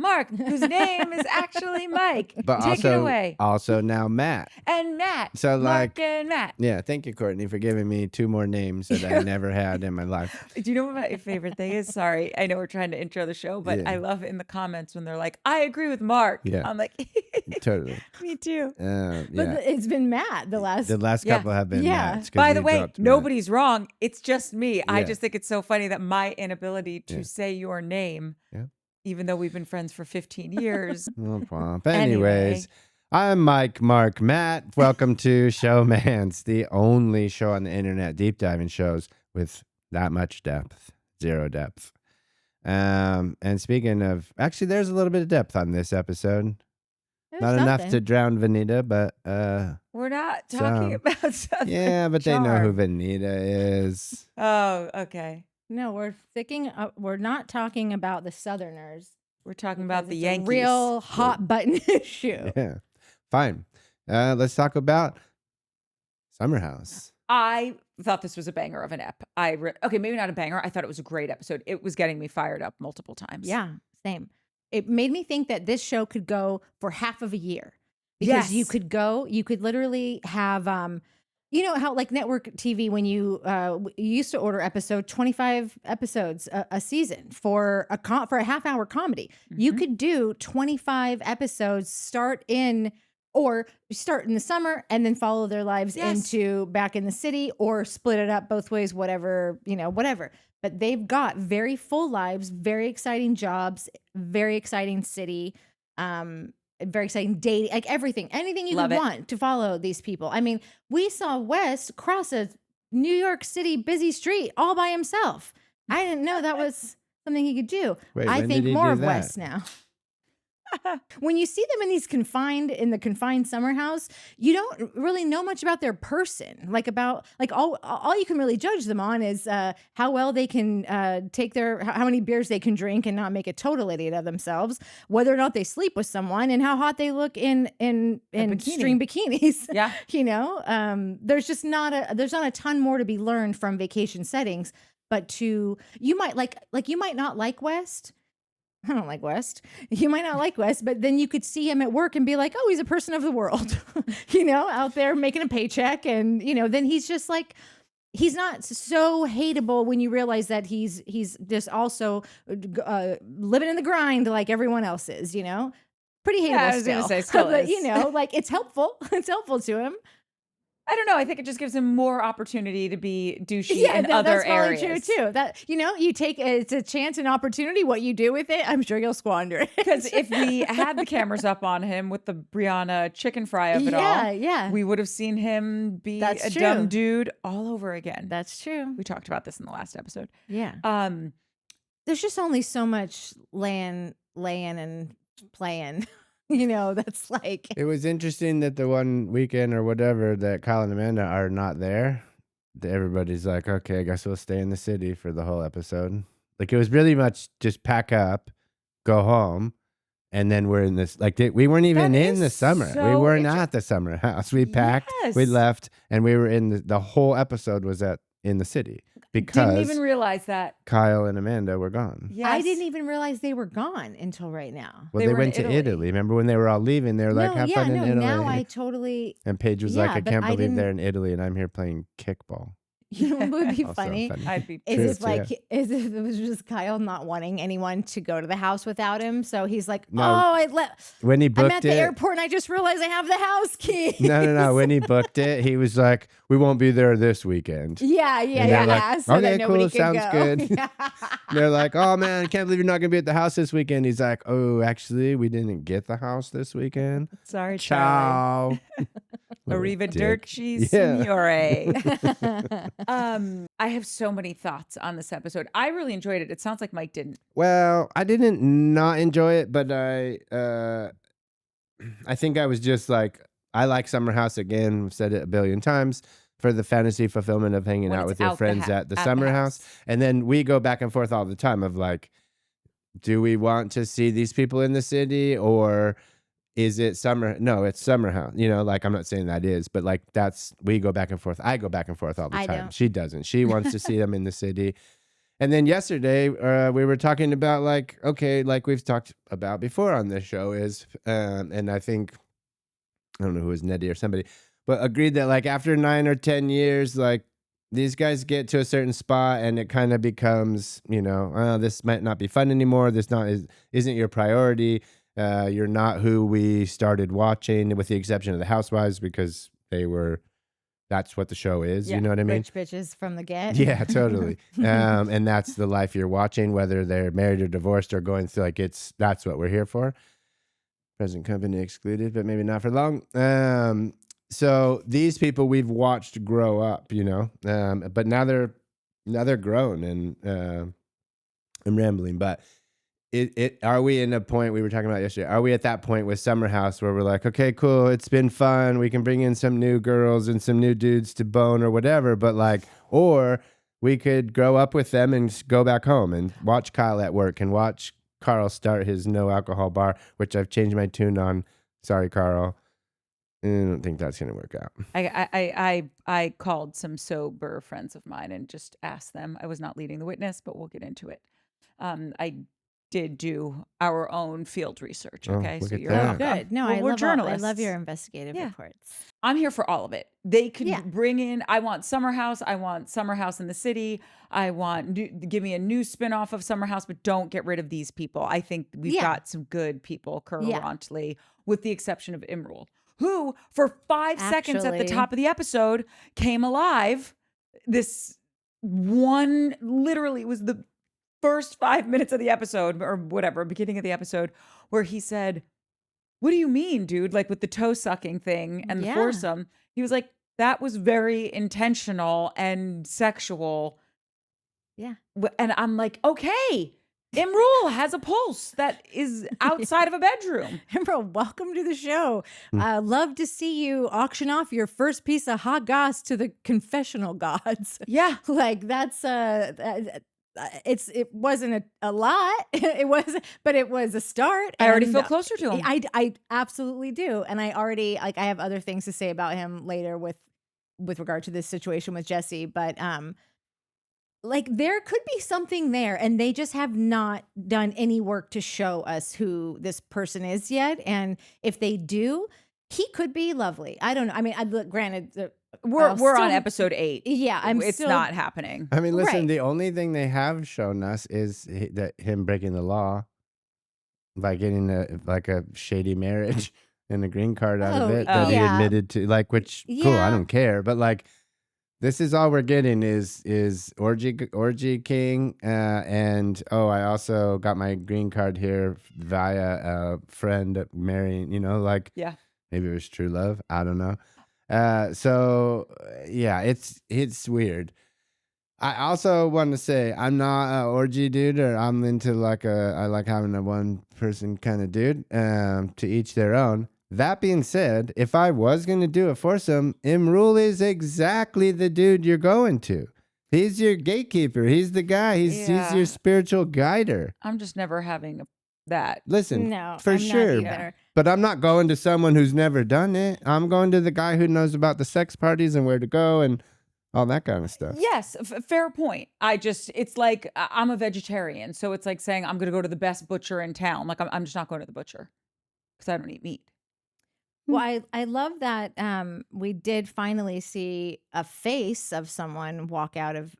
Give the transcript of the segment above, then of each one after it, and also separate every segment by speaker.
Speaker 1: Mark, whose name is actually Mike.
Speaker 2: But
Speaker 1: Take it away.
Speaker 2: Also now Matt.
Speaker 1: And Matt.
Speaker 2: So
Speaker 1: Mark and Matt.
Speaker 2: Yeah, thank you, Courtney, for giving me 2 more names that I never had in my life.
Speaker 1: Do you know what my favorite thing is? Sorry, I know we're trying to intro the show, but I love in the comments when they're like, I agree with Mark.
Speaker 2: Yeah.
Speaker 1: I'm like,
Speaker 2: totally.
Speaker 1: Me too.
Speaker 3: But it's been Matt the last
Speaker 2: couple have been Matt's.
Speaker 1: By the way, nobody's wrong. It's just me.
Speaker 2: Yeah.
Speaker 1: I just think it's so funny that my inability to say your name, even though we've been friends for 15 years.
Speaker 2: No problem. But anyways, I'm Mike, Mark, Matt. Welcome to Showmance, the only show on the internet deep diving shows with that much depth, 0 depth. And speaking of, actually, there's a little bit of depth on this episode. Not enough to drown Vanita, but
Speaker 1: we're not talking about Southern
Speaker 2: yeah, but
Speaker 1: charm.
Speaker 2: they know who Vanita is.
Speaker 1: Oh, okay.
Speaker 3: No, we're not talking about the Southerners.
Speaker 1: We're talking about the Yankees.
Speaker 3: Real hot button issue.
Speaker 2: Yeah, fine. Let's talk about Summer House.
Speaker 1: I thought this was a banger of an ep. Okay, maybe not a banger. I thought it was a great episode. It was getting me fired up multiple times.
Speaker 3: Yeah, same. It made me think that this show could go for half of a year. Because you could literally have, you know how like network TV, when you used to order 25 episodes a season for a half-hour comedy. Mm-hmm. You could do 25 episodes, start in the summer and then follow their lives into back in the city, or split it up both ways, whatever. But they've got very full lives, very exciting jobs, very exciting city, very exciting dating, like anything you could want to follow these people. I mean, we saw Wes cross a New York City busy street all by himself. I didn't know that was something he could do. I think more of Wes now. When you see them in the confined summer house, you don't really know much about their person. All you can really judge them on is how well they can how many beers they can drink and not make a total idiot of themselves, whether or not they sleep with someone, and how hot they look in string bikinis.
Speaker 1: Yeah.
Speaker 3: There's not a ton more to be learned from vacation settings, but you might not like West. I don't like West. You might not like West, but then you could see him at work and be like, oh, he's a person of the world, out there making a paycheck. And, then he's just like, he's not so hateable when you realize that he's just also living in the grind like everyone else is, pretty hateable.
Speaker 1: I was going to say still
Speaker 3: but,
Speaker 1: is.
Speaker 3: it's helpful. It's helpful to him.
Speaker 1: I don't know. I think it just gives him more opportunity to be douchey in other areas.
Speaker 3: That's probably true too. That you take it's a chance and opportunity. What you do with it, I'm sure you'll squander it.
Speaker 1: Because if we had the cameras up on him with the Brianna chicken fry of it all, we would have seen him be dumb dude all over again.
Speaker 3: That's true.
Speaker 1: We talked about this in the last episode.
Speaker 3: Yeah. There's just only so much laying and playing. That's like...
Speaker 2: It was interesting that the one weekend or whatever that Kyle and Amanda are not there. Everybody's like, okay, I guess we'll stay in the city for the whole episode. Like, it was really much just pack up, go home, and then we're in this... Like, we weren't even in the summer. We weren't at the summer house. We packed, we left, and we were in the whole episode was in the city. Because
Speaker 1: didn't even realize that
Speaker 2: Kyle and Amanda were gone.
Speaker 3: Yes. I didn't even realize they were gone until right now.
Speaker 2: Well, they went to Italy. Remember when they were all leaving? They were like, have fun in Italy.
Speaker 3: Now I totally...
Speaker 2: And Paige was like, I can't believe they're in Italy and I'm here playing kickball.
Speaker 3: You know what would be funny?
Speaker 1: I'd be
Speaker 3: is it was just Kyle not wanting anyone to go to the house without him? So he's like, when he booked I'm at the airport and I just realized I have the house key.
Speaker 2: No. When he booked it, he was like, we won't be there this weekend.
Speaker 3: Yeah.
Speaker 2: Like,
Speaker 3: so
Speaker 2: okay, cool, sounds
Speaker 3: go.
Speaker 2: good. They're like, oh man, I can't believe you're not gonna be at the house this weekend. He's like, oh, actually, we didn't get the house this weekend.
Speaker 1: Sorry,
Speaker 2: ciao.
Speaker 1: Arrivederci, signore. I have so many thoughts on this episode. I really enjoyed it. It sounds like Mike didn't.
Speaker 2: Well, I didn't not enjoy it, but I think I was just like, I like Summer House again. I've said it a billion times. For the fantasy fulfillment of hanging out with your friends at the summer house. And then we go back and forth all the time of like, do we want to see these people in the city, or is it summer? No, it's Summer House. Like, I'm not saying that is, but like we go back and forth. I go back and forth all the time.
Speaker 3: Don't.
Speaker 2: She doesn't. She wants to see them in the city. And then yesterday, we were talking about like, okay, like we've talked about before on this show is, and I think, I don't know who was Nettie or somebody, but agreed that like after 9 or 10 years, like these guys get to a certain spot and it kind of becomes, this might not be fun anymore. This isn't your priority. You're not who we started watching, with the exception of the Housewives, because that's what the show is.
Speaker 1: Yeah,
Speaker 2: you know what I mean?
Speaker 3: Rich bitches from the get.
Speaker 2: Yeah, totally. And that's the life you're watching, whether they're married or divorced or going through, like that's what we're here for. Present company excluded, but maybe not for long. So these people we've watched grow up, but now they're grown, and I'm rambling, but are we in a point we were talking about yesterday? Are we at that point with Summer House where we're like, okay, cool, it's been fun. We can bring in some new girls and some new dudes to bone or whatever, but like, or we could grow up with them and go back home and watch Kyle at work and watch Carl start his no alcohol bar, which I've changed my tune on. Sorry, Carl. I don't think that's going to work out.
Speaker 1: I called some sober friends of mine and just asked them. I was not leading the witness, but we'll get into it. I did do our own field research. Okay,
Speaker 2: look
Speaker 1: so
Speaker 2: at
Speaker 1: you're
Speaker 2: that.
Speaker 3: Good. No,
Speaker 1: we're
Speaker 3: I
Speaker 1: journalists.
Speaker 3: love your investigative reports.
Speaker 1: I'm here for all of it. They could bring in, I want Summer House. I want Summer House in the city. I want, give me a new spinoff of Summer House, but don't get rid of these people. I think we've got some good people currently, with the exception of Imrul, who for 5 seconds at the top of the episode came alive. This one, literally, was the first 5 minutes of the episode or whatever, beginning of the episode, where he said, "What do you mean, dude? Like with the toe sucking thing and the foursome." He was like, that was very intentional and sexual.
Speaker 3: Yeah.
Speaker 1: And I'm like, okay, Imrul has a pulse that is outside of a bedroom.
Speaker 3: Imrul, welcome to the show. Love to see you auction off your first piece of hot goss to the confessional gods.
Speaker 1: Yeah.
Speaker 3: Like that's it wasn't a lot. It wasn't, but it was a start.
Speaker 1: I already feel closer to him.
Speaker 3: I absolutely do. And I already I have other things to say about him later with regard to this situation with Jesse, but like there could be something there, and they just have not done any work to show us who this person is yet. And if they do, he could be lovely. I don't know. I mean, granted,
Speaker 1: we're on episode 8.
Speaker 3: Yeah,
Speaker 1: it's not happening.
Speaker 2: I mean, listen, the only thing they have shown us is that him breaking the law by getting a shady marriage and a green card out of it that he admitted to, like, which cool, I don't care, but like, this is all we're getting is orgy king, and I also got my green card here via a friend marrying, maybe it was true love, I don't know. So yeah, it's weird. I also want to say I'm not an orgy dude, or I'm into I like having a one person kind of dude. To each their own. That being said, if I was going to do a foursome, Imrul is exactly the dude you're going to. He's your gatekeeper. He's the guy. He's your spiritual guider.
Speaker 1: I'm just never having that.
Speaker 2: Listen,
Speaker 3: no,
Speaker 2: for
Speaker 3: I'm
Speaker 2: sure.
Speaker 3: not either.
Speaker 2: But I'm not going to someone who's never done it. I'm going to the guy who knows about the sex parties and where to go and all that kind of stuff.
Speaker 1: Yes, fair point. It's like I'm a vegetarian, so it's like saying I'm going to go to the best butcher in town. Like I'm just not going to the butcher because I don't eat meat.
Speaker 3: Well, I love that we did finally see a face of someone walk out of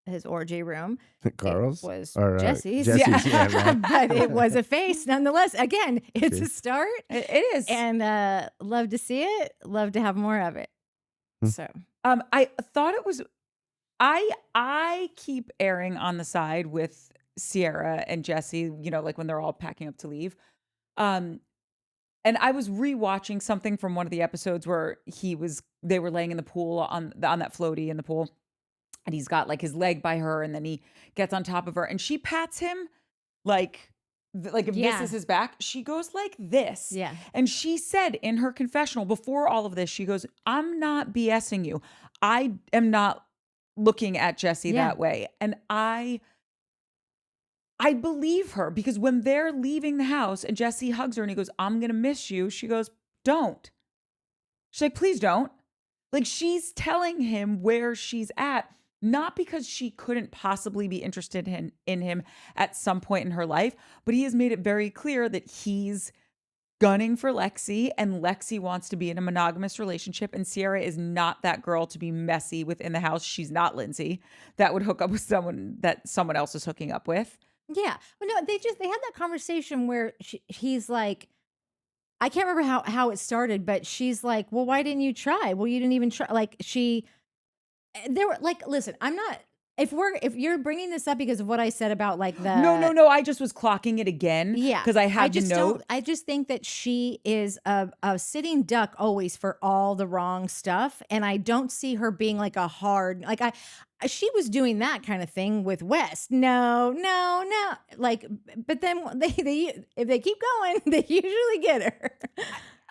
Speaker 3: his orgy room.
Speaker 2: Carl's?
Speaker 3: It was
Speaker 2: or,
Speaker 3: Jesse's.
Speaker 2: Jesse's, yeah, right.
Speaker 3: But it was a face nonetheless. Again, it's a start.
Speaker 1: It is.
Speaker 3: And love to see it. Love to have more of it. So
Speaker 1: I thought it was I keep erring on the side with Sierra and Jesse, like when they're all packing up to leave. And I was rewatching something from one of the episodes where they were laying in the pool on that floaty in the pool, and he's got like his leg by her, and then he gets on top of her, and she pats him like if this is his back, she goes like this.
Speaker 3: Yeah.
Speaker 1: And she said in her confessional before all of this, she goes, "I'm not BSing you. I am not looking at Jesse that way." And I believe her, because when they're leaving the house and Jesse hugs her and he goes, "I'm going to miss you," she goes, "Don't." She's like, "Please don't." Like, she's telling him where she's at. not because she couldn't possibly be interested in him at some point in her life, but he has made it very clear that he's gunning for Lexi, and Lexi wants to be in a monogamous relationship, and Sierra is not that girl to be messy within the house. She's not Lindsay that would hook up with someone that someone else is hooking up with.
Speaker 3: Yeah. Well, no, they had that conversation where he's like, I can't remember how it started, but she's like, well, why didn't you try? Well, you didn't even try. Like there were like, listen, I'm not, if you're bringing this up because of what I said about like the
Speaker 1: No. I just was clocking it again.
Speaker 3: yeah,
Speaker 1: Because I had the note.
Speaker 3: I just think that she is a sitting duck always for all the wrong stuff, and I don't see her being like a hard like she was doing that kind of thing with West. No. Like, but then they if they keep going, they usually get her.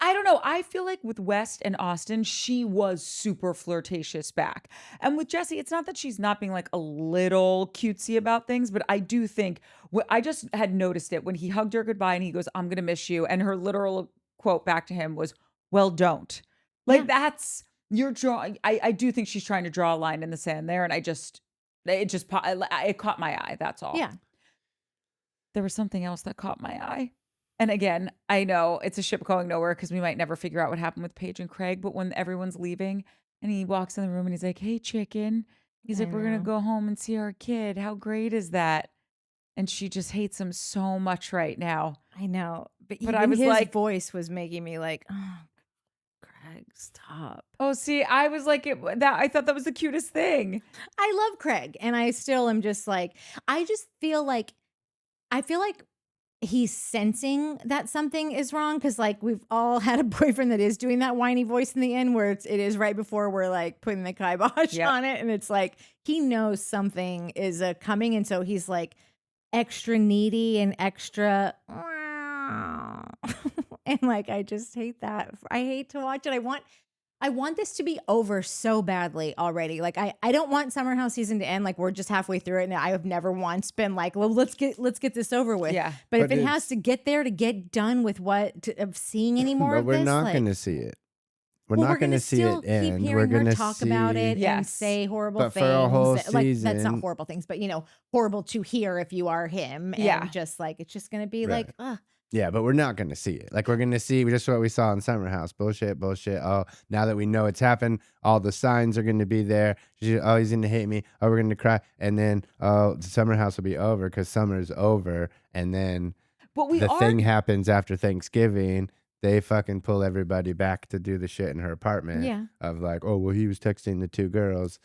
Speaker 1: I don't know. I feel like with West and Austin, she was super flirtatious back. And with Jesse, it's not that she's not being like a little cutesy about things, but I do think I just had noticed it when he hugged her goodbye and he goes, "I'm going to miss you." And her literal quote back to him was, "Well, don't." Like that's you're drawing. I do think she's trying to draw a line in the sand there. And it caught my eye. That's all.
Speaker 3: Yeah.
Speaker 1: There was something else that caught my eye. And again, I know it's a ship going nowhere because we might never figure out what happened with Paige and Craig. But when everyone's leaving and he walks in the room and he's like, "Hey, chicken." He's like, "We're going to go home and see our kid. How great is that?" And she just hates him so much right now.
Speaker 3: I know. But
Speaker 1: I was
Speaker 3: his
Speaker 1: like,
Speaker 3: voice was making me like, oh, Craig, stop.
Speaker 1: oh, see, I was like, I thought that was the cutest thing.
Speaker 3: I love Craig. And I still am just like, I feel like he's sensing that something is wrong because like we've all had a boyfriend that is doing that whiny voice in the end where it is right before we're like putting the kibosh on it, and it's like he knows something is coming, and so he's like extra needy and extra and like I just hate that. I hate to watch it. I want this to be over so badly already. Like I don't want Summer House season to end. Like we're just halfway through it, and I have never once been like, well, let's get this over with.
Speaker 1: Yeah.
Speaker 3: But if it has to get there to get done with of seeing any more
Speaker 2: but
Speaker 3: of
Speaker 2: we're
Speaker 3: this,
Speaker 2: not
Speaker 3: like,
Speaker 2: going to see it. We're
Speaker 3: well,
Speaker 2: not going to see it
Speaker 3: keep
Speaker 2: end.
Speaker 3: hearing
Speaker 2: We're going
Speaker 3: her
Speaker 2: to
Speaker 3: talk about it and
Speaker 1: Yes.
Speaker 3: say horrible
Speaker 2: But
Speaker 3: things.
Speaker 2: for a whole
Speaker 3: Like that's not
Speaker 2: season-
Speaker 3: horrible things, but horrible to hear if you are him.
Speaker 1: Yeah.
Speaker 3: And just like it's just gonna be
Speaker 2: Right.
Speaker 3: like, ugh.
Speaker 2: Yeah, but we're not going to see it. Like we're going to see just what we saw in Summer House. Bullshit. Oh, now that we know it's happened, all the signs are going to be there. Oh, he's going to hate me. Oh, we're going to cry. And then, oh, the Summer House will be over because summer's over. And then thing happens after Thanksgiving. They fucking pull everybody back to do the shit in her apartment.
Speaker 3: Yeah.
Speaker 2: Of like, oh, well, he was texting the two girls,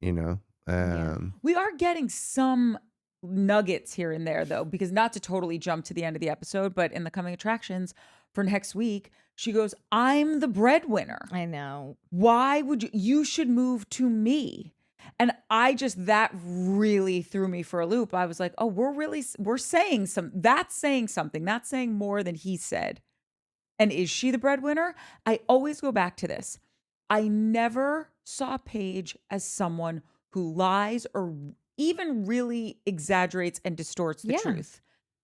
Speaker 1: We are getting some nuggets here and there though, because not to totally jump to the end of the episode, but in the coming attractions for next week, she goes, "I'm the breadwinner.
Speaker 3: I know.
Speaker 1: Why would you should move to me?" And that really threw me for a loop. I was like, oh, we're saying that's saying something. That's saying more than he said. And is she the breadwinner? I always go back to this. I never saw Paige as someone who lies or even really exaggerates and distorts the truth.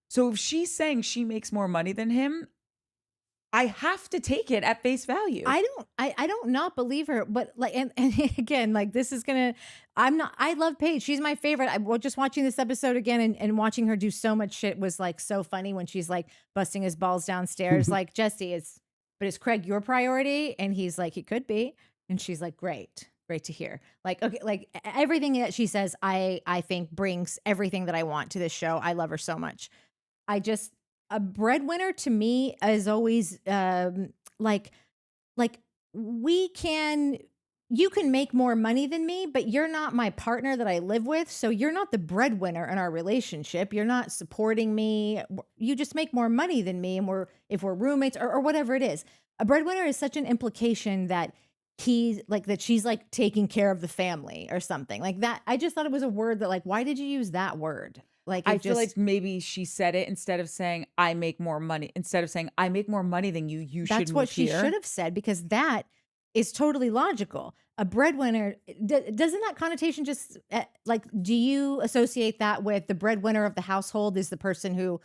Speaker 1: So if she's saying she makes more money than him, I have to take it at face value.
Speaker 3: I don't not believe her, but like, and again, like this is I love Paige. She's my favorite. Just watching this episode again and watching her do so much shit was like so funny when she's like busting his balls downstairs. Like, Jesse, is Craig your priority? And he's like, he could be. And she's like, great to hear. Like, okay, like everything that she says, I think brings everything that I want to this show. I love her so much. A breadwinner to me is always like you can make more money than me, but you're not my partner that I live with. So you're not the breadwinner in our relationship. You're not supporting me. You just make more money than me. And if we're roommates or whatever it is, a breadwinner is such an implication that he's like, that she's like taking care of the family or something like that. I just thought it was a word that like, why did you use that word? Like,
Speaker 1: I feel like maybe she said it instead of saying I make more money. Instead of saying I make more money than you, you should move here.
Speaker 3: That's what she should have said, because that is totally logical. A breadwinner, doesn't that connotation just like, do you associate that with the breadwinner of the household is the person who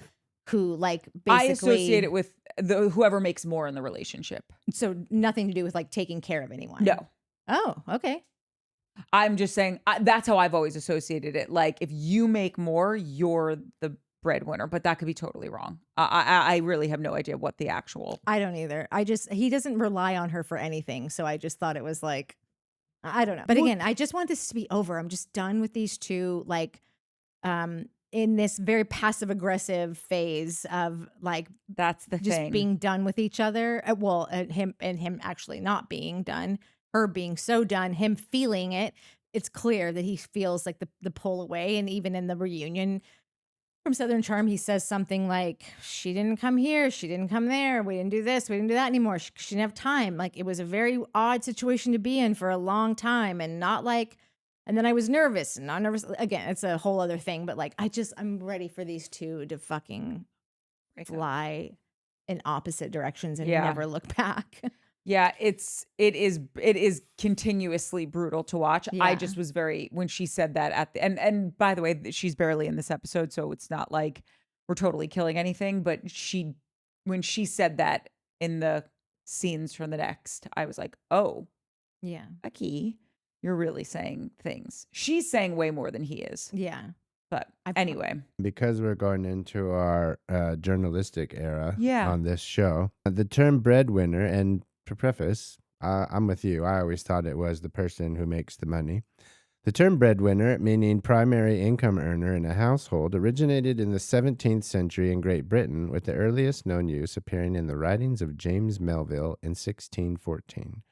Speaker 3: like basically
Speaker 1: I associate it with whoever makes more in the relationship.
Speaker 3: So nothing to do with like taking care of anyone.
Speaker 1: No.
Speaker 3: Oh, okay.
Speaker 1: I'm just saying that's how I've always associated it. Like if you make more, you're the breadwinner, but that could be totally wrong. I really have no idea what the actual.
Speaker 3: I don't either. He doesn't rely on her for anything. So I just thought it was like, I don't know. But again, I just want this to be over. I'm just done with these two, like, in this very passive aggressive phase of like,
Speaker 1: That's the
Speaker 3: just
Speaker 1: thing.
Speaker 3: being done with each other. Well, him actually not being done, her being so done, him feeling it. It's clear that he feels like the pull away. And even in the reunion from Southern Charm, he says something like, she didn't come here, she didn't come there, we didn't do this, we didn't do that anymore. She didn't have time. Like it was a very odd situation to be in for a long time, and not like, and then I was nervous and not nervous. Again, it's a whole other thing, but like I'm ready for these two to fucking fly in opposite directions and never look back.
Speaker 1: Yeah, it is continuously brutal to watch.
Speaker 3: Yeah.
Speaker 1: I just was when she said that at the and by the way, she's barely in this episode, so it's not like we're totally killing anything, but when she said that in the scenes from the next, I was like, "Oh,
Speaker 3: Yeah.
Speaker 1: Becky, you're really saying things." She's saying way more than he is.
Speaker 3: Yeah.
Speaker 1: But anyway,
Speaker 2: because we're going into our journalistic era
Speaker 1: Yeah.
Speaker 2: on this show, the term breadwinner, and to preface, I'm with you. I always thought it was the person who makes the money. The term breadwinner, meaning primary income earner in a household, originated in the 17th century in Great Britain, with the earliest known use appearing in the writings of James Melville in 1614.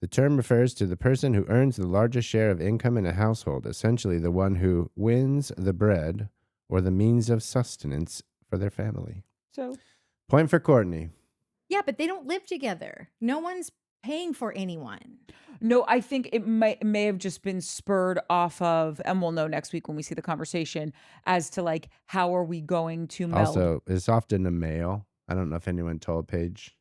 Speaker 2: The term refers to the person who earns the largest share of income in a household, essentially the one who wins the bread or the means of sustenance for their family.
Speaker 1: so
Speaker 2: Point for Courtney.
Speaker 3: Yeah, but they don't live together. No one's paying for anyone.
Speaker 1: no, I think it may have just been spurred off of, and we'll know next week when we see the conversation as to like how are we going to meld.
Speaker 2: Also, it's often a male. I don't know if anyone told Paige,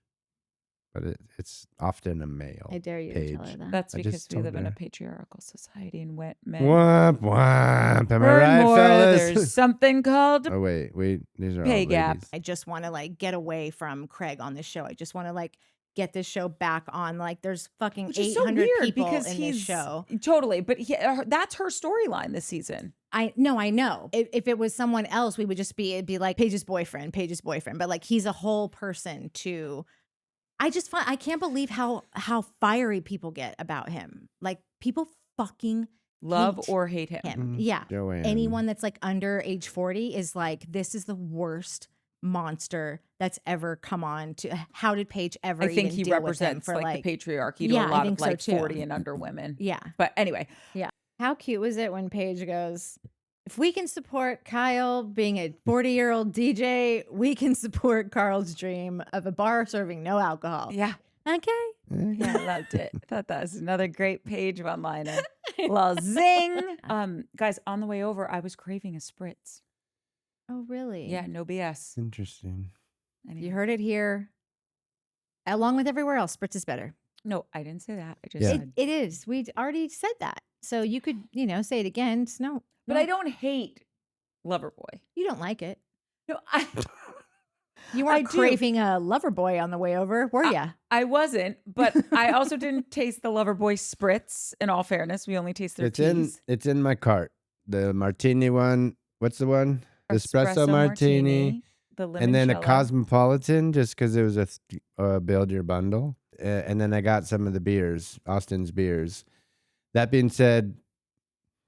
Speaker 2: but it's often a male.
Speaker 3: I dare you to tell her that.
Speaker 1: That's
Speaker 2: I
Speaker 1: because
Speaker 2: just
Speaker 1: we
Speaker 2: told
Speaker 1: live in a
Speaker 2: her.
Speaker 1: patriarchal society and men.
Speaker 2: Womp womp. Am I
Speaker 1: Furthermore,
Speaker 2: right, fellas?
Speaker 1: there's something called
Speaker 2: Oh wait, these are
Speaker 1: pay
Speaker 2: all
Speaker 1: gap.
Speaker 2: ladies.
Speaker 3: I just want to like get away from Craig on this show. I just want to like get this show back on. Like there's fucking
Speaker 1: Which is so
Speaker 3: 800
Speaker 1: weird
Speaker 3: people
Speaker 1: because
Speaker 3: in
Speaker 1: he's
Speaker 3: this show.
Speaker 1: totally, but that's her storyline this season.
Speaker 3: I know. If it was someone else, we would just it'd be like Paige's boyfriend. But like he's a whole person too. I can't believe how fiery people get about him. Like people fucking
Speaker 1: Love
Speaker 3: hate
Speaker 1: or hate him.
Speaker 2: Mhm.
Speaker 3: Yeah.
Speaker 2: Joanne.
Speaker 3: Anyone that's like under age 40 is like, this is the worst monster that's ever come on to. How did Paige ever
Speaker 1: I think
Speaker 3: even
Speaker 1: he
Speaker 3: deal with them
Speaker 1: represents
Speaker 3: for
Speaker 1: like the patriarchy to
Speaker 3: Yeah,
Speaker 1: a
Speaker 3: I
Speaker 1: lot
Speaker 3: think
Speaker 1: of like
Speaker 3: so, too.
Speaker 1: 40 and under women.
Speaker 3: Yeah.
Speaker 1: But anyway,
Speaker 3: How cute was it when Paige goes, if we can support Kyle being a 40-year-old DJ, we can support Carl's dream of a bar serving no alcohol.
Speaker 1: yeah.
Speaker 3: Okay.
Speaker 1: Yeah, I loved it. I thought that was another great Paige one-liner. Little zing. Guys, on the way over, I was craving a spritz.
Speaker 3: Oh, really?
Speaker 1: Yeah, no BS.
Speaker 2: Interesting.
Speaker 1: Anyway.
Speaker 3: You heard it here. Along with everywhere else, Spritz is better.
Speaker 1: No, I didn't say that. I just
Speaker 2: Yeah.
Speaker 1: said.
Speaker 3: It is. We already said that. So you could, say it again. It's no.
Speaker 1: But I don't hate Loverboy.
Speaker 3: You don't like it.
Speaker 1: No,
Speaker 3: You
Speaker 1: I
Speaker 3: weren't
Speaker 1: do.
Speaker 3: craving a Loverboy on the way over, were ya?
Speaker 1: I wasn't, but I also didn't taste the Loverboy spritz. In all fairness, we only taste their teas.
Speaker 2: It's in my cart. The martini one. What's the one? The espresso martini.
Speaker 1: The limoncello.
Speaker 2: And then a cosmopolitan, just because it was a build your bundle. And then I got some of the beers, Austin's beers. That being said,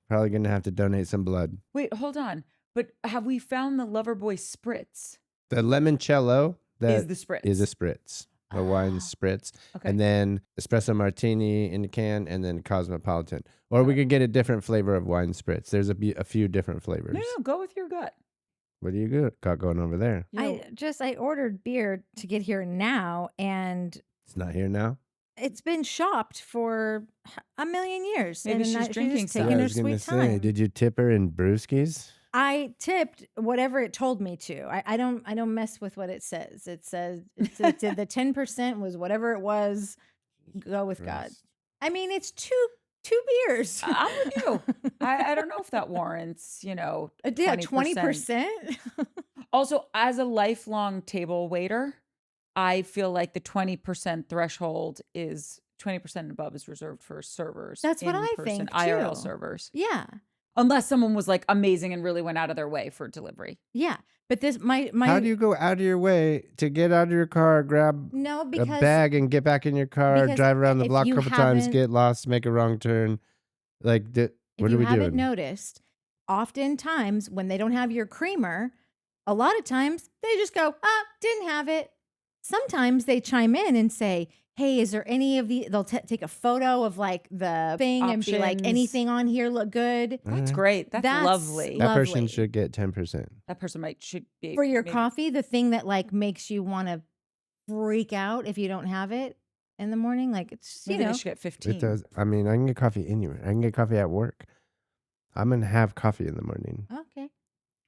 Speaker 2: probably gonna have to donate some blood.
Speaker 1: Wait, hold on. But have we found the Loverboy spritz?
Speaker 2: The limoncello
Speaker 1: Is the spritz?
Speaker 2: is a spritz, a wine spritz,
Speaker 1: Okay.
Speaker 2: and then espresso martini in a can, and then cosmopolitan. Or we could get a different flavor of wine spritz. There's a few different flavors.
Speaker 1: No, go with your gut.
Speaker 2: What do you got going over there?
Speaker 3: I ordered beer to get here now, and
Speaker 2: It's not here now.
Speaker 3: it's been shopped for a million years.
Speaker 1: Maybe
Speaker 3: and
Speaker 1: she's drinking
Speaker 3: just
Speaker 1: some.
Speaker 3: taking
Speaker 2: I
Speaker 3: her
Speaker 2: was gonna
Speaker 3: sweet time.
Speaker 2: did you tip her in brewskis?
Speaker 3: I tipped whatever it told me to. I don't mess with what it says. It says the 10% was whatever it was. Go with God.
Speaker 2: Christ.
Speaker 3: I mean, it's two beers.
Speaker 1: I'm with you. I don't know if that warrants,
Speaker 3: 20%.
Speaker 1: Also, as a lifelong table waiter, I feel like the 20% threshold is 20% and above is reserved for servers.
Speaker 3: That's what I think,
Speaker 1: IRL
Speaker 3: too.
Speaker 1: servers.
Speaker 3: Yeah.
Speaker 1: Unless someone was like amazing and really went out of their way for delivery.
Speaker 3: Yeah. But this, my.
Speaker 2: How do you go out of your way to get out of your car, grab a bag and get back in your car, drive around the block a couple times, get lost, make a wrong turn? Like, what are we doing?
Speaker 3: If you haven't noticed, oftentimes when they don't have your creamer, a lot of times they just go, didn't have it. Sometimes they chime in and say, hey, is there any of they'll take a photo of like the thing
Speaker 1: Options.
Speaker 3: And be like, anything on here look good?
Speaker 1: That's great. That's lovely.
Speaker 2: That person should get 10%.
Speaker 1: That person should be.
Speaker 3: For your coffee, the thing that like makes you want to freak out if you don't have it in the morning, like it's,
Speaker 1: Maybe they should get 15.
Speaker 2: It does. I mean, I can get coffee anywhere. I can get coffee at work. I'm going to have coffee in the morning.
Speaker 3: Okay.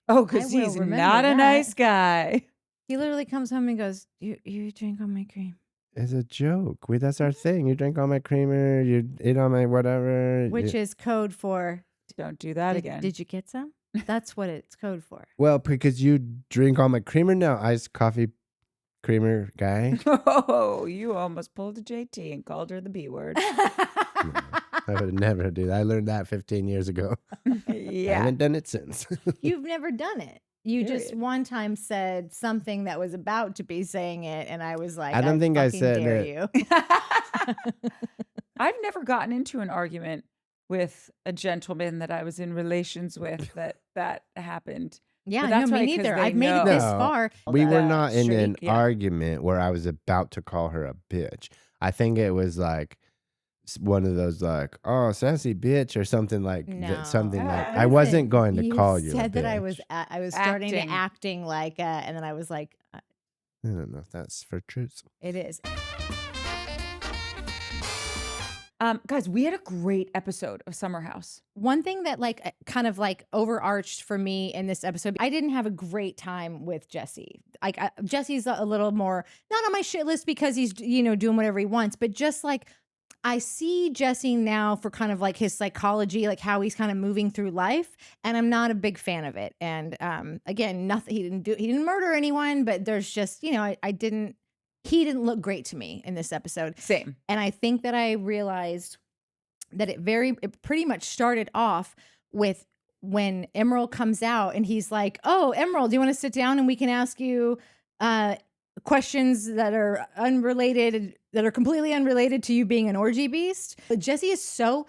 Speaker 1: Oh, because he's not a nice guy.
Speaker 3: He literally comes home and goes, you drink all my cream.
Speaker 2: It's a joke. That's our thing. You drink all my creamer. You eat all my whatever.
Speaker 3: Which is code for...
Speaker 1: Don't do that again.
Speaker 3: Did you get some? That's what it's code for.
Speaker 2: Well, because you drink all my creamer now. Iced coffee creamer guy.
Speaker 1: Oh, you almost pulled a JT and called her the B word.
Speaker 2: No, I would never do that. I learned that 15 years ago.
Speaker 1: Yeah.
Speaker 2: I haven't done it since.
Speaker 3: You've never done it. You just one time said something that was about to be saying it, and I was like, I don't think I said it. You.
Speaker 1: I've never gotten into an argument with a gentleman that I was in relations with that happened.
Speaker 3: Yeah, no, me neither. I've made it this far.
Speaker 2: We were not in an argument where I was about to call her a bitch. I think it was like one of those like, oh, sassy bitch or something like something like. I wasn't going to call you.
Speaker 3: Said
Speaker 2: a
Speaker 3: that
Speaker 2: bitch.
Speaker 3: I was starting to acting like, and then I was like,
Speaker 2: I don't know if that's for truth.
Speaker 3: It is.
Speaker 1: Guys, we had a great episode of Summer House.
Speaker 3: One thing that like kind of like overarched for me in this episode, I didn't have a great time with Jesse. Like Jesse's a little more not on my shit list because he's doing whatever he wants, but just like I see Jesse now for kind of like his psychology, like how he's kind of moving through life, and I'm not a big fan of it. And again, nothing he didn't murder anyone, but there's just he didn't look great to me in this episode.
Speaker 1: Same.
Speaker 3: And I think that I realized that it pretty much started off with when Emerald comes out and he's like, oh, Emerald, do you want to sit down and we can ask you questions that are unrelated, that are completely unrelated to you being an orgy beast? But Jesse is so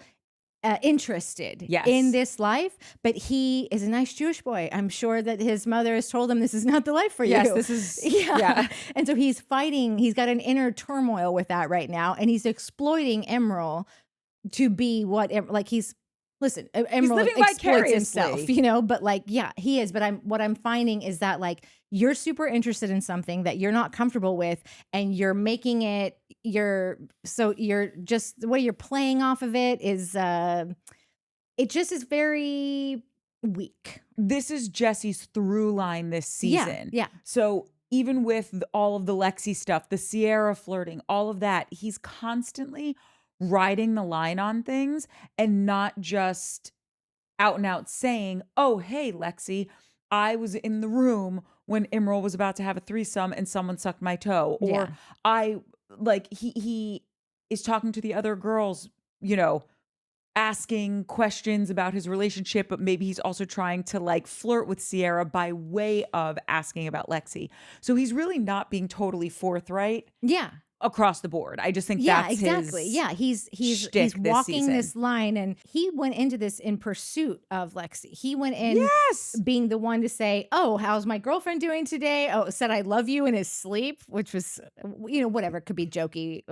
Speaker 3: interested in this life, but he is a nice Jewish boy. I'm sure that his mother has told him this is not the life for you.
Speaker 1: Yes, this is yeah.
Speaker 3: And so he's fighting. He's got an inner turmoil with that right now, and he's exploiting Emerald to be what he's. Listen, Emerald exploits himself, but like, yeah, he is. But what I'm finding is that like you're super interested in something that you're not comfortable with, and you're making it you're just the way you're playing off of it is it just is very weak.
Speaker 1: This is Jesse's through line this season.
Speaker 3: Yeah.
Speaker 1: So even with all of the Lexi stuff, the Sierra flirting, all of that, he's constantly riding the line on things and not just out and out saying, oh, hey, Lexi, I was in the room when Emerald was about to have a threesome and someone sucked my toe. Or he is talking to the other girls, asking questions about his relationship, but maybe he's also trying to like flirt with Sierra by way of asking about Lexi. So he's really not being totally forthright.
Speaker 3: Yeah.
Speaker 1: Across the board. I just think that's
Speaker 3: exactly.
Speaker 1: His
Speaker 3: he's walking this line, and he went into this in pursuit of Lexi. He went in being the one to say, oh, how's my girlfriend doing today? Oh, said I love you in his sleep, which was, whatever. It could be jokey.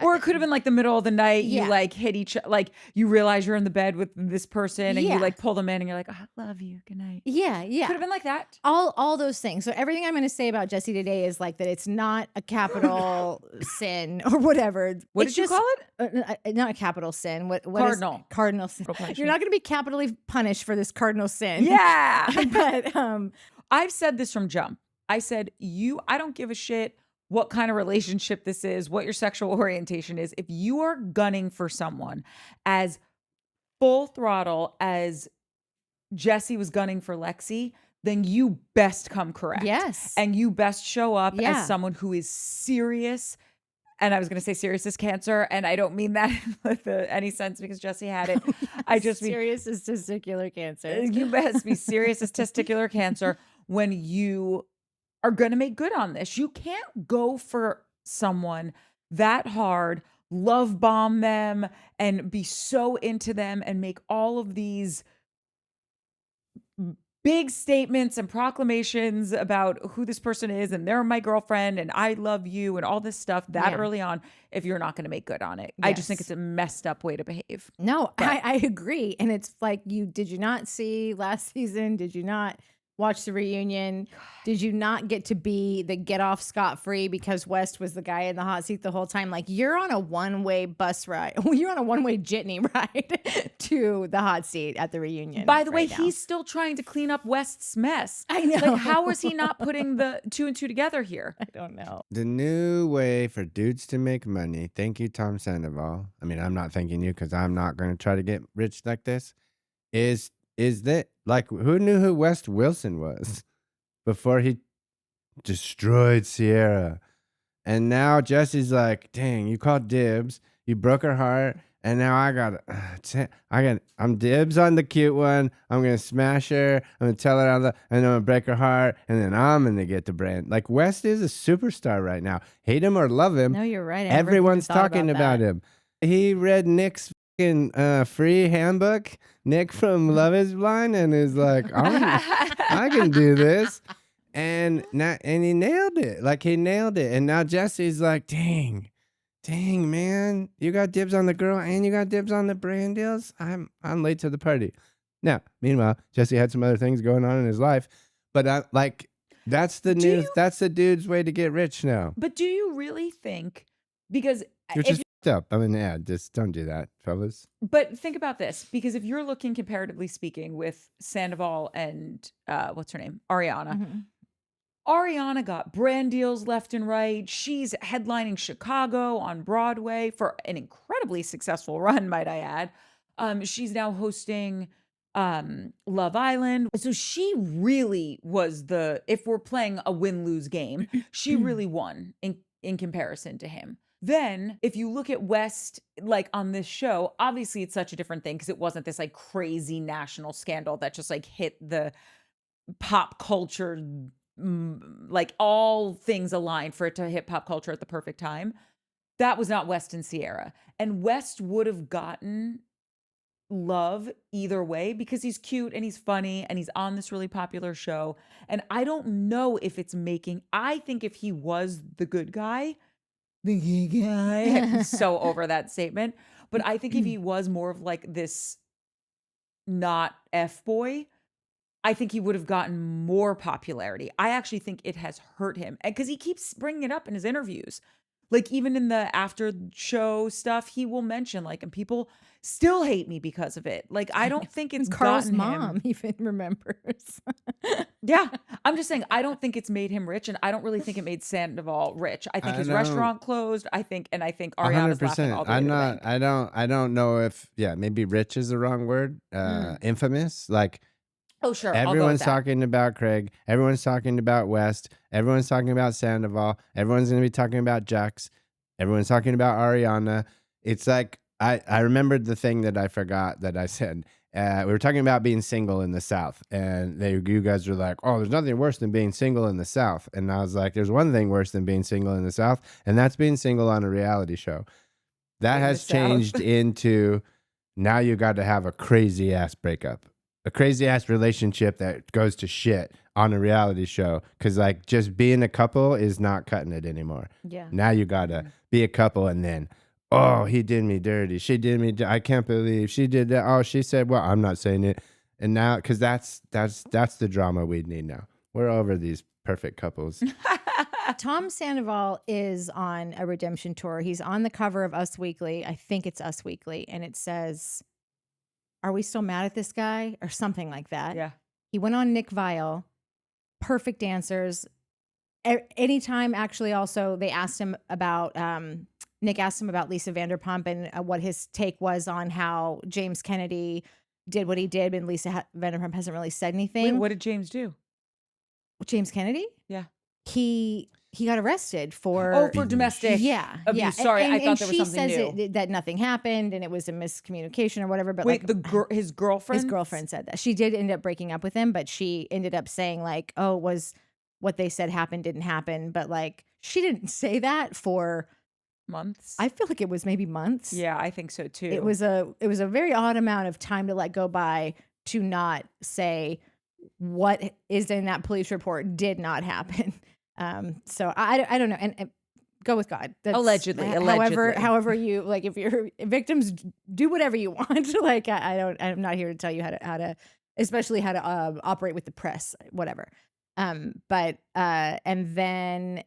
Speaker 1: Or it could have been like the middle of the night. You like hit each, like you realize you're in the bed with this person and you like pull them in and you're like, oh, I love you. Good night.
Speaker 3: Yeah.
Speaker 1: Could have been like that.
Speaker 3: All those things. So everything I'm going to say about Jesse today is like that it's not a capital sin or whatever.
Speaker 1: What did you call
Speaker 3: it? Not a capital sin. What
Speaker 1: cardinal
Speaker 3: sin? You're not going to be capitally punished for this cardinal sin.
Speaker 1: Yeah.
Speaker 3: But
Speaker 1: I've said this from jump. I said, I don't give a shit what kind of relationship this is, what your sexual orientation is. If you are gunning for someone as full throttle as Jesse was gunning for Lexi, then you best come correct.
Speaker 3: Yes.
Speaker 1: And you best show up as someone who is serious and I was going to say serious as cancer, and I don't mean that with any sense because Jesse had it. I just mean
Speaker 3: serious as testicular cancer.
Speaker 1: you must be serious as testicular cancer when you are going to make good on this. You can't go for someone that hard, love bomb them, and be so into them and make all of these big statements and proclamations about who this person is and they're my girlfriend and I love you and all this stuff that early on if you're not going to make good on it. I just think it's a messed up way to behave.
Speaker 3: No, I agree. And it's like, did you not see last season? Did you not watch the reunion? Did you not get to be the get off scot-free because West was the guy in the hot seat the whole time? Like, you're on a one-way bus ride. You're on a one-way jitney ride to the hot seat at the reunion.
Speaker 1: By the way, he's still trying to clean up West's mess.
Speaker 3: I know.
Speaker 1: Like, how is he not putting the 2 and 2 together here?
Speaker 3: I don't know.
Speaker 2: The new way for dudes to make money. Thank you, Tom Sandoval. I mean, I'm not thanking you because I'm not going to try to get rich like this. Is that, like, who knew who West Wilson was before he destroyed Sierra? And now Jesse's like, dang, you called dibs, you broke her heart, and now I'm dibs on the cute one. I'm gonna smash her. I'm gonna tell her and I'm gonna break her heart, and then I'm gonna get the brand. Like, West is a superstar right now. Hate him or love him.
Speaker 3: No, you're right.
Speaker 2: Everyone's talking about him. He read Nick's free handbook, Nick from Love Is Blind, and is like, I can do this, and he nailed it. Like, he nailed it, and now Jesse's like, dang, man, you got dibs on the girl and you got dibs on the brand deals. I'm late to the party. Now, meanwhile, Jesse had some other things going on in his life, but that's the news. That's the dude's way to get rich now.
Speaker 1: But do you really think? Because
Speaker 2: you're just up. I mean, yeah, just don't do that, fellas.
Speaker 1: But think about this, because if you're looking comparatively speaking with Sandoval and what's her name, Ariana.
Speaker 3: Mm-hmm.
Speaker 1: Ariana got brand deals left and right. She's headlining Chicago on Broadway for an incredibly successful run, might I add. She's now hosting Love Island. So she really was if we're playing a win-lose game, she really won in comparison to him. Then if you look at West, like on this show, obviously it's such a different thing because it wasn't this like crazy national scandal that just like hit the pop culture, like all things aligned for it to hit pop culture at the perfect time. That was not West and Sierra. And West would have gotten love either way because he's cute and he's funny and he's on this really popular show. And I don't know if it's I think if he was the good guy, I'm so over that statement. But I think if he was more of like this not F-boy, I think he would have gotten more popularity. I actually think it has hurt him. And because he keeps bringing it up in his interviews. Like even in the after show stuff, he will mention like, and people still hate me because of it. Like, I don't think it's
Speaker 3: Carl's
Speaker 1: mom
Speaker 3: him. Even remembers.
Speaker 1: Yeah. I'm just saying, I don't think it's made him rich. And I don't really think it made Sandoval rich. I think his restaurant closed. I think Ariana's laughing all the way to the bank.
Speaker 2: I don't know if, maybe rich is the wrong word. Infamous. Like,
Speaker 1: oh, sure.
Speaker 2: Everyone's talking about Craig. Everyone's talking about West. Everyone's talking about Sandoval. Everyone's going to be talking about Jax. Everyone's talking about Ariana. It's like, I remembered the thing that I forgot that I said. We were talking about being single in the South. And you guys were like, oh, there's nothing worse than being single in the South. And I was like, there's one thing worse than being single in the South. And that's being single on a reality show. That has changed into now you got to have a crazy ass breakup. A crazy ass relationship that goes to shit on a reality show. Cause like just being a couple is not cutting it anymore.
Speaker 3: Yeah.
Speaker 2: Now you gotta be a couple and then, oh, he did me dirty. She did me. I can't believe she did that. Oh, she said, well, I'm not saying it. And now, cause that's the drama we need now. We're over these perfect couples.
Speaker 3: Tom Sandoval is on a redemption tour. He's on the cover of Us Weekly. I think it's Us Weekly. And it says, are we still mad at this guy? Or something like that.
Speaker 1: Yeah.
Speaker 3: He went on Nick Viall. Perfect answers. Anytime, actually, also, they asked him about, Nick asked him about Lisa Vanderpump and what his take was on how James Kennedy did what he did, and Lisa Vanderpump hasn't really said anything.
Speaker 1: Wait, what did James do?
Speaker 3: James Kennedy?
Speaker 1: Yeah.
Speaker 3: He he got arrested for
Speaker 1: domestic abuse. Sorry, I thought there was something new.
Speaker 3: She says that nothing happened and it was a miscommunication or whatever. But
Speaker 1: wait, his girlfriend?
Speaker 3: His girlfriend said that. She did end up breaking up with him, but she ended up saying like, oh, was what they said happened didn't happen. But like, she didn't say that for
Speaker 1: months.
Speaker 3: I feel like it was maybe months.
Speaker 1: Yeah, I think so too.
Speaker 3: It was a very odd amount of time to let go by to not say what is in that police report did not happen. So I don't know. And go with God. That's,
Speaker 1: allegedly.
Speaker 3: However you like, if you're victims, do whatever you want. Like, I'm not here to tell you how to, especially how to operate with the press, whatever. And then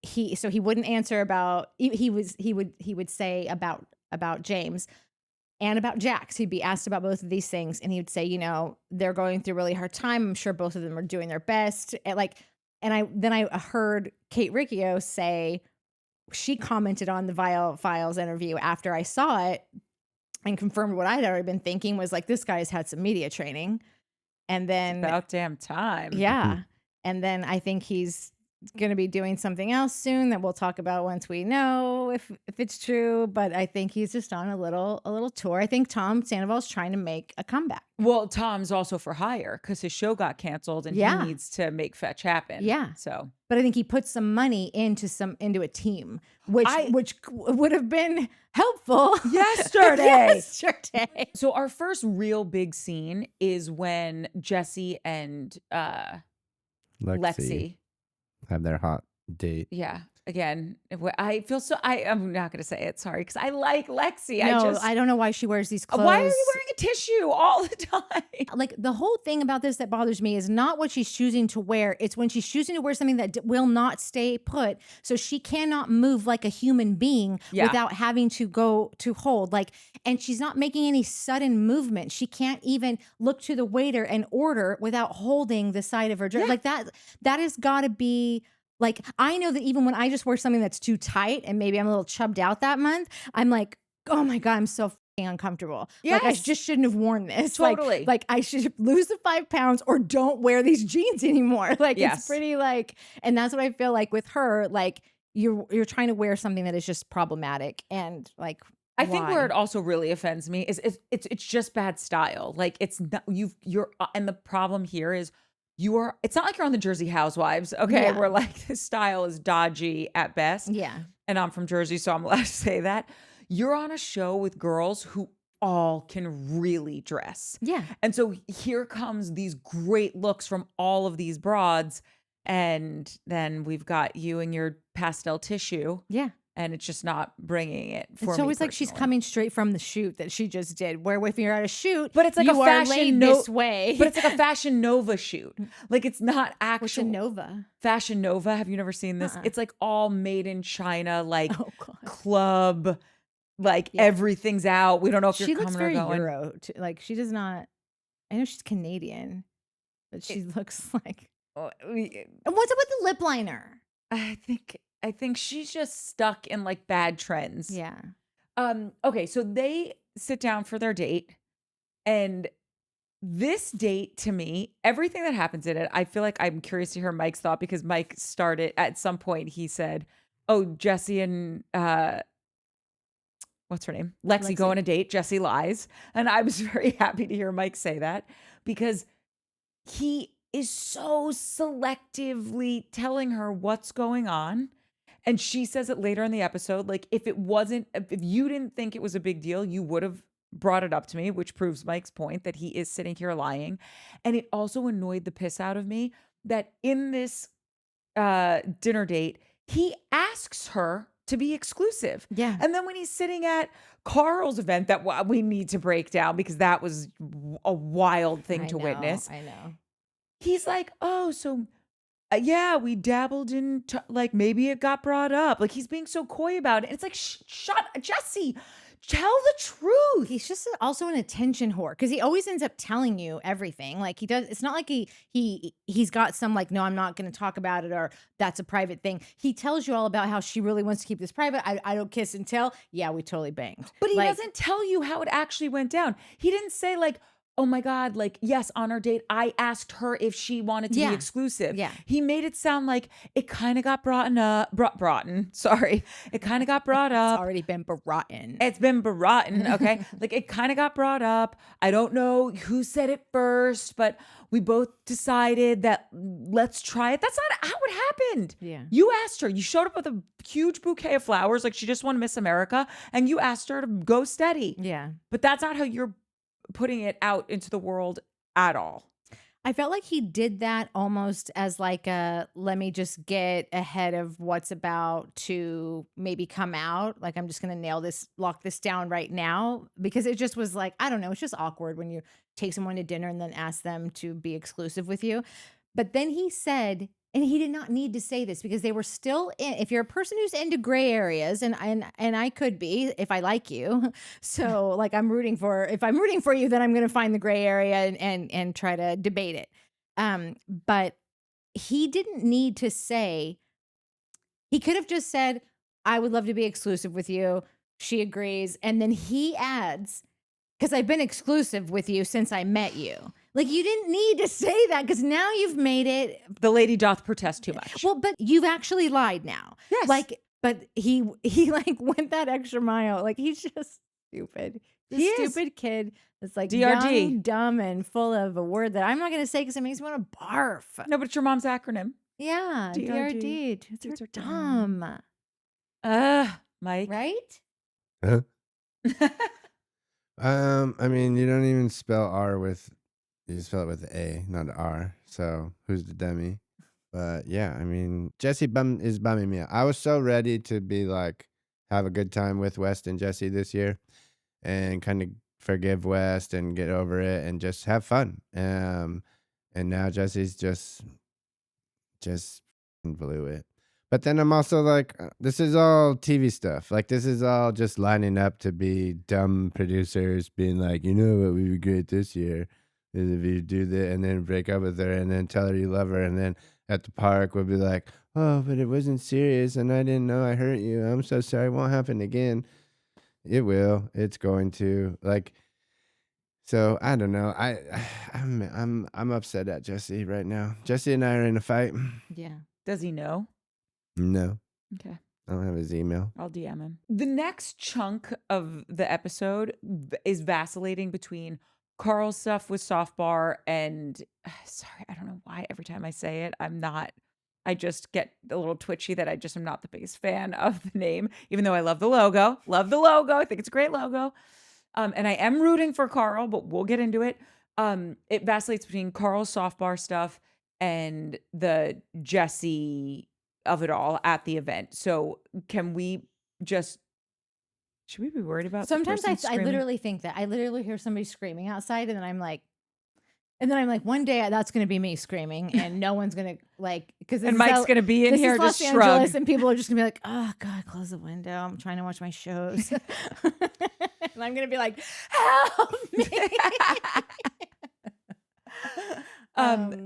Speaker 3: he wouldn't answer about, he would say about James and about Jax. He'd be asked about both of these things and he would say, you know, they're going through a really hard time. I'm sure both of them are doing their best. And I heard Kate Riccio say, she commented on the Files interview after I saw it and confirmed what I'd already been thinking was like, this guy's had some media training. And then
Speaker 1: it's about damn time.
Speaker 3: Yeah. And then I think he's going to be doing something else soon that we'll talk about once we know if it's true. But I think he's just on a little tour. I think Tom Sandoval's trying to make a comeback.
Speaker 1: Well, Tom's also for hire because his show got canceled and he needs to make fetch happen.
Speaker 3: Yeah.
Speaker 1: So,
Speaker 3: but I think he put some money into a team, which would have been helpful
Speaker 1: yesterday.
Speaker 3: So
Speaker 1: our first real big scene is when Jesse and Lexi
Speaker 2: have their hot date.
Speaker 1: Yeah. Again, I feel so. I'm not going to say it. Sorry, because I like Lexi.
Speaker 3: No, I don't know why she wears these clothes.
Speaker 1: Why are you wearing a tissue all the time?
Speaker 3: Like the whole thing about this that bothers me is not what she's choosing to wear. It's when she's choosing to wear something that will not stay put. So she cannot move like a human being without having to go to hold. Like, and she's not making any sudden movement. She can't even look to the waiter and order without holding the side of her dress. Like that has got to be. Like, I know that even when I just wear something that's too tight and maybe I'm a little chubbed out that month, I'm like, oh my God, I'm so fucking uncomfortable.
Speaker 1: Yes.
Speaker 3: Like, I just shouldn't have worn this.
Speaker 1: Totally.
Speaker 3: Like I should lose the 5 pounds or don't wear these jeans anymore. Like, it's pretty like, and that's what I feel like with her. Like, you're trying to wear something that is just problematic and like,
Speaker 1: I think where it also really offends me is it's just bad style. Like, it's not, you're, and the problem here is, it's not like you're on the Jersey Housewives, okay?
Speaker 3: Yeah.
Speaker 1: Where like this style is dodgy at best.
Speaker 3: Yeah.
Speaker 1: And I'm from Jersey, so I'm allowed to say that. You're on a show with girls who all can really dress.
Speaker 3: Yeah.
Speaker 1: And so here comes these great looks from all of these broads. And then we've got you and your pastel tissue.
Speaker 3: Yeah. And
Speaker 1: it's just not bringing it for me.
Speaker 3: It's always like she's coming straight from the shoot that she just did. Where if you're at a shoot,
Speaker 1: but it's like a fashion
Speaker 3: this way.
Speaker 1: But it's like a Fashion Nova shoot. Like it's not actual.
Speaker 3: What's a Nova?
Speaker 1: Fashion Nova. Have you never seen this? It's like all made in China, like club, like everything's out. We don't know if
Speaker 3: she
Speaker 1: you're
Speaker 3: looks
Speaker 1: coming
Speaker 3: very
Speaker 1: or going.
Speaker 3: Euro. Like she does not. I know she's Canadian, but she looks like. And what's up with the lip liner?
Speaker 1: I think she's just stuck in like bad trends.
Speaker 3: Yeah.
Speaker 1: Okay, so they sit down for their date, and this date to me, everything that happens in it, I feel like I'm curious to hear Mike's thought because Mike started at some point. He said, "Oh, Jesse and what's her name? Lexi go on a date. Jesse lies," and I was very happy to hear Mike say that because he is so selectively telling her what's going on. And she says it later in the episode, like, if you didn't think it was a big deal, you would have brought it up to me, which proves Mike's point that he is sitting here lying. And it also annoyed the piss out of me that in this dinner date, he asks her to be exclusive.
Speaker 3: Yeah.
Speaker 1: And then when he's sitting at Carl's event that we need to break down because that was a wild thing to witness.
Speaker 3: I know. He's
Speaker 1: like, oh, so... yeah, we dabbled in, like, maybe it got brought up. Like, he's being so coy about it. And it's like, shut, Jesse, tell the truth.
Speaker 3: He's just also an attention whore because he always ends up telling you everything. Like, he does. It's not like he's got some, like, no, I'm not going to talk about it or that's a private thing. He tells you all about how she really wants to keep this private. I don't kiss and tell. Yeah, we totally banged.
Speaker 1: But he doesn't tell you how it actually went down. He didn't say, like, oh my God, like, yes, on our date, I asked her if she wanted to be exclusive.
Speaker 3: Yeah.
Speaker 1: He made it sound like it kind of got sorry. It kind of got brought
Speaker 3: It's
Speaker 1: up.
Speaker 3: already been rotten.
Speaker 1: It's been rotten, okay? Like, it kind of got brought up. I don't know who said it first, but we both decided that let's try it. That's not how it happened.
Speaker 3: Yeah.
Speaker 1: You asked her. You showed up with a huge bouquet of flowers, like she just won Miss America, and you asked her to go steady.
Speaker 3: Yeah.
Speaker 1: But that's not how you're putting it out into the world at all.
Speaker 3: I felt like he did that almost as like a, let me just get ahead of what's about to maybe come out. Like, I'm just going to lock this down right now, because it just was like, I don't know. It's just awkward when you take someone to dinner and then ask them to be exclusive with you. But then he said, and he did not need to say this because they were still in, if you're a person who's into gray areas, and I could be if I like you. So like, if I'm rooting for you, then I'm going to find the gray area and try to debate it. But he didn't need to say, he could have just said, I would love to be exclusive with you. She agrees. And then he adds, because I've been exclusive with you since I met you. Like, you didn't need to say that, because now you've made it.
Speaker 1: The lady doth protest too much.
Speaker 3: Well, but you've actually lied now.
Speaker 1: Yes.
Speaker 3: Like, but he like went that extra mile. Like, he's just stupid. This stupid kid that's like
Speaker 1: DRD.
Speaker 3: dumb and full of a word that I'm not going to say because it makes me want to barf.
Speaker 1: No, but it's your mom's acronym.
Speaker 3: Yeah, DRD. It's dumb.
Speaker 1: Mike.
Speaker 3: Right?
Speaker 2: Huh? I mean, you don't even spell R with, you spell it with A, not an R. So who's the dummy? But yeah, I mean, Jesse is bumming me out. I was so ready to be like, have a good time with West and Jesse this year, and kind of forgive West and get over it and just have fun. And now Jesse's just blew it. But then I'm also like, this is all TV stuff. Like, this is all just lining up to be dumb producers being like, you know what would be great this year is if you do that and then break up with her and then tell her you love her. And then at the park we'll be like, oh, but it wasn't serious and I didn't know I hurt you. I'm so sorry. It won't happen again. It will. It's going to. Like, so I don't know. I'm upset at Jesse right now. Jesse and I are in a fight.
Speaker 3: Yeah.
Speaker 1: Does he know?
Speaker 2: No.
Speaker 1: Okay.
Speaker 2: I don't have his email.
Speaker 1: I'll DM him. The next chunk of the episode is vacillating between Carl's stuff with Softbar and, sorry, I don't know why every time I say it, I just get a little twitchy that I just am not the biggest fan of the name, even though I love the logo. Love the logo. I think it's a great logo. And I am rooting for Carl, but we'll get into it. It vacillates between Carl's Softbar stuff and the Jesse of it all at the event. So can we just, should we be worried about
Speaker 3: Sometimes
Speaker 1: the
Speaker 3: I
Speaker 1: person screaming?
Speaker 3: literally think that. I literally hear somebody screaming outside, and then I'm like, one day that's going to be me screaming, and no one's going to like, because
Speaker 1: And Mike's going to be in here just
Speaker 3: Los
Speaker 1: shrug.
Speaker 3: Angeles, and people are just going to be like, oh God, close the window. I'm trying to watch my shows. And I'm going to be like, help me.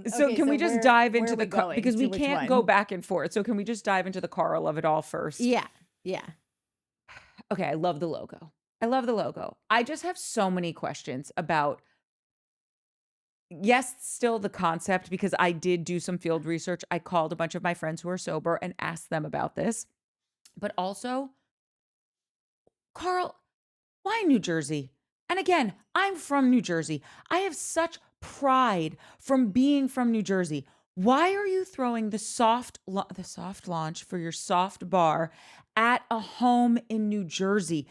Speaker 1: So
Speaker 3: okay,
Speaker 1: can we just dive into the
Speaker 3: going?
Speaker 1: because we
Speaker 3: To which
Speaker 1: can't
Speaker 3: one?
Speaker 1: go back and forth. So can we just dive into the Carl of it all first?
Speaker 3: Yeah. Yeah.
Speaker 1: Okay, I love the logo. I just have so many questions about, yes, still the concept, because I did do some field research. I called a bunch of my friends who are sober and asked them about this. But also, Carl, why New Jersey? And again, I'm from New Jersey. I have such pride from being from New Jersey. Why are you throwing the soft launch for your soft bar at a home in New Jersey?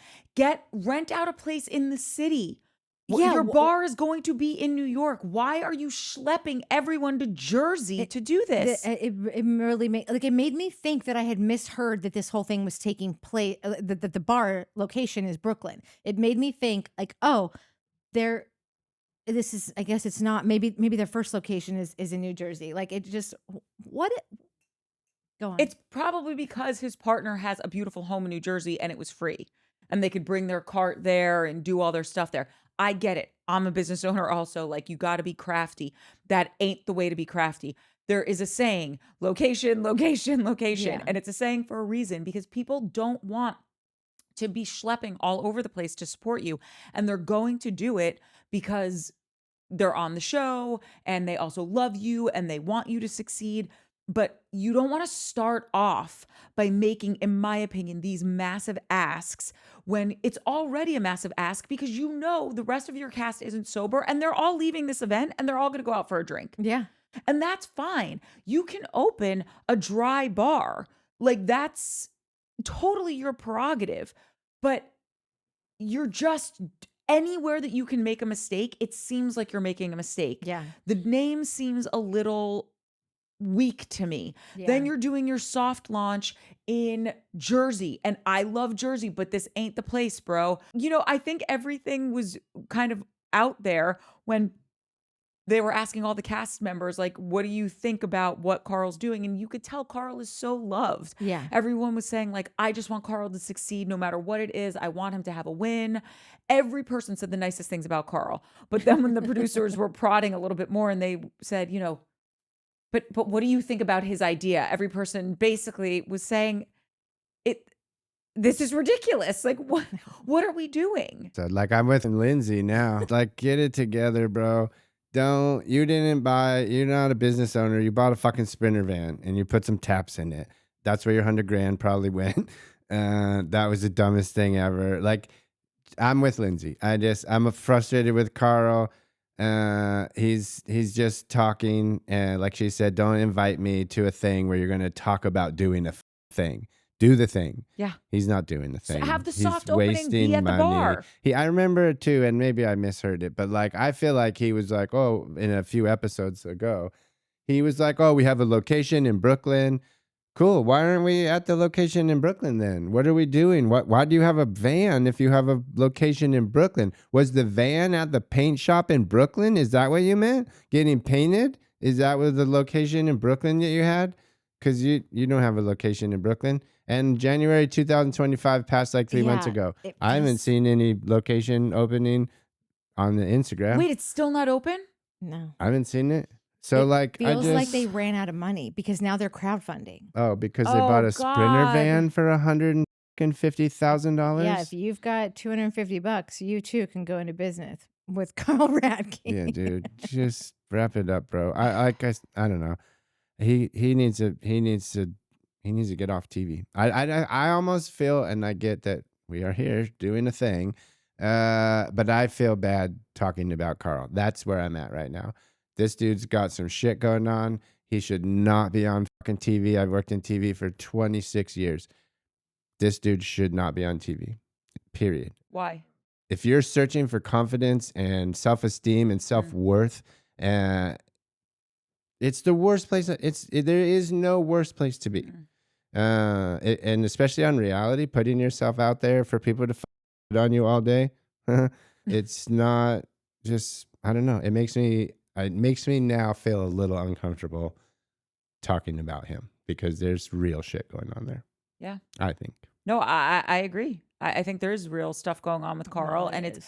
Speaker 1: Rent out a place in the city.
Speaker 3: Yeah,
Speaker 1: Your bar is going to be in New York. Why are you schlepping everyone to Jersey to do this?
Speaker 3: It really it made me think that I had misheard that this whole thing was taking place, that the bar location is Brooklyn. It made me think like, oh, this is, I guess it's not, maybe their first location is in New Jersey. Like, it just, go on.
Speaker 1: It's probably because his partner has a beautiful home in New Jersey and it was free and they could bring their cart there and do all their stuff there. I get it. I'm a business owner also. Like, you got to be crafty. That ain't the way to be crafty. There is a saying, location, location, location.
Speaker 3: Yeah.
Speaker 1: And it's a saying for a reason, because people don't want to be schlepping all over the place to support you. And they're going to do it because they're on the show and they also love you and they want you to succeed. But you don't want to start off by making, in my opinion, these massive asks when it's already a massive ask because you know the rest of your cast isn't sober and they're all leaving this event and they're all going to go out for a drink.
Speaker 3: Yeah.
Speaker 1: And that's fine. You can open a dry bar. Like, that's totally your prerogative. But you're just anywhere that you can make a mistake, it seems like you're making a mistake.
Speaker 3: Yeah.
Speaker 1: The name seems a little weak to me.
Speaker 3: Yeah.
Speaker 1: Then you're doing your soft launch in Jersey. And I love Jersey, but this ain't the place, bro. You know, I think everything was kind of out there when they were asking all the cast members, like, what do you think about what Carl's doing? And you could tell Carl is so loved.
Speaker 3: Yeah.
Speaker 1: Everyone was saying, like, I just want Carl to succeed no matter what it is. I want him to have a win. Every person said the nicest things about Carl. But then when the producers were prodding a little bit more and they said, you know, but what do you think about his idea? Every person basically was saying, this is ridiculous. Like, what are we doing?
Speaker 2: So, like, I'm with Lindsay now. Like, get it together, bro. You're not a business owner. You bought a fucking Sprinter van and you put some taps in it. That's where your $100,000 probably went. That was the dumbest thing ever. Like, I'm with Lindsay. I'm frustrated with Carl. He's just talking, and like she said, don't invite me to a thing where you're going to talk about doing a thing. Do the thing.
Speaker 1: Yeah.
Speaker 2: He's not doing the thing.
Speaker 1: So have the
Speaker 2: He's
Speaker 1: soft opening be at the bar.
Speaker 2: I remember it too, and maybe I misheard it, but like I feel like he was like, oh, in a few episodes ago, he was like, oh, we have a location in Brooklyn. Cool. Why aren't we at the location in Brooklyn then? What are we doing? Why do you have a van if you have a location in Brooklyn? Was the van at the paint shop in Brooklyn? Is that what you meant? Getting painted? Is that was the location in Brooklyn that you had? Because you don't have a location in Brooklyn. And January 2025 passed like 3 months ago. I haven't seen any location opening on the Instagram.
Speaker 1: Wait, it's still not open?
Speaker 3: No.
Speaker 2: I haven't seen it. So like
Speaker 3: feels like they ran out of money because now they're crowdfunding.
Speaker 2: Oh, because they bought a Sprinter van for $150,000.
Speaker 3: Yeah, if you've got $250, you too can go into business with Carl Radke.
Speaker 2: Yeah, dude, just wrap it up, bro. I don't know. He needs to get off TV. I almost feel, and I get that we are here doing a thing, but I feel bad talking about Carl. That's where I'm at right now. This dude's got some shit going on. He should not be on fucking TV. I've worked in TV for 26 years. This dude should not be on TV. Period.
Speaker 1: Why?
Speaker 2: If you're searching for confidence and self-esteem and self-worth, it's the worst place. There is no worse place to be. And especially on reality, putting yourself out there for people to on you all day. It's not just, I don't know. It makes me now feel a little uncomfortable talking about him because there's real shit going on there.
Speaker 1: Yeah.
Speaker 2: I think.
Speaker 1: No, I agree. I think there's real stuff going on with Carl, and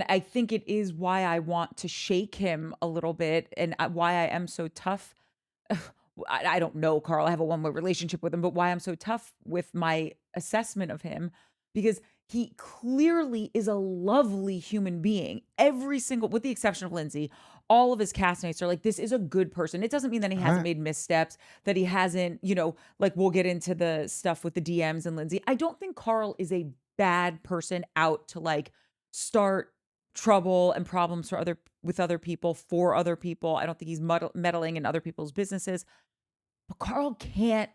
Speaker 1: I think it is why I want to shake him a little bit, and why I am so tough. I don't know Carl. I have a one-way relationship with him, but why I'm so tough with my assessment of him, because he clearly is a lovely human being. Every single, with the exception of Lindsay, all of his castmates are like, this is a good person. It doesn't mean that he hasn't made missteps, that he hasn't, like we'll get into the stuff with the DMs and Lindsay. I don't think Carl is a bad person out to like start trouble and problems with other people, for other people. I don't think he's meddling in other people's businesses. But Carl can't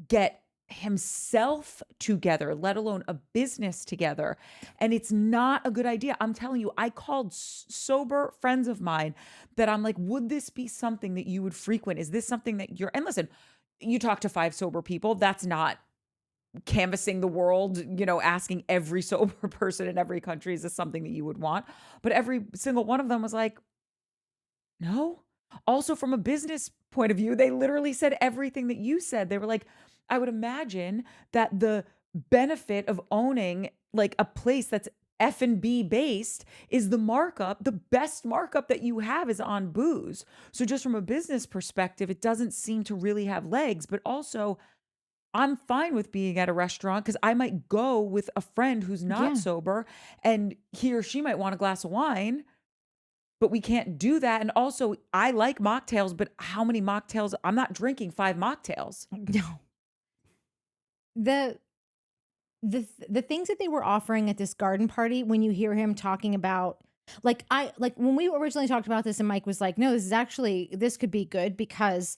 Speaker 1: get himself together, let alone a business together. And it's not a good idea. I'm telling you, I called sober friends of mine that I'm like, would this be something that you would frequent? Is this something that and listen, you talk to 5 sober people. That's not canvassing the world, asking every sober person in every country, is this something that you would want? But every single one of them was like, no. Also, from a business point of view, they literally said everything that you said. They were like, I would imagine that the benefit of owning like a place that's F&B based is the markup. The best markup that you have is on booze. So just from a business perspective, it doesn't seem to really have legs. But also, I'm fine with being at a restaurant because I might go with a friend who's not sober, and he or she might want a glass of wine. but we can't do that. And also, I like mocktails, but how many mocktails? I'm not drinking 5 mocktails.
Speaker 3: No. The things that they were offering at this garden party, when you hear him talking about, like when we originally talked about this and Mike was like, no, this could be good because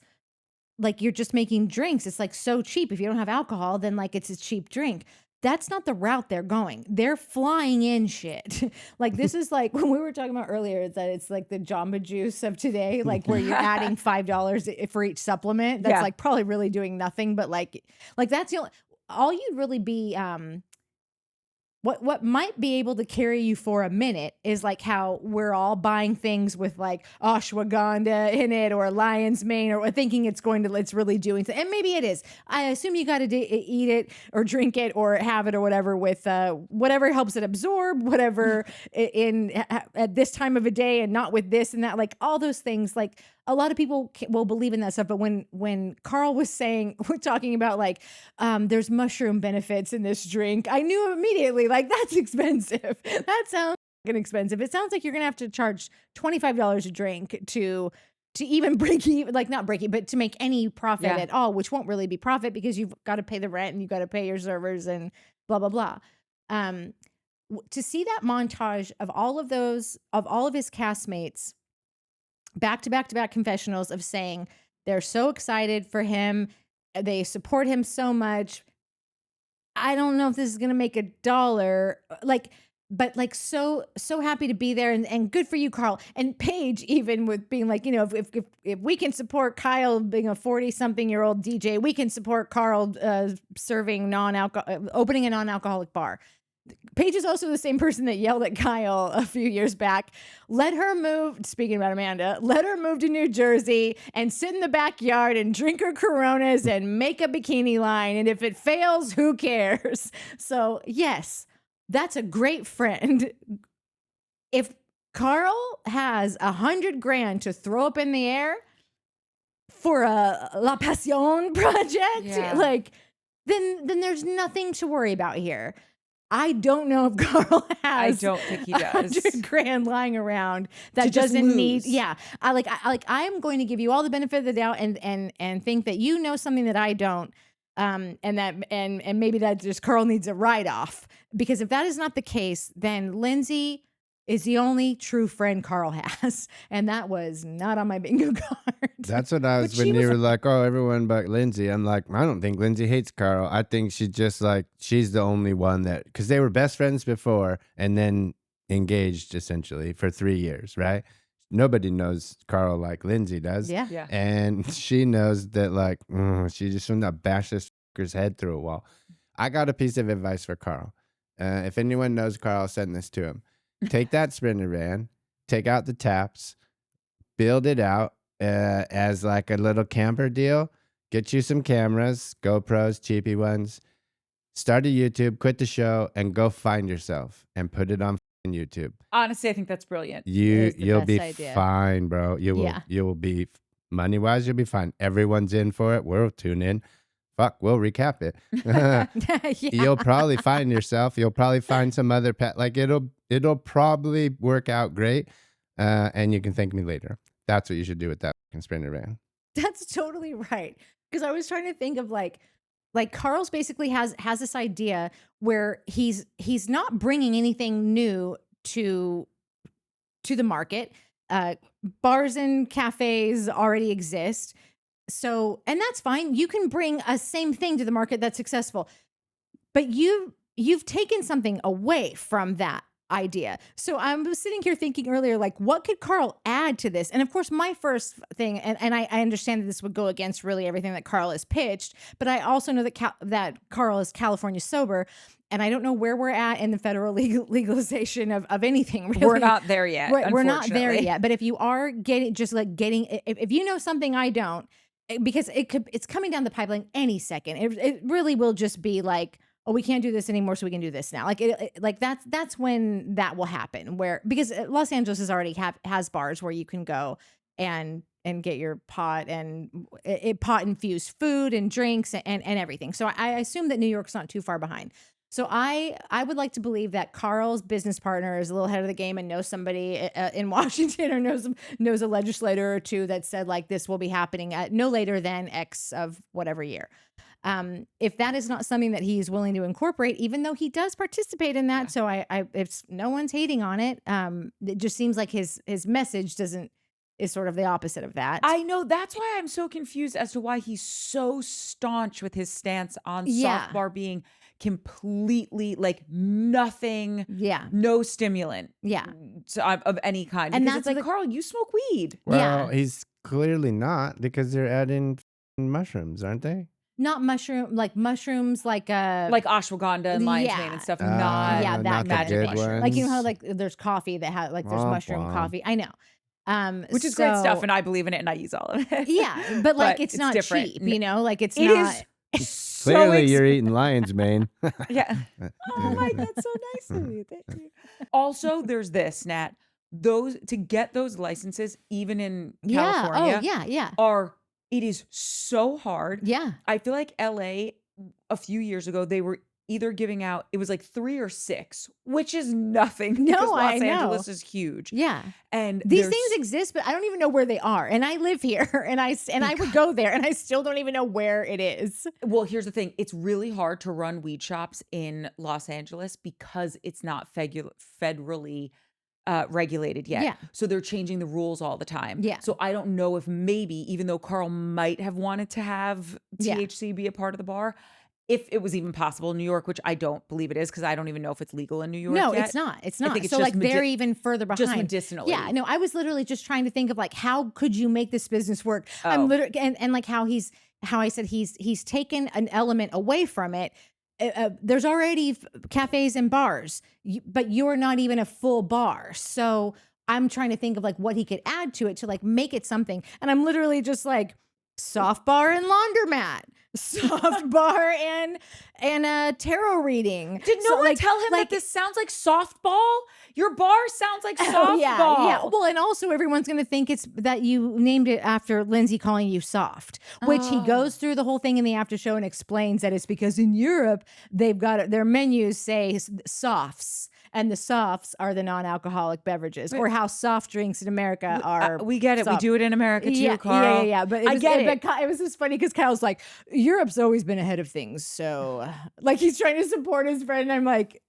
Speaker 3: like you're just making drinks. It's like so cheap. If you don't have alcohol, then like it's a cheap drink. That's not the route they're going. They're flying in shit. Like this is like when we were talking about earlier, is that it's like the Jamba Juice of today, like where you're adding $5 for each supplement. That's like probably really doing nothing, but like that's the only, all you'd really be what might be able to carry you for a minute is like how we're all buying things with like ashwagandha in it or lion's mane or thinking it's really doing something. And maybe it is. I assume you got to eat it or drink it or have it or whatever with whatever helps it absorb, whatever at this time of a day and not with this and that, like all those things. Like a lot of people will believe in that stuff. But when Carl was talking about like, there's mushroom benefits in this drink, I knew immediately, like, that's expensive. That sounds fucking expensive. It sounds like you're going to have to charge $25 a drink to even break even, like not break even, but to make any profit at all, which won't really be profit because you've got to pay the rent and you've got to pay your servers and blah, blah, blah. To see that montage of all of his castmates back to back to back confessionals of saying they're so excited for him, they support him so much. I don't know if this is going to make $1, but like so happy to be there and good for you, Carl. And Paige, even with being like, if we can support Kyle being a 40-something-year-old DJ, we can support Carl serving opening a non-alcoholic bar. Paige is also the same person that yelled at Kyle a few years back. Let her move, speaking about Amanda, let her move to New Jersey and sit in the backyard and drink her Coronas and make a bikini line. And if it fails, who cares? So yes, that's a great friend. If Carl has $100,000 to throw up in the air for a La Passion project, like then there's nothing to worry about here. I don't know if Carl has.
Speaker 1: I don't think he does.
Speaker 3: $100,000 lying around that doesn't need. Yeah, I am going to give you all the benefit of the doubt and think that you know something that I don't, and maybe that just Carl needs a write off, because if that is not the case, then Lindsay is the only true friend Carl has, and that was not on my bingo card.
Speaker 2: That's what I was when you were like, oh, everyone but Lindsay. I'm like, I don't think Lindsay hates Carl. I think she's just like, she's the only one that, because they were best friends before and then engaged essentially for 3 years, right? Nobody knows Carl like Lindsay does.
Speaker 3: Yeah.
Speaker 2: And she knows that like, she just want to bash this fucker's head through a wall. I got a piece of advice for Carl. If anyone knows Carl, send this to him. Take that Sprinter van, take out the taps, build it out as like a little camper deal. Get you some cameras, GoPros, cheapy ones. Start a YouTube, quit the show, and go find yourself and put it on YouTube.
Speaker 1: Honestly, I think that's brilliant.
Speaker 2: You'll be fine, bro. You will be money-wise, you'll be fine. Everyone's in for it. We'll tune in. Fuck, we'll recap it. You'll probably find yourself. You'll probably find some other pet. Like it'll probably work out great. And you can thank me later. That's what you should do with that Sprinter van.
Speaker 3: That's totally right. Because I was trying to think of like Carl's basically has this idea where he's not bringing anything new to the market. Bars and cafes already exist. So, and that's fine. You can bring a same thing to the market that's successful, but you've taken something away from that idea. So I was sitting here thinking earlier, like, what could Carl add to this? And of course, my first thing, and I understand that this would go against really everything that Carl has pitched, but I also know that Carl is California sober. And I don't know where we're at in the federal legalization of anything. Really.
Speaker 1: We're not there yet.
Speaker 3: We're not there yet. But if you are getting, if you know something I don't, because it's coming down the pipeline any second. It really will just be like, oh, we can't do this anymore, so we can do this now. Like that's when that will happen. Because Los Angeles is already has bars where you can go and get your pot and pot infused food and drinks and everything. So I assume that New York's not too far behind. So I would like to believe that Carl's business partner is a little ahead of the game and knows somebody in Washington or knows a legislator or two that said like this will be happening at no later than X of whatever year. If that is not something that he's willing to incorporate, even though he does participate in that, so if no one's hating on it, it just seems like his message is sort of the opposite of that.
Speaker 1: I know. That's why I'm so confused as to why he's so staunch with his stance on Softbar being completely like nothing, no stimulant, of any kind. And that's like, Carl, you smoke weed.
Speaker 2: Well, he's clearly not, because they're adding mushrooms, aren't they?
Speaker 3: Not mushrooms like
Speaker 1: ashwagandha and lion's mane and stuff.
Speaker 3: That
Speaker 2: not
Speaker 3: magic
Speaker 2: mushroom.
Speaker 3: like, you know how like there's coffee that has like there's mushroom coffee. I know.
Speaker 1: Which is great stuff, and I believe in it, and I use all of it.
Speaker 3: Yeah, but like it's not
Speaker 1: different.
Speaker 3: cheap, you know. Like it's
Speaker 1: it
Speaker 3: not.
Speaker 1: Is so
Speaker 2: clearly, you're eating lion's mane.
Speaker 1: Yeah. Oh my, that's so nice of you. Thank you. Also, there's this, Nat. To get those licenses, even in California, it is so hard.
Speaker 3: Yeah.
Speaker 1: I feel like LA a few years ago, they were either giving out, it was like 3 or 6, which is nothing.
Speaker 3: No,
Speaker 1: Los Angeles is huge.
Speaker 3: Yeah.
Speaker 1: And
Speaker 3: these things exist, but I don't even know where they are. And I live here and I would go there and I still don't even know where it is.
Speaker 1: Well, here's the thing. It's really hard to run weed shops in Los Angeles because it's not federally regulated yet.
Speaker 3: Yeah.
Speaker 1: So they're changing the rules all the time.
Speaker 3: Yeah.
Speaker 1: So I don't know if maybe, even though Carl might have wanted to have THC be a part of the bar, if it was even possible in New York, which I don't believe it is, because I don't even know if it's legal in New York
Speaker 3: No,
Speaker 1: yet.
Speaker 3: it's not. It's not.
Speaker 1: I think it's
Speaker 3: so
Speaker 1: just
Speaker 3: like they're even further behind.
Speaker 1: Just medicinally.
Speaker 3: Yeah, no, I was literally just trying to think of like, how could you make this business work?
Speaker 1: Oh.
Speaker 3: I'm literally, and like how I said he's taken an element away from it. There's already cafes and bars, but you're not even a full bar. So I'm trying to think of like what he could add to it to like make it something. And I'm literally just like Softbar and laundromat, Softbar and tarot reading.
Speaker 1: Did no one tell him that this sounds like softball? Your bar sounds like softball.
Speaker 3: Yeah. Well, and also everyone's going to think it's that you named it after Lindsay calling you soft, which he goes through the whole thing in the after show and explains that it's because in Europe they've got their menus say softs. And the softs are the non-alcoholic beverages, or how soft drinks in America are.
Speaker 1: We get it.
Speaker 3: Soft.
Speaker 1: We do it in America too, Carl.
Speaker 3: Yeah. But I get it. But it was just funny because Kyle's like, Europe's always been ahead of things. So, like, he's trying to support his friend. And I'm like,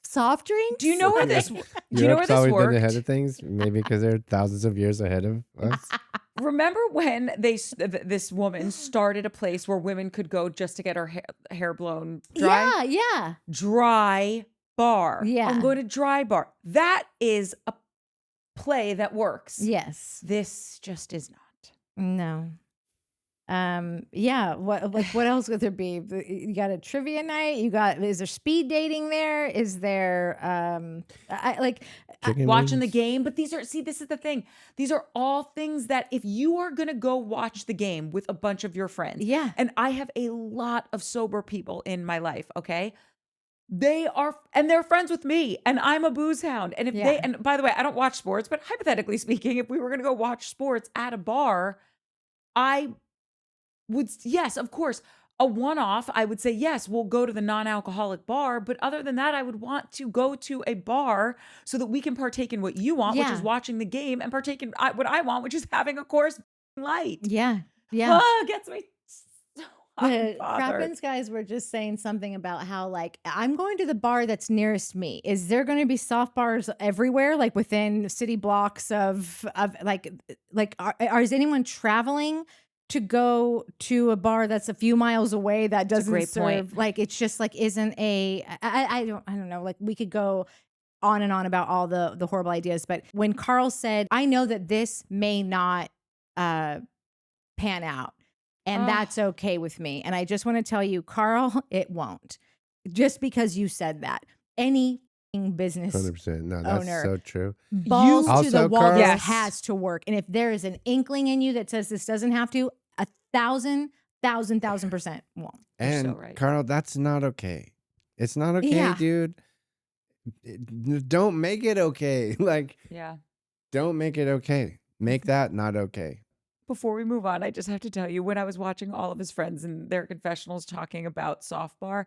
Speaker 3: soft drinks?
Speaker 1: Do you know where this? Do you know where
Speaker 2: Europe's
Speaker 1: this
Speaker 2: always
Speaker 1: worked?
Speaker 2: been ahead of things, maybe because they're thousands of years ahead of us.
Speaker 1: Remember when this woman started a place where women could go just to get her hair blown dry?
Speaker 3: Yeah.
Speaker 1: Dry bar.
Speaker 3: Yeah.
Speaker 1: I'm going to dry bar. That is a play that works.
Speaker 3: Yes.
Speaker 1: This just is not.
Speaker 3: No. Yeah. What else would there be? You got a trivia night. Is there speed dating there? Is there
Speaker 1: watching the game? But this is the thing. These are all things that if you are going to go watch the game with a bunch of your friends.
Speaker 3: Yeah.
Speaker 1: And I have a lot of sober people in my life. Okay. They're friends with me, and I'm a booze hound. And and by the way, I don't watch sports, but hypothetically speaking, if we were going to go watch sports at a bar, I would, yes, of course, a one-off, I would say, yes, we'll go to the non-alcoholic bar. But other than that, I would want to go to a bar so that we can partake in what you want, which is watching the game, and partake in what I want, which is having a Coors Light.
Speaker 3: Yeah.
Speaker 1: Gets me.
Speaker 3: The Crappens guys were just saying something about how like I'm going to the bar that's nearest me. Is there going to be soft bars everywhere, like within city blocks of is anyone traveling to go to a bar that's a few miles away that doesn't serve? Point. Like it's just like isn't I don't know. Like we could go on and on about all the horrible ideas, but when Carl said, I know that this may not pan out. And that's okay with me. And I just want to tell you, Carl, it won't. Just because you said that. Any business
Speaker 2: 100%. No, that's
Speaker 3: owner,
Speaker 2: so true.
Speaker 3: Balls to the wall,
Speaker 2: Carl,
Speaker 3: this has to work. And if there is an inkling in you that says this doesn't have to, 1,000% won't.
Speaker 2: And
Speaker 1: so right.
Speaker 2: Carl, that's not okay. It's not okay, dude. Don't make it okay. Don't make it okay. Make that not okay.
Speaker 1: Before we move on, I just have to tell you, when I was watching all of his friends and their confessionals talking about Softbar,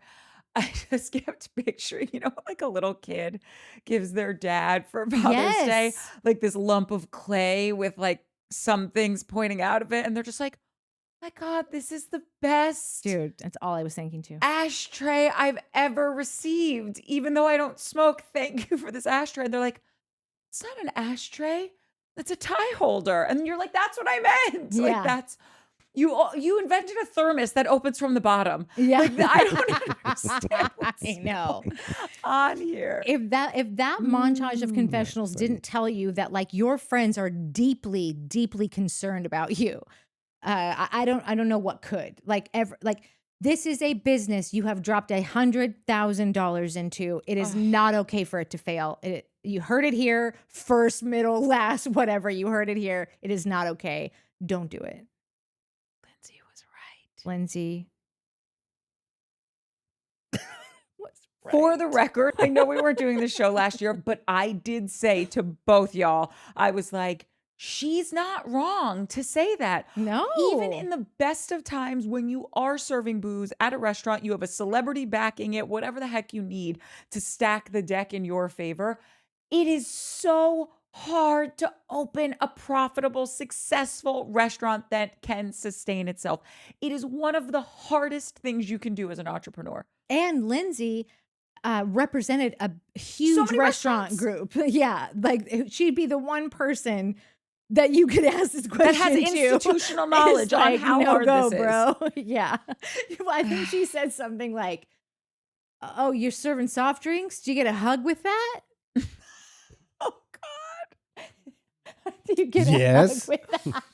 Speaker 1: I just kept picturing, like a little kid gives their dad for Father's Day,
Speaker 3: Yes.
Speaker 1: like this lump of clay with like some things pointing out of it. And they're just like, my God, this is the best
Speaker 3: Dude, that's all I was thinking too.
Speaker 1: ashtray I've ever received. Even though I don't smoke, thank you for this ashtray. And they're like, it's not an ashtray. It's a tie holder. And you're like, that's what I meant. Like
Speaker 3: Yeah.
Speaker 1: that's you invented a thermos that opens from the bottom.
Speaker 3: Yeah.
Speaker 1: Like I don't understand what's
Speaker 3: I know.
Speaker 1: going on here.
Speaker 3: If that montage of confessionals
Speaker 2: funny.
Speaker 3: didn't tell you that like your friends are deeply, deeply concerned about you, I don't know what could. Like this is a business you have dropped $100,000 into. It is not okay for it to fail. You heard it here, first, middle, last, whatever. You heard it here. It is not okay. Don't do it.
Speaker 1: Lindsay was right.
Speaker 3: Lindsay.
Speaker 1: For the record, I know we weren't doing this show last year, but I did say to both y'all, I was like, she's not wrong to say that.
Speaker 3: No.
Speaker 1: Even in the best of times when you are serving booze at a restaurant, you have a celebrity backing it, whatever the heck you need to stack the deck in your favor. It is so hard to open a profitable, successful restaurant that can sustain itself. It is one of the hardest things you can do as an entrepreneur.
Speaker 3: And Lindsay represented a huge
Speaker 1: many
Speaker 3: restaurant group. Yeah. Like she'd be the one person that you could ask this question
Speaker 1: That has
Speaker 3: to.
Speaker 1: institutional knowledge
Speaker 3: It's
Speaker 1: on
Speaker 3: like,
Speaker 1: how
Speaker 3: no
Speaker 1: hard
Speaker 3: go,
Speaker 1: this is.
Speaker 3: bro. Yeah. I think she said something like, oh, you're serving soft drinks? Do you get a hug with that?
Speaker 1: Oh, God.
Speaker 3: Do you get a
Speaker 2: Yes.
Speaker 3: hug with that?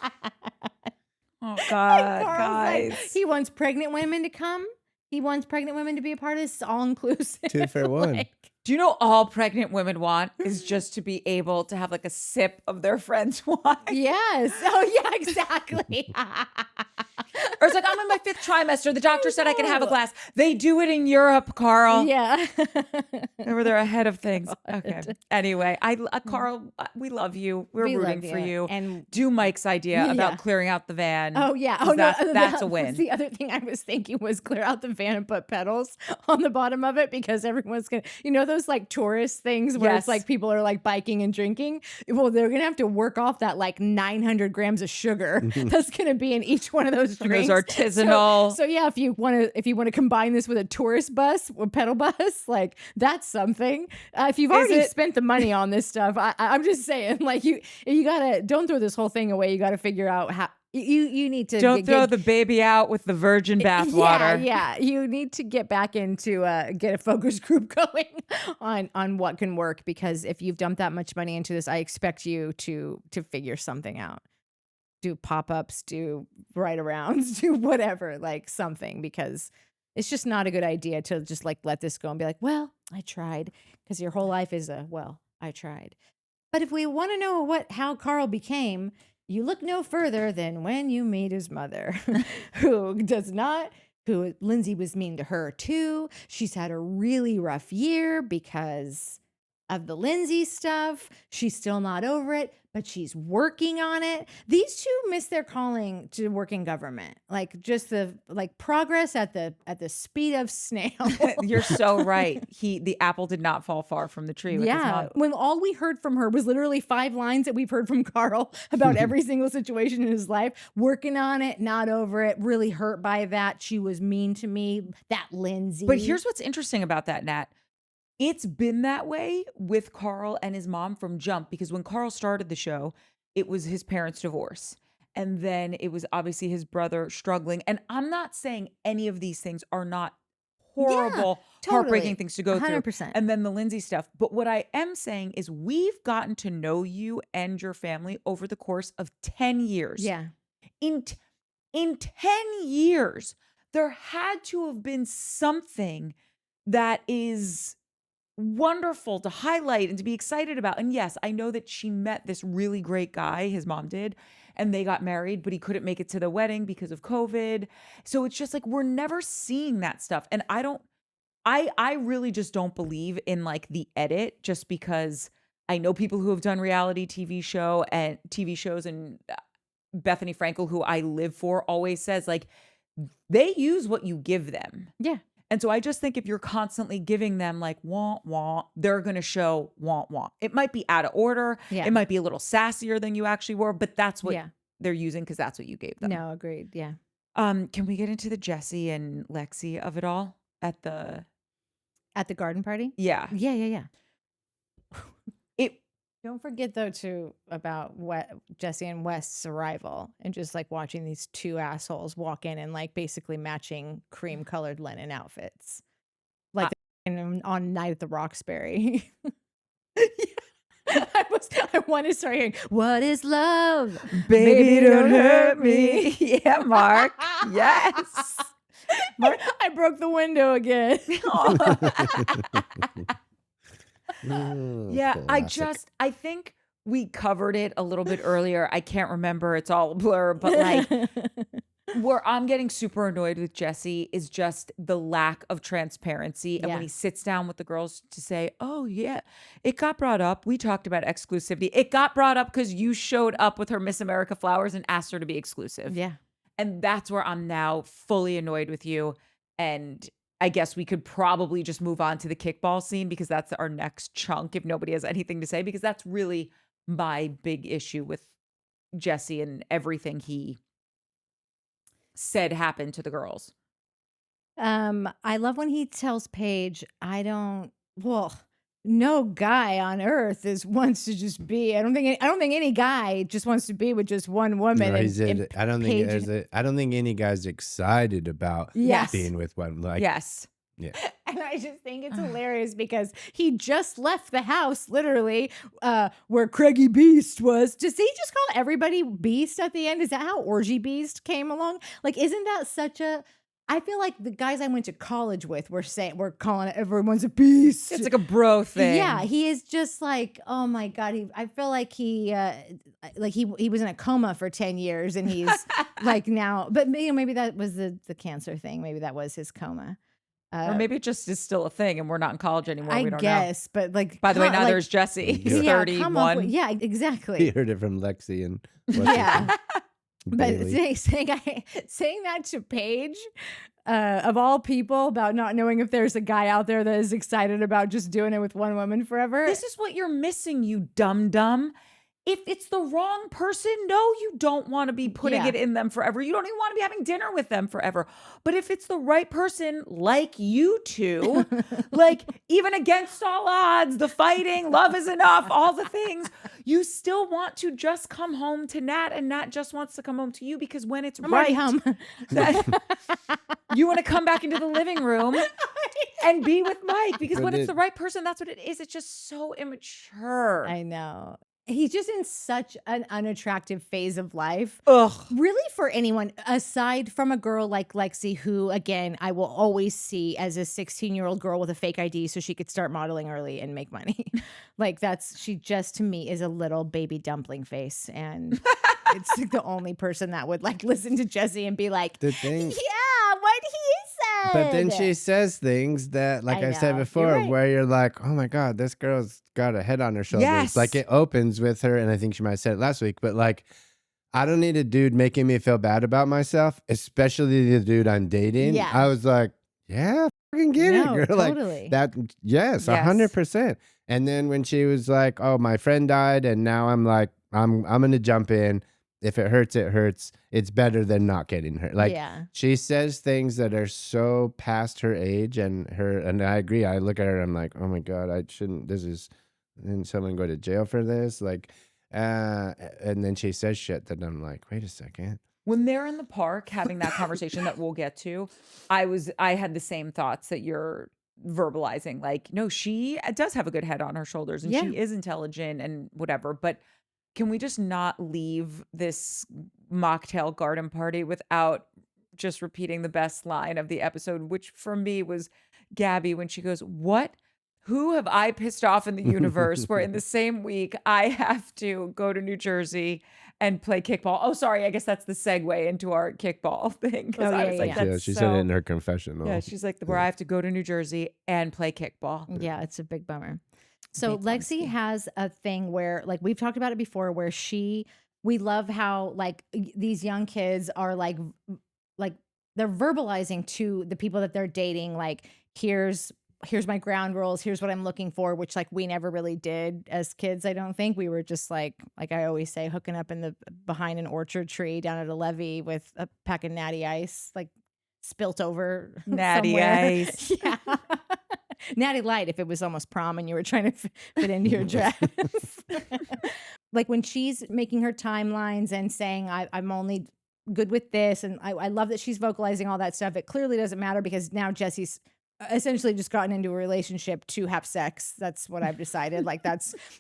Speaker 1: Oh, God,
Speaker 3: Carl's
Speaker 1: guys.
Speaker 3: like, he wants pregnant women to come. He wants pregnant women to be a part of this. It's all inclusive.
Speaker 2: 2 for 1.
Speaker 1: Do you know all pregnant women want is just to be able to have like a sip of their friend's wine?
Speaker 3: Yes. Oh, yeah, exactly.
Speaker 1: Or it's like, I'm in my 5th trimester. The doctor said I could have a glass. They do it in Europe, Carl.
Speaker 3: Yeah.
Speaker 1: Remember, they're ahead of things. Okay. Anyway, Carl, we love you. We're
Speaker 3: We
Speaker 1: rooting
Speaker 3: love
Speaker 1: for you.
Speaker 3: And
Speaker 1: Do Mike's idea
Speaker 3: Yeah.
Speaker 1: about clearing out the van.
Speaker 3: oh yeah,
Speaker 1: 'cause
Speaker 3: oh no,
Speaker 1: that's a
Speaker 3: that was
Speaker 1: win.
Speaker 3: The other thing I was thinking was clear out the van and put pedals on the bottom of it because everyone's gonna, those like tourist things where
Speaker 1: Yes.
Speaker 3: it's like people are like biking and drinking. Well, they're gonna have to work off that like 900 grams of sugar that's gonna be in each one of those
Speaker 1: Those
Speaker 3: drinks.
Speaker 1: artisanal.
Speaker 3: So yeah, if you want to combine this with a tourist bus or pedal bus, like that's something. If you've already
Speaker 1: it-
Speaker 3: spent the money on this stuff, I'm just saying, like you gotta don't throw this whole thing away. You gotta figure out how you need to
Speaker 1: Don't throw the baby out with the virgin bathwater.
Speaker 3: Yeah, you need to get back into get a focus group going on what can work, because if you've dumped that much money into this, I expect you to figure something out. Do pop-ups, do write-arounds, do whatever, like something, because it's just not a good idea to just like let this go and be like, well, I tried, because your whole life is well, I tried. But if we want to know how Carl became, you look no further than when you meet his mother, who Lindsay was mean to her too. She's had a really rough year because of the Lindsay stuff. She's still not over it, but she's working on it. These two miss their calling to work in government. Like just the progress at the speed of snail.
Speaker 1: You're so right. The apple did not fall far from the tree. With his
Speaker 3: Yeah,
Speaker 1: mom.
Speaker 3: when all we heard from her was literally 5 lines that we've heard from Carl about every single situation in his life. Working on it, not over it, really hurt by that. She was mean to me, that Lindsay.
Speaker 1: But here's what's interesting about that, Nat. It's been that way with Carl and his mom from jump, because when Carl started the show, it was his parents' divorce. And then it was obviously his brother struggling. And I'm not saying any of these things are not horrible, heartbreaking things to go
Speaker 3: 100%.
Speaker 1: through. And then the Lindsay stuff. But what I am saying is we've gotten to know you and your family over the course of 10 years.
Speaker 3: Yeah.
Speaker 1: In 10 years, there had to have been something that is wonderful to highlight and to be excited about. And yes, I know that she met this really great guy, his mom did, and they got married, but he couldn't make it to the wedding because of COVID. So it's just like, we're never seeing that stuff. And I really just don't believe in like the edit, just because I know people who have done reality TV shows, and Bethany Frankel, who I live for, always says like, they use what you give them.
Speaker 3: Yeah.
Speaker 1: And so I just think if you're constantly giving them like wah wah, they're going to show wah wah. It might be out of order.
Speaker 3: Yeah.
Speaker 1: It might be a little sassier than you actually were, but that's what
Speaker 3: Yeah.
Speaker 1: they're using because that's what you gave them.
Speaker 3: No, agreed. Yeah.
Speaker 1: Can we get into the Jesse and Lexi of it all at the
Speaker 3: garden party?
Speaker 1: Yeah.
Speaker 3: Yeah.
Speaker 1: It
Speaker 3: Don't forget though too about Jesse and West's arrival and just like watching these two assholes walk in like basically matching cream colored linen outfits, like on Night at the Roxbury. I want to start hearing, "What is love?
Speaker 1: Baby, don't hurt me." Yeah, Mark. Yes.
Speaker 3: Mark, I broke the window again.
Speaker 1: Yeah, I think we covered it a little bit earlier. I can't remember. It's all a blur, but like where I'm getting super annoyed with Jesse is just the lack of transparency. And when he sits down with the girls to say, oh, yeah, it got brought up. We talked about exclusivity. It got brought up because you showed up with her Miss America flowers and asked her to be exclusive.
Speaker 3: Yeah.
Speaker 1: And that's where I'm now fully annoyed with you. And I guess we could probably just move on to the kickball scene because that's our next chunk if nobody has anything to say, because that's really my big issue with Jesse and everything he said happened to the girls.
Speaker 3: I love when he tells Paige, no guy on earth wants to just be. I don't think any guy just wants to be with just one woman.
Speaker 2: No, I don't think any guy's excited about being with one. Like,
Speaker 1: yes.
Speaker 2: Yeah.
Speaker 3: And I just think it's hilarious because he just left the house, literally, where Craigie Beast was. Does he just call everybody Beast at the end? Is that how Orgy Beast came along? Like, isn't that such a... I feel like the guys I went to college with were calling everyone's a beast.
Speaker 1: It's like a bro thing.
Speaker 3: Yeah, he is just like, oh my God. I feel like he was in a coma for 10 years and he's like now, but maybe that was the cancer thing. Maybe that was his coma.
Speaker 1: Or maybe it just is still a thing and we're not in college anymore. We don't
Speaker 3: guess, but like,
Speaker 1: by the way, now there's Jesse. He's 31.
Speaker 3: Yeah, exactly.
Speaker 2: He heard it from Lexi and
Speaker 3: yeah. But saying that to Paige, of all people, about not knowing if there's a guy out there that is excited about just doing it with one woman forever.
Speaker 1: This is what you're missing, you dum-dum. If it's the wrong person, no, you don't want to be putting it in them forever. You don't even want to be having dinner with them forever. But if it's the right person, like you two, like even against all odds, the fighting, love is enough, all the things, you still want to just come home to Nat and Nat just wants to come home to you because when it's
Speaker 3: already home.
Speaker 1: You want to come back into the living room and be with Mike because when it's the right person, that's what it is. It's just so immature.
Speaker 3: I know. He's just in such an unattractive phase of life.
Speaker 1: Ugh.
Speaker 3: Really, for anyone, aside from a girl like Lexi, who, again, I will always see as a 16-year-old girl with a fake ID so she could start modeling early and make money. Like, she just, to me, is a little baby dumpling face. And it's like the only person that would, like, listen to Jesse and be like, yeah, what he said.
Speaker 2: But then she says things that, like I said before, where you're like, oh my God, this girl's got a head on her shoulders.
Speaker 1: Yes.
Speaker 2: Like it opens with her, and I think she might have said it last week, but like, I don't need a dude making me feel bad about myself, especially the dude I'm dating.
Speaker 3: Yeah.
Speaker 2: I was like, yeah, fucking get it, girl.
Speaker 3: Totally.
Speaker 2: Like that, yes, 100%. And then when she was like, oh, my friend died, and now I'm like, I'm gonna jump in. If it hurts, it hurts. It's better than not getting hurt. Like she says things that are so past her age and I agree. I look at her, I'm like, oh my God, I shouldn't, didn't someone go to jail for this? Like, and then she says shit that I'm like, wait a second.
Speaker 1: When they're in the park having that conversation that we'll get to, I had the same thoughts that you're verbalizing. Like, no, she does have a good head on her shoulders and she is intelligent and whatever, but can we just not leave this mocktail garden party without just repeating the best line of the episode, which for me was Gabby when she goes, who have I pissed off in the universe where in the same week I have to go to New Jersey and play kickball? Oh, sorry. I guess that's the segue into our kickball thing. I was like,
Speaker 2: she said it in her confessional.
Speaker 1: Yeah, she's like, where I have to go to New Jersey and play kickball.
Speaker 3: Yeah, it's a big bummer. So Lexi has a thing where, like, we've talked about it before, where we love how, like, these young kids are like verbalizing to the people that they're dating, like, here's my ground rules, here's what I'm looking for, which like we never really did as kids. I don't think we were just like I always say, hooking up behind an orchard tree down at a levee with a pack of Natty Ice, like spilt over
Speaker 1: Natty
Speaker 3: somewhere.
Speaker 1: Ice.
Speaker 3: Yeah. Natty Light if it was almost prom and you were trying to fit into your dress. Like when she's making her timelines and saying, I'm only good with this. And I love that she's vocalizing all that stuff. It clearly doesn't matter because now Jesse's essentially just gotten into a relationship to have sex. That's what I've decided. Like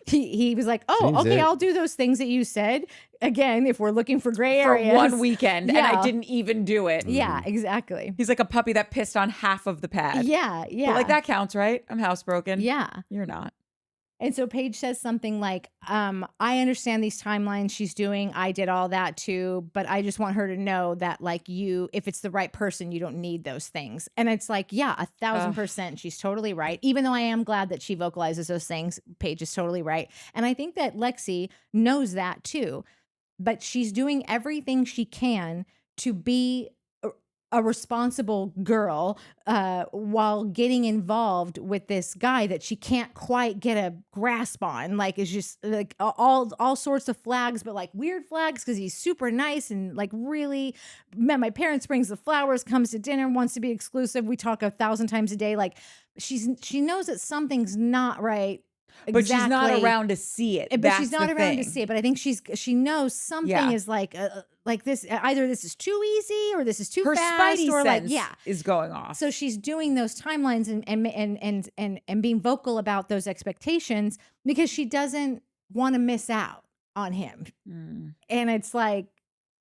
Speaker 3: he was like, oh,
Speaker 2: Seems
Speaker 3: okay,
Speaker 2: it.
Speaker 3: I'll do those things that you said. Again, if we're looking for gray
Speaker 1: For
Speaker 3: areas.
Speaker 1: one weekend, and
Speaker 3: Yeah.
Speaker 1: I didn't even do it.
Speaker 3: Yeah, exactly.
Speaker 1: He's like a puppy that pissed on half of the pad.
Speaker 3: Yeah, yeah.
Speaker 1: But like that counts, right? I'm housebroken.
Speaker 3: Yeah.
Speaker 1: You're not.
Speaker 3: And so Paige says something like, I understand these timelines she's doing. I did all that too. But I just want her to know that like if it's the right person, you don't need those things. And it's like, yeah, 1,000%. She's totally right. Even though I am glad that she vocalizes those things, Paige is totally right. And I think that Lexi knows that too. But she's doing everything she can to be a responsible girl while getting involved with this guy that she can't quite get a grasp on. Like, it's just like all sorts of flags, but like weird flags because he's super nice and like really met my parents, brings the flowers, comes to dinner, wants to be exclusive. We talk 1,000 times a day. Like she knows that something's not right.
Speaker 1: But she's not around to see it.
Speaker 3: But she's not around to see it. But I think she knows something is like this. Either this is too easy or this is too
Speaker 1: Her
Speaker 3: fast.
Speaker 1: spidey
Speaker 3: Or
Speaker 1: sense
Speaker 3: like
Speaker 1: is going off.
Speaker 3: So she's doing those timelines and being vocal about those expectations because she doesn't want to miss out on him. And it's like,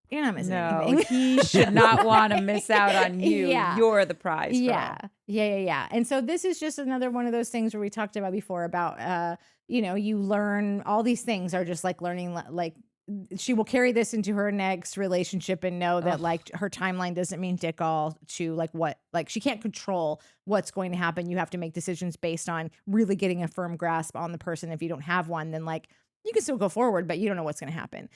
Speaker 3: you're not missing anything.
Speaker 1: He should not want to miss out on you.
Speaker 3: Yeah.
Speaker 1: You're the prize. Girl.
Speaker 3: Yeah. And so this is just another one of those things where we talked about before about, you learn all these things are just like learning, like she will carry this into her next relationship and know that like her timeline doesn't mean dick all to like what, like she can't control what's going to happen. You have to make decisions based on really getting a firm grasp on the person. If you don't have one, then like you can still go forward, but you don't know what's going to happen.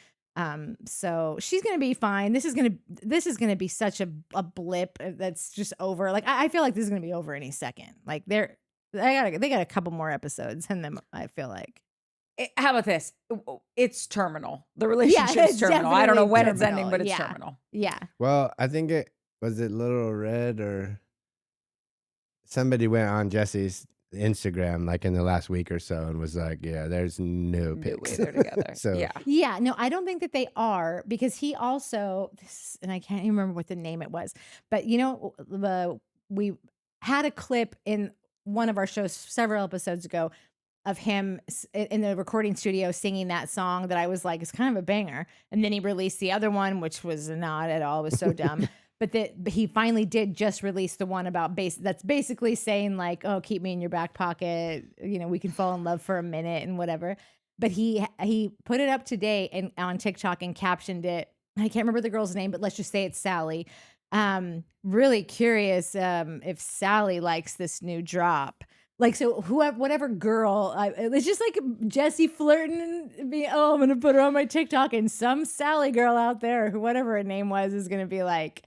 Speaker 3: So she's gonna be fine. This is gonna be such a blip that's just over. Like I feel like this is gonna be over any second. Like they got a couple more episodes, and then I feel like.
Speaker 1: How about this? It's terminal. The relationship's terminal. I don't know when it's ending, but it's terminal.
Speaker 3: Yeah.
Speaker 2: Well, I think it Little Red or somebody went on Jesse's Instagram like in the last week or so and was like, yeah, there's no pics.
Speaker 1: They're together.
Speaker 2: So
Speaker 3: yeah, no, I don't think that they are because he also and I can't even remember what the name it was, but we had a clip in one of our shows several episodes ago of him in the recording studio singing that song that I was like, it's kind of a banger. And then he released the other one, which was not at all. It was so dumb. But he finally did just release the one about that's basically saying like, oh, keep me in your back pocket. We can fall in love for a minute and whatever. But he put it up today and on TikTok and captioned it. I can't remember the girl's name, but let's just say it's Sally. Really curious if Sally likes this new drop. Like, so whatever girl, it's just like Jesse flirting and being, oh, I'm going to put her on my TikTok. And some Sally girl out there, whatever her name was, is going to be like,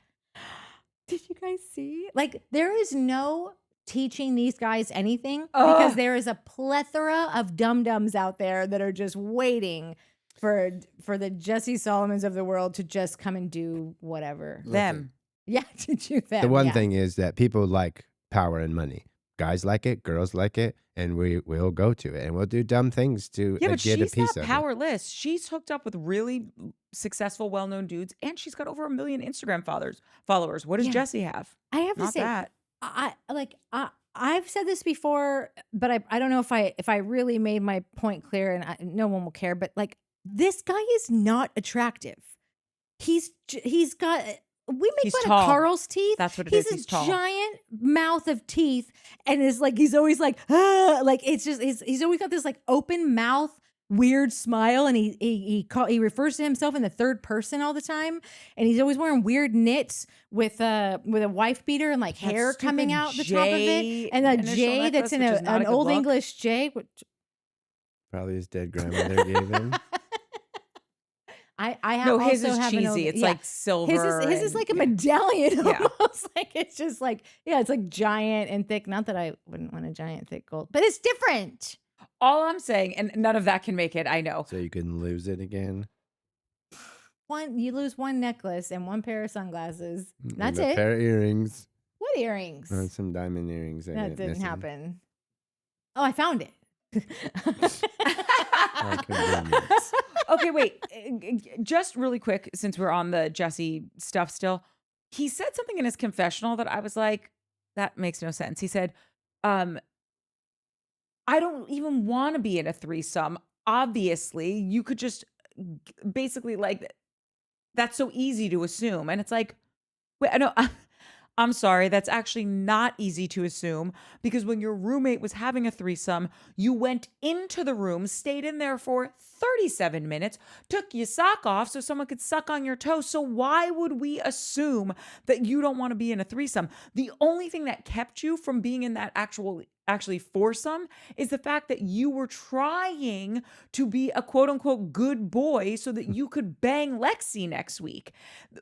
Speaker 3: did you guys see? Like, there is no teaching these guys anything because there is a plethora of dum-dums out there that are just waiting for the Jesse Solomons of the world to just come and do whatever.
Speaker 1: Them.
Speaker 3: Yeah, to do them.
Speaker 2: The one thing is that people like power and money. Guys like it, girls like it, and we'll go to it, and we'll do dumb things to get a piece of it.
Speaker 1: Yeah, but she's not powerless. She's hooked up with really successful, well-known dudes, and she's got over 1 million Instagram followers. What does Jesse have?
Speaker 3: I have to say,
Speaker 1: that.
Speaker 3: I've said this before, but I don't know if I really made my point clear, and no one will care. But like, this guy is not attractive. He's got. We make fun of Carl's teeth.
Speaker 1: That's what it is.
Speaker 3: He's a giant mouth of teeth, and is like he's always like, like it's just he's always got this like open mouth, weird smile, and he refers to himself in the third person all the time, and he's always wearing weird knits with a wife beater and like hair coming out the top of it, and a J that's in an old English J.
Speaker 2: Probably his dead grandmother gave him.
Speaker 1: No, his
Speaker 3: also
Speaker 1: is
Speaker 3: have an
Speaker 1: cheesy. It's like silver.
Speaker 3: His is like a medallion
Speaker 1: Yeah.
Speaker 3: almost. Like it's just like, yeah, it's like giant and thick. Not that I wouldn't want a giant thick gold, but it's different.
Speaker 1: All I'm saying, and none of that can make it, I know.
Speaker 2: So you can lose it again.
Speaker 3: You lose one necklace and one pair of sunglasses. That's
Speaker 2: and a
Speaker 3: it.
Speaker 2: pair of earrings.
Speaker 3: What earrings?
Speaker 2: And some diamond earrings.
Speaker 3: That didn't happen. Oh, I found it.
Speaker 2: Oh, convenience.
Speaker 1: Okay, wait. Just really quick, since we're on the Jesse stuff still, he said something in his confessional that I was like, that makes no sense. He said, I don't even want to be in a threesome. Obviously, you could just basically like, that's so easy to assume. And it's like, wait, I know. I'm sorry, that's actually not easy to assume because when your roommate was having a threesome, you went into the room, stayed in there for 37 minutes, took your sock off so someone could suck on your toe. So why would we assume that you don't want to be in a threesome? The only thing that kept you from being in that actually foursome is the fact that you were trying to be a quote unquote good boy so that you could bang Lexi next week.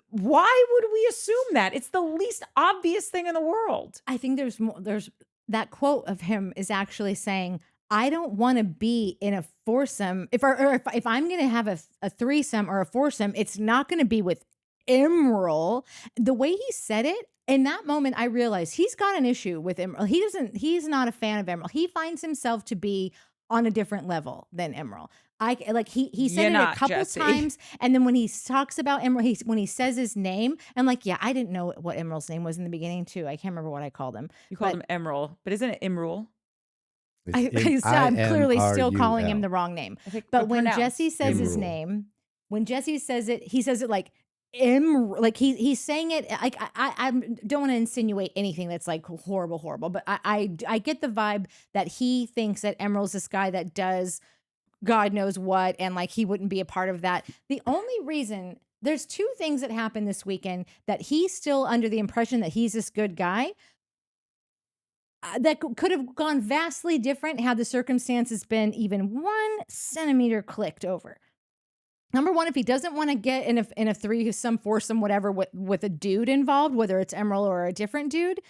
Speaker 1: Why would we assume that? It's the least obvious thing in the world.
Speaker 3: I think there's more. There's that quote of him is actually saying, I don't want to be in a foursome. If I'm going to have a threesome or a foursome, it's not going to be with Emerald. The way he said it, in that moment, I realized he's got an issue with Emerald. He's not a fan of Emerald. He finds himself to be on a different level than Emerald. He said it a couple times, and then when he talks about Emerald, when he says his name, I'm like, yeah, I didn't know what Emerald's name was in the beginning too. I can't remember what I called him.
Speaker 1: You called him Emerald, but isn't it Emerald?
Speaker 3: I'm clearly still calling him the wrong name. But when Jesse says his
Speaker 2: Emerald.
Speaker 3: name, when Jesse says it, he says it like like he's saying it like I don't want to insinuate anything that's like horrible, but I get the vibe that he thinks that Emerald's this guy that does God knows what, and like he wouldn't be a part of that. The only reason, there's two things that happened this weekend that he's still under the impression that he's this good guy. That could have gone vastly different had the circumstances been even 1 centimeter clicked over. Number one, if he doesn't want to get in a threesome, foursome, whatever, with a dude involved, whether it's Emerald or a different dude,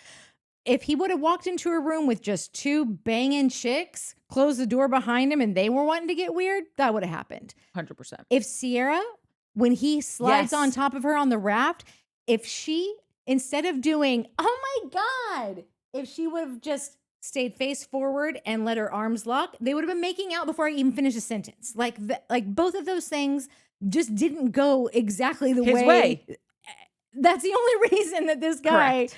Speaker 3: if he would have walked into a room with just two banging chicks, closed the door behind him, and they were wanting to get weird, that would have happened.
Speaker 1: 100%.
Speaker 3: If Sierra, when he slides on top of her on the raft, if she, instead of doing, oh my God, if she would have just stayed face forward and let her arms lock, they would have been making out before I even finished a sentence. Like both of those things just didn't go exactly the way. That's the only reason that this guy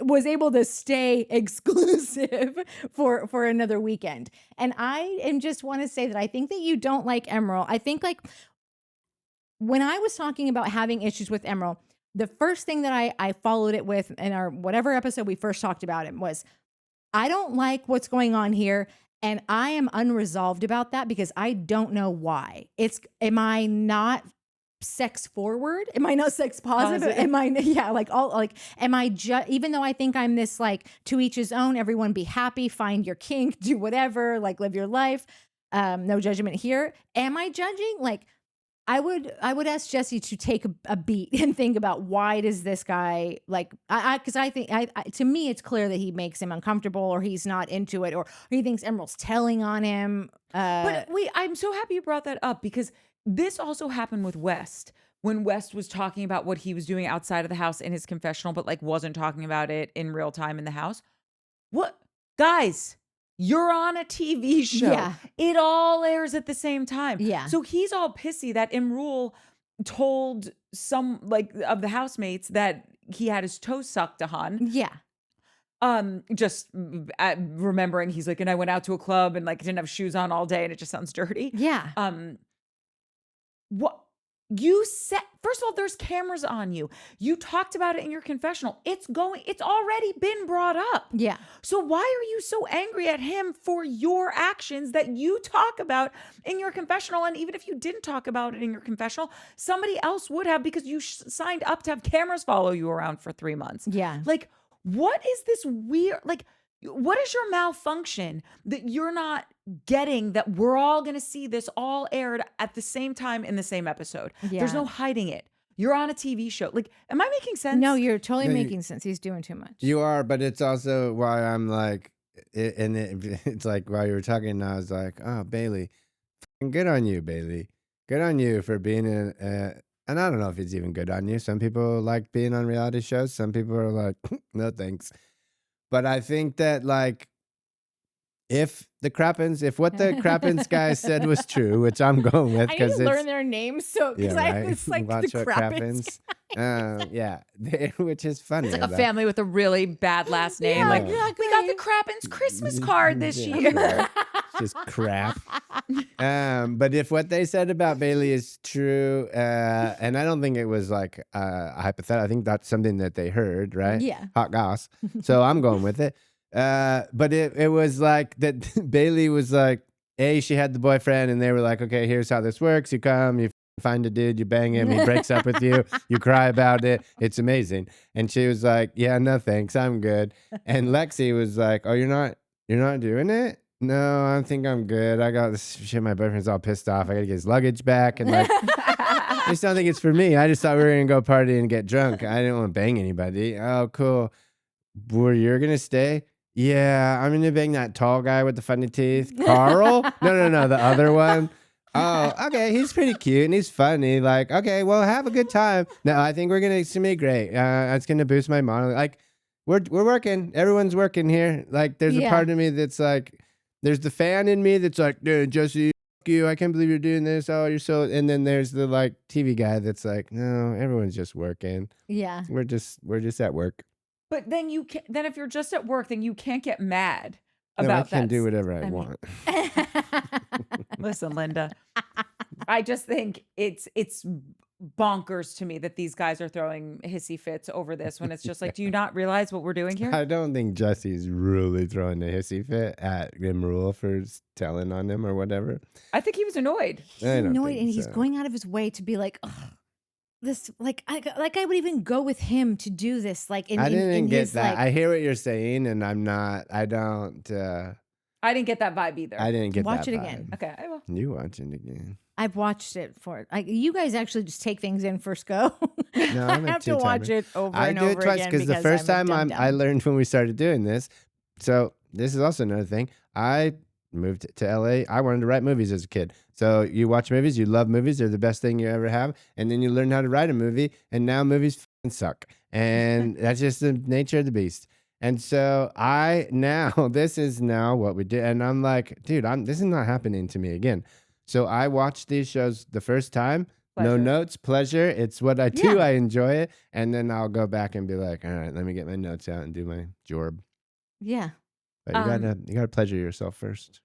Speaker 3: was able to stay exclusive for another weekend. And I just want to say that I think that you don't like Emerald. I think like when I was talking about having issues with Emerald, the first thing that I followed it with in our whatever episode we first talked about it was, I don't like what's going on here, and I am unresolved about that because I don't know why. Am I not sex forward? Am I not sex positive? Am I even though I think I'm this like to each his own, everyone be happy, find your kink, do whatever, like live your life. No judgment here. Am I judging? Like I would ask Jesse to take a beat and think about why does this guy like because I think to me it's clear that he makes him uncomfortable or he's not into it or he thinks Emerald's telling on him.
Speaker 1: But wait, I'm so happy you brought that up because this also happened with West when West was talking about what he was doing outside of the house in his confessional, but like wasn't talking about it in real time in the house. What guys? You're on a TV show.
Speaker 3: Yeah.
Speaker 1: It all airs at the same time.
Speaker 3: Yeah.
Speaker 1: So he's all pissy that Imrul told some like of the housemates that he had his toe sucked on.
Speaker 3: Yeah.
Speaker 1: Just remembering he's like, and I went out to a club and like didn't have shoes on all day and it just sounds dirty.
Speaker 3: Yeah.
Speaker 1: What you said, first of all, there's cameras on you. You talked about it in your confessional. It's already been brought up.
Speaker 3: Yeah.
Speaker 1: So why are you so angry at him for your actions that you talk about in your confessional? And even if you didn't talk about it in your confessional, somebody else would have because you signed up to have cameras follow you around for 3 months.
Speaker 3: Yeah.
Speaker 1: Like, what is this weird, like, What is your malfunction that you're not getting that we're all going to see this all aired at the same time in the same episode? There's no hiding it. You're on a TV show. Like, am I making sense?
Speaker 3: No, you're totally
Speaker 2: No,
Speaker 3: making sense. He's doing too much.
Speaker 2: You are, but it's also why I'm like, it's like while you were talking, I was like, oh, Bailey, good on you, Bailey. Good on you for being in, and I don't know if it's even good on you. Some people like being on reality shows. Some people are like, no thanks. But I think that like, if what the Crappens guy said was true, which I'm going with,
Speaker 3: I need
Speaker 2: because
Speaker 3: to learn their names, so because it's like
Speaker 2: Watch
Speaker 3: the
Speaker 2: what
Speaker 3: Crappens.
Speaker 2: yeah, which is funny.
Speaker 1: It's like a family with a really bad last name.
Speaker 3: Yeah,
Speaker 1: like,
Speaker 3: exactly.
Speaker 1: we got the Crappens Christmas card this year.
Speaker 2: Just crap. But if what they said about Bailey is true, and I don't think it was like a hypothetical, I think that's something that they heard, right?
Speaker 3: Yeah.
Speaker 2: Hot goss. So I'm going with it. But it was like that Bailey was like, she had the boyfriend and they were like, okay, here's how this works. You come, you find a dude, you bang him, he breaks up with you, you cry about it. It's amazing. And she was like, yeah, no thanks, I'm good. And Lexi was like, oh, you're not doing it? No, I think I'm good. I got this shit. My boyfriend's all pissed off. I got to get his luggage back. And like, I just don't think it's for me. I just thought we were going to go party and get drunk. I didn't want to bang anybody. Oh, cool. Where you're going to stay? Yeah, I'm going to bang that tall guy with the funny teeth. Carl? No, the other one. Oh, okay. He's pretty cute and he's funny. Like, okay, well, have a good time. No, I think it's going to be great. It's going to boost my monologue. Like, we're working. Everyone's working here. Like, there's a part of me that's like, there's the fan in me that's like, dude, Jesse, you, I can't believe you're doing this. Oh, you're so. And then there's the like TV guy that's like, no, everyone's just working.
Speaker 3: Yeah,
Speaker 2: we're just at work.
Speaker 1: But then then if you're just at work, then you can't get mad
Speaker 2: No,
Speaker 1: about
Speaker 2: I can
Speaker 1: that.
Speaker 2: do whatever I want.
Speaker 1: Listen, Linda, I just think it's bonkers to me that these guys are throwing hissy fits over this when it's just like, do you not realize what we're doing here?
Speaker 2: I don't think Jesse's really throwing a hissy fit at Imrul for telling on him or whatever.
Speaker 1: I think he was annoyed.
Speaker 3: He's annoyed, and he's going out of his way to be like, oh, this, like I would even go with him to do this. Like,
Speaker 2: I didn't get
Speaker 3: his,
Speaker 2: that.
Speaker 3: like,
Speaker 2: I hear what you're saying, and I
Speaker 1: didn't get that vibe either.
Speaker 2: I didn't get
Speaker 3: watch
Speaker 2: that
Speaker 3: it
Speaker 2: vibe.
Speaker 3: again.
Speaker 1: Okay, I will.
Speaker 2: You watch it again.
Speaker 3: I've watched it for you guys actually just take things in first go.
Speaker 2: No,
Speaker 3: I have to watch it over and over again. I do it twice
Speaker 2: because the first time I learned when we started doing this. So this is also another thing. I moved to LA. I wanted to write movies as a kid. So you watch movies, you love movies, they're the best thing you ever have. And then you learn how to write a movie, and now movies fucking suck. And that's just the nature of the beast. And so this is now what we do. And I'm like, dude, this is not happening to me again. So I watched these shows the first time. Pleasure. No notes, pleasure. It's what I do. Yeah. I enjoy it. And then I'll go back and be like, all right, let me get my notes out and do my job.
Speaker 3: Yeah.
Speaker 2: But you gotta pleasure yourself first.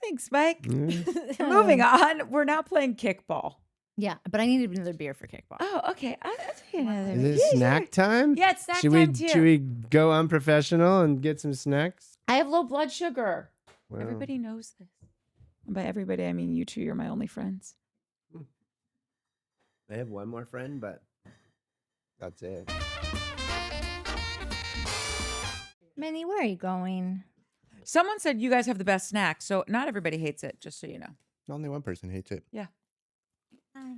Speaker 1: Thanks, Mike. Moving on. We're now playing kickball.
Speaker 3: Yeah, but I needed another beer for kickball.
Speaker 1: Oh, okay. I'll take another.
Speaker 2: Is it snack time?
Speaker 1: Yeah, it's snack time too.
Speaker 2: Should we go unprofessional and get some snacks?
Speaker 1: I have low blood sugar.
Speaker 2: Well,
Speaker 1: everybody knows this. And by everybody, I mean you two. You're my only friends.
Speaker 2: I have one more friend, but that's it.
Speaker 3: Minnie, where are you going?
Speaker 1: Someone said you guys have the best snacks, so not everybody hates it, just so you know.
Speaker 2: Only one person hates it.
Speaker 1: Yeah.
Speaker 3: Hi.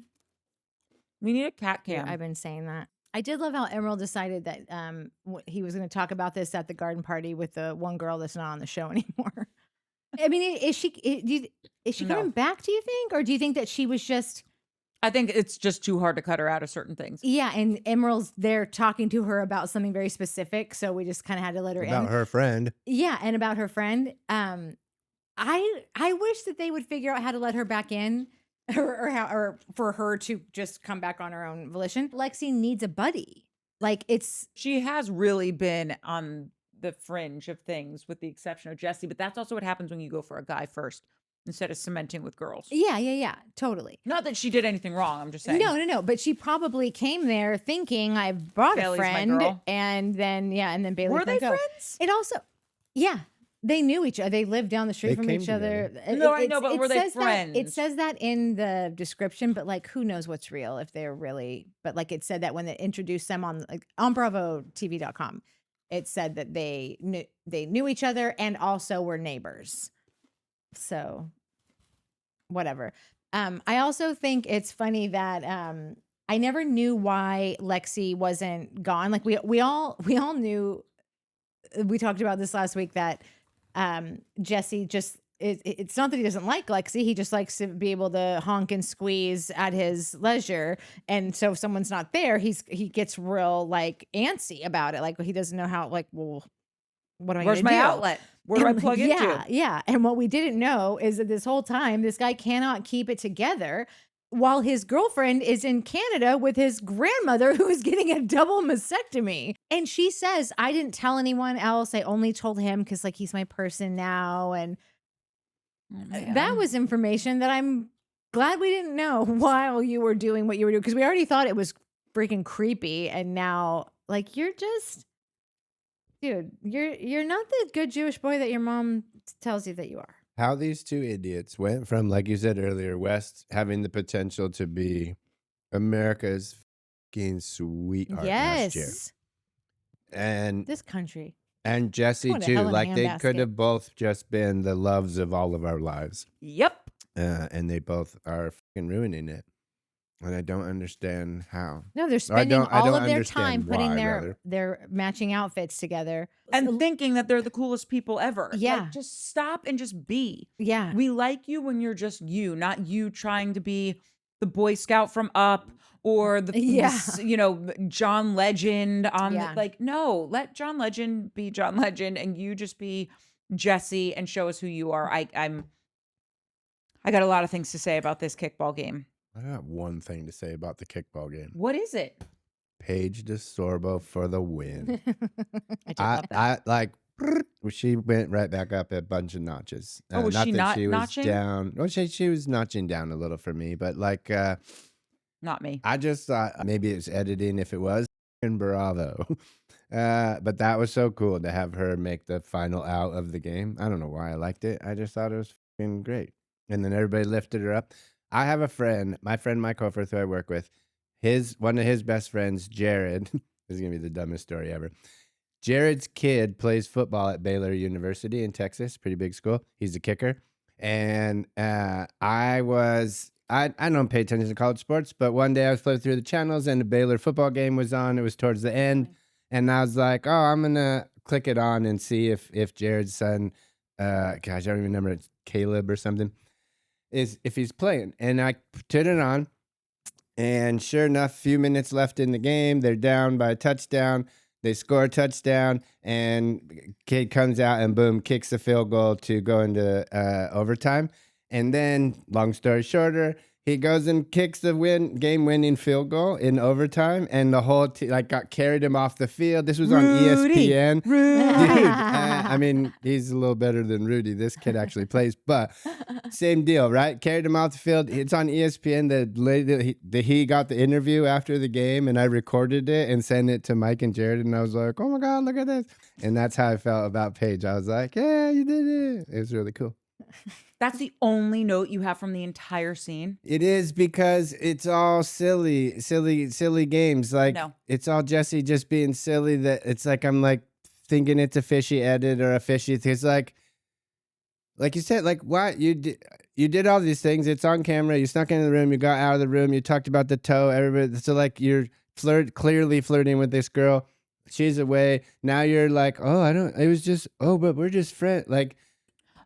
Speaker 1: We need a cat cam.
Speaker 3: Yeah, I've been saying that. I did love how Emerald decided that he was going to talk about this at the garden party with the one girl that's not on the show anymore. I mean, is she coming back, do you think? Or do you think that she was just...
Speaker 1: I think it's just too hard to cut her out of certain things.
Speaker 3: Yeah, and Emerald's there talking to her about something very specific, so we just kind of had to let her in.
Speaker 2: About her friend.
Speaker 3: Yeah, and about her friend. I wish that they would figure out how to let her back in, or for her to just come back on her own volition. Lexi needs a buddy.
Speaker 1: She has really been on the fringe of things, with the exception of Jesse, but that's also what happens when you go for a guy first instead of cementing with girls.
Speaker 3: Yeah, totally.
Speaker 1: Not that she did anything wrong, I'm just saying.
Speaker 3: No, but she probably came there thinking I brought
Speaker 1: Bailey's
Speaker 3: a friend,
Speaker 1: my girl.
Speaker 3: and then Bailey.
Speaker 1: Were they
Speaker 3: go.
Speaker 1: friends?
Speaker 3: It also, yeah, they knew each other. They lived down the street from each other.
Speaker 1: No, I know, but were they friends?
Speaker 3: It says that in the description, but like, who knows what's real if they're really? But like, it said that when they introduced them on BravoTV.com. it said that they knew each other and also were neighbors. So whatever. I also think it's funny that I never knew why Lexi wasn't gone. Like we all knew. We talked about this last week that Jesse just it's not that he doesn't like Lexi. He just likes to be able to honk and squeeze at his leisure. And so if someone's not there, he gets real like antsy about it. Like he doesn't know how. Like, well, what am I?
Speaker 1: Where's my outlet? Where do I plug into?
Speaker 3: Yeah. And what we didn't know is that this whole time, this guy cannot keep it together while his girlfriend is in Canada with his grandmother who is getting a double mastectomy. And she says, I didn't tell anyone else. I only told him because like he's my person now. And that was information that I'm glad we didn't know while you were doing what you were doing. Because we already thought it was freaking creepy. And now like you're just... Dude, you're not the good Jewish boy that your mom tells you that you are.
Speaker 2: How these two idiots went from, like you said earlier, West having the potential to be America's fucking sweetheart last year. And
Speaker 3: this country.
Speaker 2: And Jesse too. Like they could have both just been the loves of all of our lives.
Speaker 1: Yep.
Speaker 2: And they both are fucking ruining it. And I don't understand how.
Speaker 3: No, they're spending all of their time putting their matching outfits together.
Speaker 1: And thinking that they're the coolest people ever.
Speaker 3: Yeah.
Speaker 1: Like, just stop and just be.
Speaker 3: Yeah.
Speaker 1: We like you when you're just you, not you trying to be the Boy Scout from Up or the, John Legend. Like, no, let John Legend be John Legend and you just be Jesse and show us who you are. I got a lot of things to say about this kickball game.
Speaker 2: I got one thing to say about the kickball game.
Speaker 1: What is it?
Speaker 2: Paige DeSorbo for the win.
Speaker 3: I
Speaker 2: like she went right back up a bunch of notches.
Speaker 1: Was
Speaker 2: not
Speaker 1: she
Speaker 2: that
Speaker 1: not
Speaker 2: she was
Speaker 1: notching?
Speaker 2: down. Well, she was notching down a little for me, but like
Speaker 1: not me.
Speaker 2: I just thought maybe it's editing if it was. And bravo. But that was so cool to have her make the final out of the game. I don't know why I liked it. I just thought it was fucking great. And then everybody lifted her up. I have a friend, my friend Mike Hofer, who I work with. One of his best friends, Jared. This is gonna be the dumbest story ever. Jared's kid plays football at Baylor University in Texas, pretty big school. He's a kicker, and I don't pay attention to college sports, but one day I was flipping through the channels and the Baylor football game was on. It was towards the end, and I was like, "Oh, I'm gonna click it on and see if Jared's son, gosh, I don't even remember, it's Caleb or something." If he's playing. And I turned it on, and sure enough, a few minutes left in the game, they're down by a touchdown. They score a touchdown, and kid comes out and boom, kicks a field goal to go into overtime. And then, long story shorter, he goes and kicks the game-winning field goal in overtime, and the whole team got carried him off the field. This was on ESPN. Dude, I mean, he's a little better than Rudy. This kid actually plays, but same deal, right? Carried him off the field. It's on ESPN. The lady, he got the interview after the game, and I recorded it and sent it to Mike and Jared, and I was like, "Oh my God, look at this!" And that's how I felt about Paige. I was like, "Yeah, you did it." It was really cool.
Speaker 1: That's the only note you have from the entire scene?
Speaker 2: It is, because it's all silly games. Like, no. It's all Jesse just being silly. That it's like I'm like thinking it's a fishy edit or a fishy. It's like you said, like, what you did all these things. It's on camera. You snuck into the room. You got out of the room. You talked about the toe. Everybody. So like you're clearly flirting with this girl. She's away. Now you're like, oh, I don't. It was just but we're just friends. Like.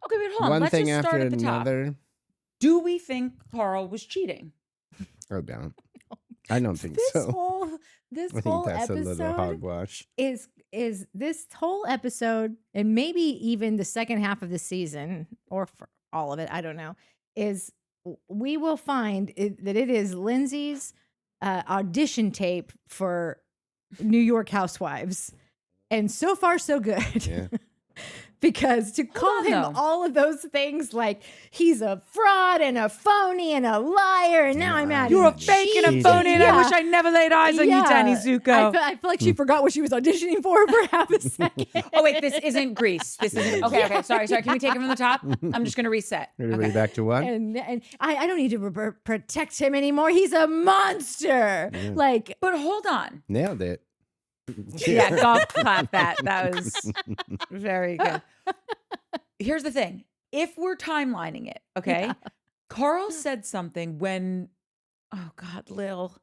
Speaker 1: Okay, but hold on. Let's just start at the top. Do we think Carl was cheating?
Speaker 2: Oh, don't. I don't think so.
Speaker 3: This
Speaker 2: I
Speaker 3: whole
Speaker 2: think that's
Speaker 3: episode
Speaker 2: a little hogwash.
Speaker 3: Is this whole episode, and maybe even the second half of the season, or for all of it, I don't know, is we will find that it is Lindsay's audition tape for New York Housewives. And so far, so good. Yeah. Because to call him all of those things, like he's a fraud and a phony and a liar, and now I'm at
Speaker 1: you're a fake and a phony, and I wish I never laid eyes on you, Danny Zuko.
Speaker 3: I feel like she forgot what she was auditioning for half a second.
Speaker 1: Oh wait, this isn't Grease. This isn't. Okay. Sorry. Can we take it from the top? I'm just gonna reset.
Speaker 2: Okay. Back to what?
Speaker 3: And I don't need to protect him anymore. He's a monster. Yeah. Like,
Speaker 1: but hold on.
Speaker 2: Nailed it.
Speaker 1: Yeah, golf clap that. That was very good. Here's the thing. If we're timelining it, okay?
Speaker 3: Yeah.
Speaker 1: Carl said something when, oh God, Lil.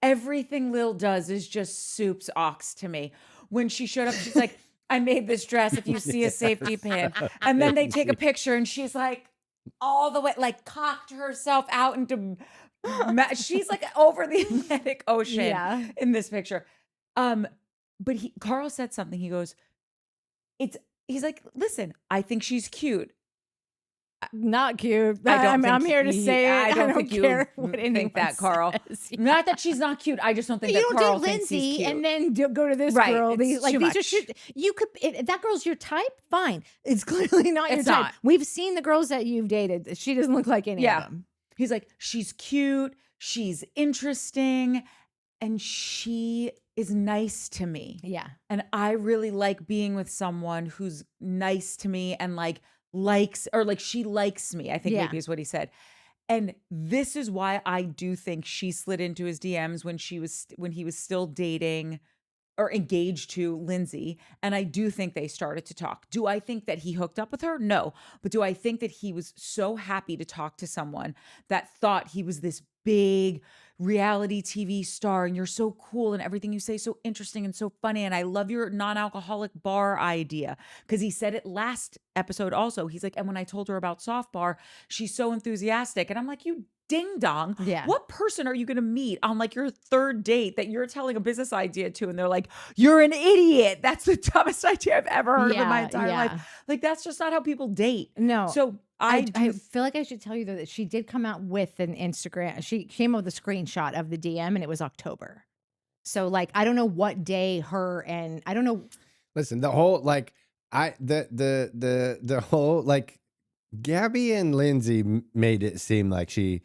Speaker 1: Everything Lil does is just soup's ox to me. When she showed up, she's like, I made this dress if you see a safety pin. And then they take a picture and she's like, all the way, like cocked herself out into, she's like over the Atlantic Ocean
Speaker 3: Yeah.
Speaker 1: in this picture. But Carl said something. He goes, he's like, listen, I think she's cute.
Speaker 3: Not cute.
Speaker 1: I don't
Speaker 3: I'm
Speaker 1: think
Speaker 3: here to say it.
Speaker 1: I don't think
Speaker 3: care
Speaker 1: you
Speaker 3: what
Speaker 1: think
Speaker 3: anyone
Speaker 1: that, Carl.
Speaker 3: says.
Speaker 1: Not that she's not cute. I just don't think
Speaker 3: You
Speaker 1: that
Speaker 3: don't
Speaker 1: Carl
Speaker 3: date
Speaker 1: thinks he's
Speaker 3: Lindsay
Speaker 1: cute.
Speaker 3: and then go to this
Speaker 1: Right,
Speaker 3: girl.
Speaker 1: it's
Speaker 3: These
Speaker 1: too
Speaker 3: are
Speaker 1: much.
Speaker 3: you could if that girl's your type. Fine, it's clearly not your
Speaker 1: It's
Speaker 3: type.
Speaker 1: not.
Speaker 3: We've seen the girls that you've dated. She doesn't look like any of them.
Speaker 1: He's like, she's cute, she's interesting, and she is nice to me.
Speaker 3: Yeah.
Speaker 1: And I really like being with someone who's nice to me and like likes, or like she likes me, I think
Speaker 3: Yeah.
Speaker 1: maybe is what he said. And this is why I do think she slid into his DMs when he was still dating or engaged to Lindsay. And I do think they started to talk. Do I think that he hooked up with her? No. But do I think that he was so happy to talk to someone that thought he was this big reality TV star and you're so cool and everything you say so interesting and so funny and I love your non-alcoholic bar idea? Because he said it last episode also. He's like, and when I told her about Softbar, she's so enthusiastic. And I'm like, you ding dong.
Speaker 3: Yeah.
Speaker 1: What person are you going to meet on like your third date that you're telling a business idea to? And they're like, you're an idiot. That's the dumbest idea I've ever heard of in my entire life. Like, that's just not how people date.
Speaker 3: No.
Speaker 1: So I
Speaker 3: feel like I should tell you though that she did come out with an Instagram. She came up with a screenshot of the DM and it was October. So like I don't know what day her and I don't know.
Speaker 2: Listen, the whole like the whole like Gabby and Lindsay made it seem like he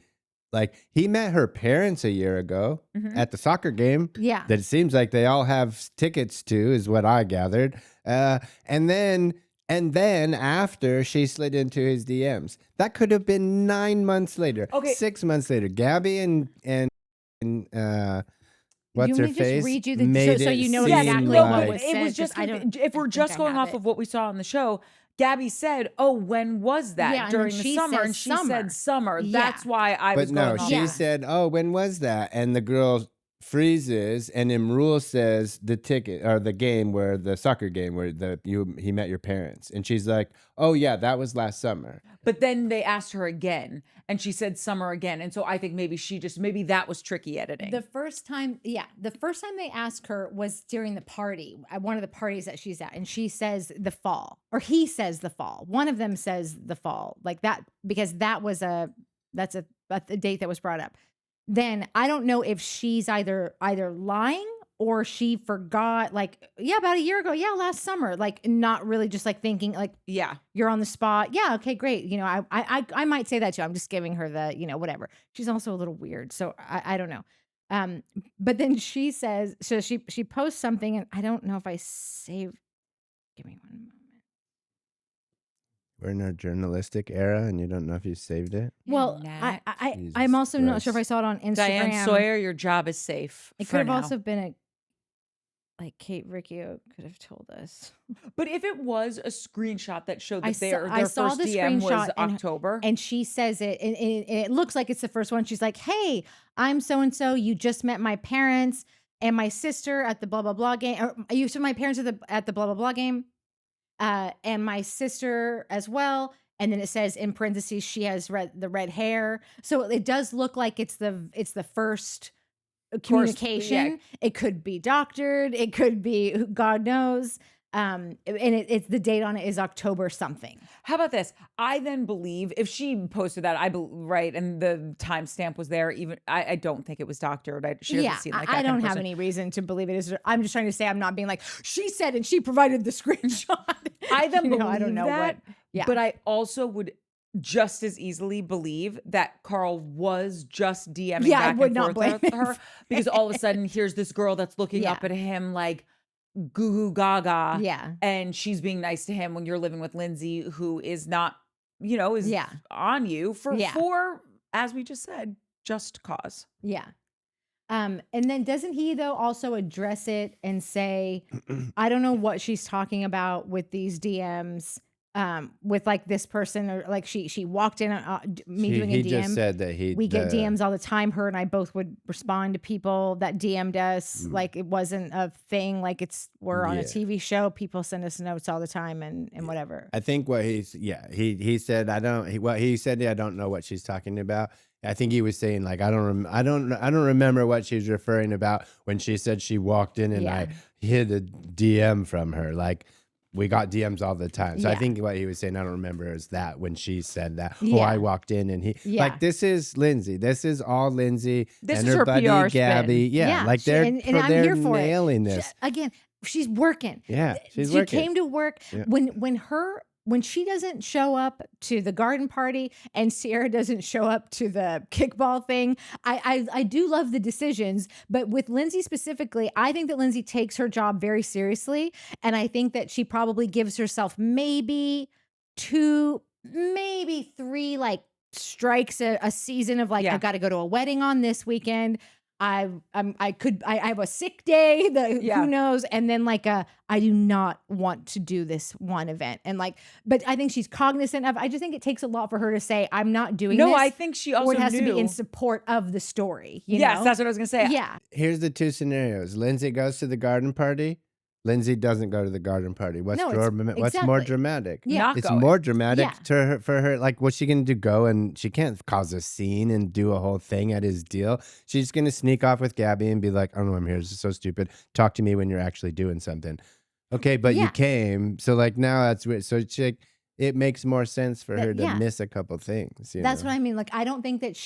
Speaker 2: met her parents a year ago at the soccer game.
Speaker 3: Yeah.
Speaker 2: That it seems like they all have tickets to, is what I gathered. And then after she slid into his DMs, that could have been 9 months later.
Speaker 1: Okay.
Speaker 2: 6 months later. Gabby and what's her
Speaker 3: just
Speaker 2: face?
Speaker 3: read you the-
Speaker 2: made
Speaker 3: so
Speaker 2: it
Speaker 3: you know
Speaker 2: seem
Speaker 3: exactly
Speaker 1: no,
Speaker 3: what
Speaker 1: but
Speaker 3: was
Speaker 1: it was
Speaker 3: said,
Speaker 1: just,
Speaker 3: 'cause I don't
Speaker 1: if we're
Speaker 3: think
Speaker 1: just
Speaker 3: I
Speaker 1: going
Speaker 3: have
Speaker 1: off
Speaker 3: it.
Speaker 1: of what we saw on the show, Gabby said, oh, when was that?
Speaker 3: Yeah, and
Speaker 1: during
Speaker 3: then
Speaker 1: the
Speaker 3: she
Speaker 1: summer.
Speaker 3: says
Speaker 1: And she
Speaker 3: summer.
Speaker 1: said summer.
Speaker 3: Yeah.
Speaker 1: That's why I
Speaker 2: But
Speaker 1: was going
Speaker 2: no,
Speaker 1: off.
Speaker 2: she
Speaker 3: Yeah.
Speaker 2: said, "Oh, when was that?" And the girl freezes, and Imrul says the ticket or the game where the soccer game where he met your parents, and she's like, "Oh yeah, that was last summer."
Speaker 1: But then they asked her again and she said summer again. And so I think maybe maybe that was tricky editing.
Speaker 3: The first time they asked her was during the party, at one of the parties that she's at, and she says the fall, or he says the fall. One of them says the fall, like that, because that's a date that was brought up. Then I don't know if she's either lying or she forgot, like, yeah, about a year ago, yeah, last summer, like not really just like thinking like,
Speaker 1: yeah.
Speaker 3: you're on the spot. Yeah, okay, great. You know, I might say that too. I'm just giving her the, whatever. She's also a little weird, so I don't know. But then she says, so she posts something, and I don't know if I saved. Give me 1 moment.
Speaker 2: We're in our journalistic era, and you don't know if you saved it.
Speaker 3: Well,
Speaker 1: Nat.
Speaker 3: I'm also not sure if I
Speaker 2: Christ.
Speaker 3: saw it on Instagram.
Speaker 1: Diane Sawyer, your job is safe.
Speaker 3: It
Speaker 1: for
Speaker 3: could have
Speaker 1: now.
Speaker 3: also been like Kate Riccio could have told us.
Speaker 1: But if it was a screenshot that showed that
Speaker 3: I
Speaker 1: their
Speaker 3: saw
Speaker 1: first
Speaker 3: the
Speaker 1: DM was
Speaker 3: screenshot and-
Speaker 1: October.
Speaker 3: And she says it, and it looks like it's the first one. She's like, "Hey, I'm so and so. You just met my parents and my sister at the blah blah blah game. Or you saw my parents at the blah blah blah game, and my sister as well." And then it says in parentheses, she has the red hair. So it does look like it's the first communication. It could be doctored. It could be God knows. And it's the date on it is October something.
Speaker 1: How about this? I then believe if she posted that, right, and the timestamp was there. Even I don't think it was doctored. She doesn't seem like that
Speaker 3: I
Speaker 1: kind
Speaker 3: don't
Speaker 1: of
Speaker 3: have
Speaker 1: person.
Speaker 3: any reason to believe it is. I'm just trying to say I'm not being like she said and she provided the screenshot.
Speaker 1: I then believe
Speaker 3: I don't know
Speaker 1: that,
Speaker 3: what. Yeah,
Speaker 1: but I also would just as easily believe that Carl was just DMing
Speaker 3: Yeah, I
Speaker 1: back
Speaker 3: would
Speaker 1: and
Speaker 3: not
Speaker 1: forth
Speaker 3: blame
Speaker 1: with
Speaker 3: him
Speaker 1: her because all of a sudden here's this girl that's looking
Speaker 3: Yeah.
Speaker 1: up at him like goo goo gaga.
Speaker 3: yeah,
Speaker 1: And she's being nice to him when you're living with Lindsay, who is not, is on you for,
Speaker 3: Yeah.
Speaker 1: for, as we just said, just cause.
Speaker 3: yeah. And then doesn't he though also address it and say, I don't know what she's talking about with these DMs, with like this person, or like she walked in me doing a
Speaker 2: He
Speaker 3: DM.
Speaker 2: just said that
Speaker 3: we get DMs all the time. Her and I both would respond to people that DM'd us. Like it wasn't a thing. Like we're on a TV show. People send us notes all the time and whatever.
Speaker 2: I think what he said, he said, I don't know what she's talking about. I think he was saying like, I don't remember what she's referring about when she said she walked in and I hid a DM from her. Like, we got DMs all the time. So I think what he was saying, I don't remember, is that when she said that, I walked in and like, this is Lindsay. This is all Lindsay.
Speaker 1: This
Speaker 2: and
Speaker 1: is her
Speaker 2: buddy,
Speaker 1: PR
Speaker 2: Gabby.
Speaker 1: spin.
Speaker 2: Yeah. Like they're
Speaker 3: I'm here for
Speaker 2: nailing this.
Speaker 3: Again, she's working.
Speaker 2: Yeah.
Speaker 3: She
Speaker 2: working.
Speaker 3: came to work when she doesn't show up to the garden party and Sierra doesn't show up to the kickball thing. I do love the decisions, but with Lindsay specifically, I think that Lindsay takes her job very seriously. And I think that she probably gives herself maybe 2, maybe 3 like strikes a season of like, I've got to go to a wedding on this weekend. I have a sick day, who knows? And then like I do not want to do this one event. And like, but I think she's cognizant of, I just think it takes a lot for her to say, I'm not doing this.
Speaker 1: No, I think she also
Speaker 3: or it has
Speaker 1: knew.
Speaker 3: to be in support of the story. You
Speaker 1: yes,
Speaker 3: know?
Speaker 1: that's what I was going to say.
Speaker 3: Yeah.
Speaker 2: Here's the 2 scenarios. Lindsay goes to the garden party. Lindsay doesn't go to the garden party. What's more dramatic?
Speaker 3: Yeah.
Speaker 2: It's more dramatic for her. Like, what's she going to do? Go and she can't cause a scene and do a whole thing at his deal. She's going to sneak off with Gabby and be like, I don't know, I'm here. This is so stupid. Talk to me when you're actually doing something. Okay, but you came. So like now that's weird. So it makes more sense for her to miss a couple things.
Speaker 3: That's what I mean. Like, I don't think that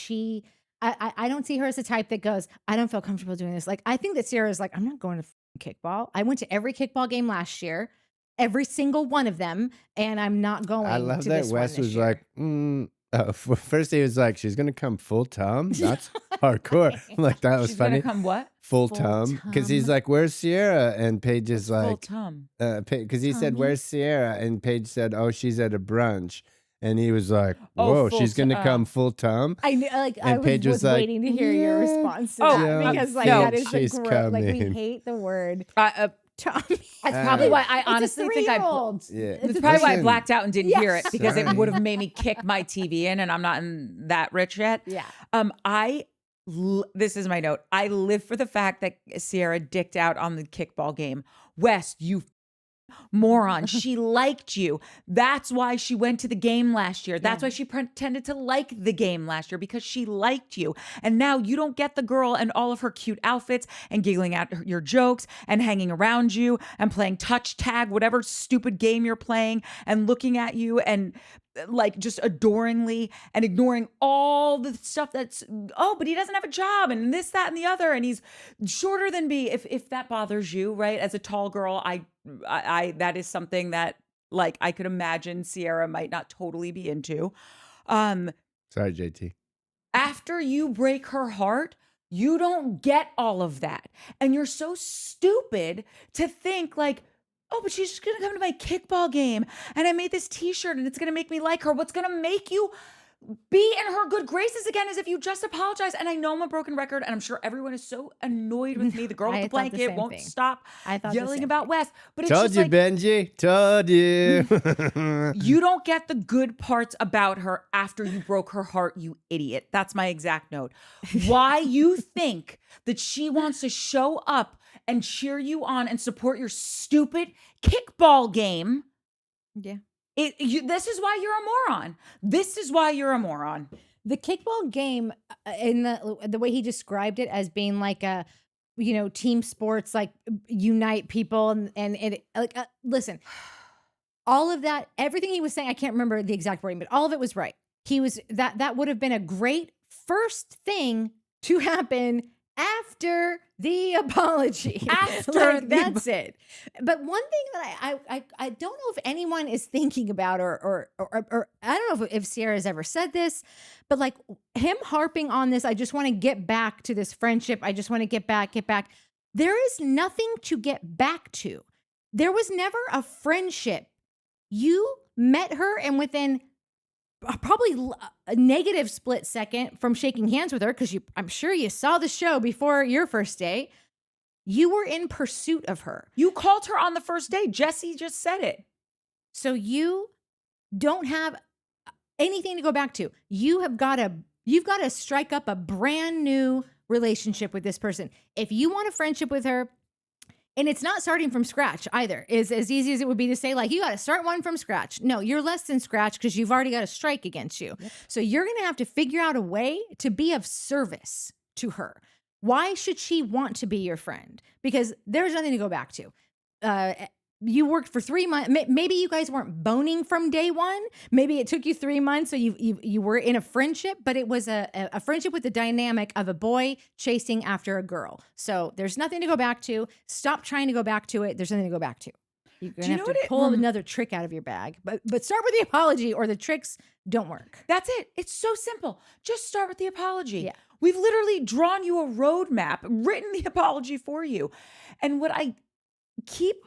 Speaker 3: I don't see her as the type that goes, I don't feel comfortable doing this. Like, I think that Sarah's like, I'm not going to kickball. I went to every kickball game last year, every single one of them, and I'm not going.
Speaker 2: I love
Speaker 3: to
Speaker 2: that
Speaker 3: this
Speaker 2: Wes
Speaker 3: one
Speaker 2: was
Speaker 3: this
Speaker 2: like, first he was like, she's gonna come full time. That's hardcore. I'm like, that was
Speaker 1: She's
Speaker 2: funny.
Speaker 1: Gonna come what?
Speaker 2: Full time, because he's like, where's Sierra? And Paige is like,
Speaker 1: full time.
Speaker 2: Because he said, where's Sierra? And Paige said, oh, she's at a brunch. And he was like, whoa, she's going to come full time.
Speaker 3: I knew, like,
Speaker 2: and
Speaker 3: I
Speaker 2: Paige
Speaker 3: was
Speaker 2: like,
Speaker 3: waiting to hear your response to that, because like that is the gross. Like, we hate the word Tommy.
Speaker 1: That's probably why I honestly think it's probably why I blacked out and didn't hear it, because it would have made me kick my TV in, and I'm not that rich yet.
Speaker 3: Yeah.
Speaker 1: This is my note. I live for the fact that Sierra dicked out on the kickball game. Wes, you moron. She liked you. That's why she went to the game last year. That's why she pretended to like the game last year, because she liked you. And now you don't get the girl and all of her cute outfits and giggling at your jokes and hanging around you and playing touch tag, whatever stupid game you're playing, and looking at you and like just adoringly and ignoring all the stuff that's, but he doesn't have a job and this, that, and the other, and he's shorter than me. If that bothers you, right? As a tall girl, I that is something that like I could imagine Sierra might not totally be into.
Speaker 2: Sorry, JT.
Speaker 1: After you break her heart, you don't get all of that. And you're so stupid to think like, oh, but she's just going to come to my kickball game and I made this t-shirt and it's going to make me like her. What's going to make you be in her good graces again is if you just apologize. And I know I'm a broken record and I'm sure everyone is so annoyed with me. The girl with the blanket won't stop yelling about Wes. But it's
Speaker 2: told
Speaker 1: just
Speaker 2: you,
Speaker 1: like,
Speaker 2: Benji. Told you.
Speaker 1: You don't get the good parts about her after you broke her heart, you idiot. That's my exact note. Why you think that she wants to show up and cheer you on and support your stupid kickball game.
Speaker 3: Yeah.
Speaker 1: This is why you're a moron. This is why you're a moron.
Speaker 3: The kickball game, in the way he described it as being like a, team sports, like unite people and it like, listen, all of that, everything he was saying, I can't remember the exact wording, but all of it was right. He was that would have been a great first thing to happen after the apology. That's it. But one thing that I don't know if anyone is thinking about or I don't know if Sierra has ever said this, but like him harping on this, I just want to get back to this friendship. I just want to get back. There is nothing to get back to. There was never a friendship. You met her and within probably a negative split second from shaking hands with her, because I'm sure you saw the show before your first date. You were in pursuit of her.
Speaker 1: You called her on the first date. Jesse just said it.
Speaker 3: So you don't have anything to go back to. You've got to strike up a brand new relationship with this person. If you want a friendship with her, and it's not starting from scratch either, is as easy as it would be to say, like, you got to start one from scratch. No, you're less than scratch because you've already got a strike against you. Yep. So you're going to have to figure out a way to be of service to her. Why should she want to be your friend? Because there's nothing to go back to. You worked for 3 months. Maybe you guys weren't boning from day one. Maybe it took you 3 months. So you were in a friendship, but it was a friendship with the dynamic of a boy chasing after a girl. So there's nothing to go back to. Stop trying to go back to it. There's nothing to go back to. You're going to have to pull another trick out of your bag. But start with the apology, or the tricks don't work.
Speaker 1: That's it. It's so simple. Just start with the apology.
Speaker 3: Yeah.
Speaker 1: We've literally drawn you a roadmap, written the apology for you. And what I keep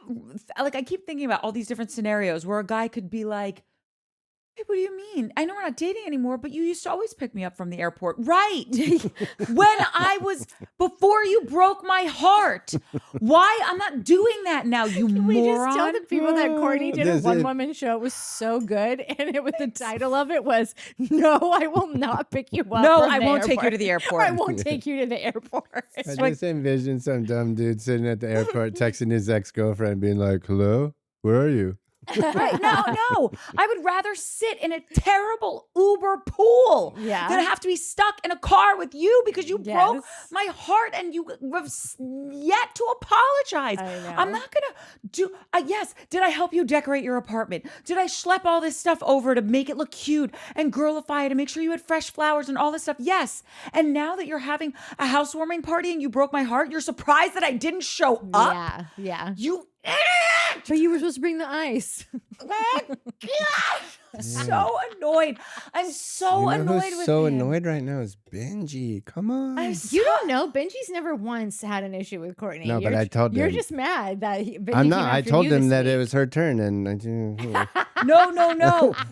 Speaker 1: thinking about all these different scenarios where a guy could be like, hey, what do you mean? I know we're not dating anymore, but you used to always pick me up from the airport. Right. Before you broke my heart. Why? I'm not doing that now, you
Speaker 3: Can
Speaker 1: moron.
Speaker 3: we just tell the people that Courtney did a one-woman show? It was so good. And the title of it was, No, I Will Not Pick You Up.
Speaker 1: No, I won't take you to the airport.
Speaker 3: I won't take you to the airport.
Speaker 2: I just envision some dumb dude sitting at the airport texting his ex-girlfriend being like, hello, where are you?
Speaker 1: Right. No. I would rather sit in a terrible Uber pool than have to be stuck in a car with you because you broke my heart and you have yet to apologize. I'm not going to do, yes. Did I help you decorate your apartment? Did I schlep all this stuff over to make it look cute and girlify it and make sure you had fresh flowers and all this stuff? Yes. And now that you're having a housewarming party and you broke my heart, you're surprised that I didn't show up?
Speaker 3: Yeah.
Speaker 1: But
Speaker 3: you were supposed to bring the ice.
Speaker 1: So annoyed. I'm so annoyed with him.
Speaker 2: So annoyed right now is Benji. Come on.
Speaker 3: You don't know. Benji's never once had an issue with Courtney.
Speaker 2: No, but I told him.
Speaker 3: You're just mad that Benji
Speaker 2: I'm not. I told him that
Speaker 3: week.
Speaker 2: it was her turn, and
Speaker 1: No.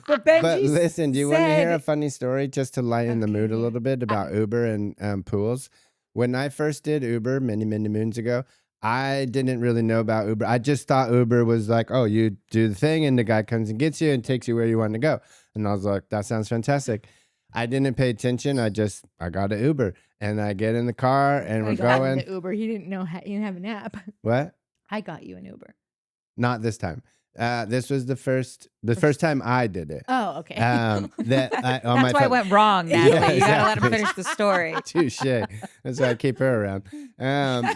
Speaker 1: But Benji.
Speaker 2: But listen, do you want to hear a funny story just to lighten the mood a little bit about Uber and pools? When I first did Uber many moons ago, I didn't really know about Uber. I just thought Uber was like, oh, you do the thing and the guy comes and gets you and takes you where you want to go. And I was like, that sounds fantastic. I didn't pay attention. I got an Uber and I get in the car and we're going.
Speaker 3: The Uber. He didn't know he didn't have an app.
Speaker 2: What?
Speaker 3: I got you an Uber.
Speaker 2: Not this time. This was the first time I did it.
Speaker 3: Oh, okay.
Speaker 1: That's why it went wrong, Natalie.
Speaker 2: Yeah,
Speaker 1: you gotta let him finish the story.
Speaker 2: Touche. That's why I keep her around.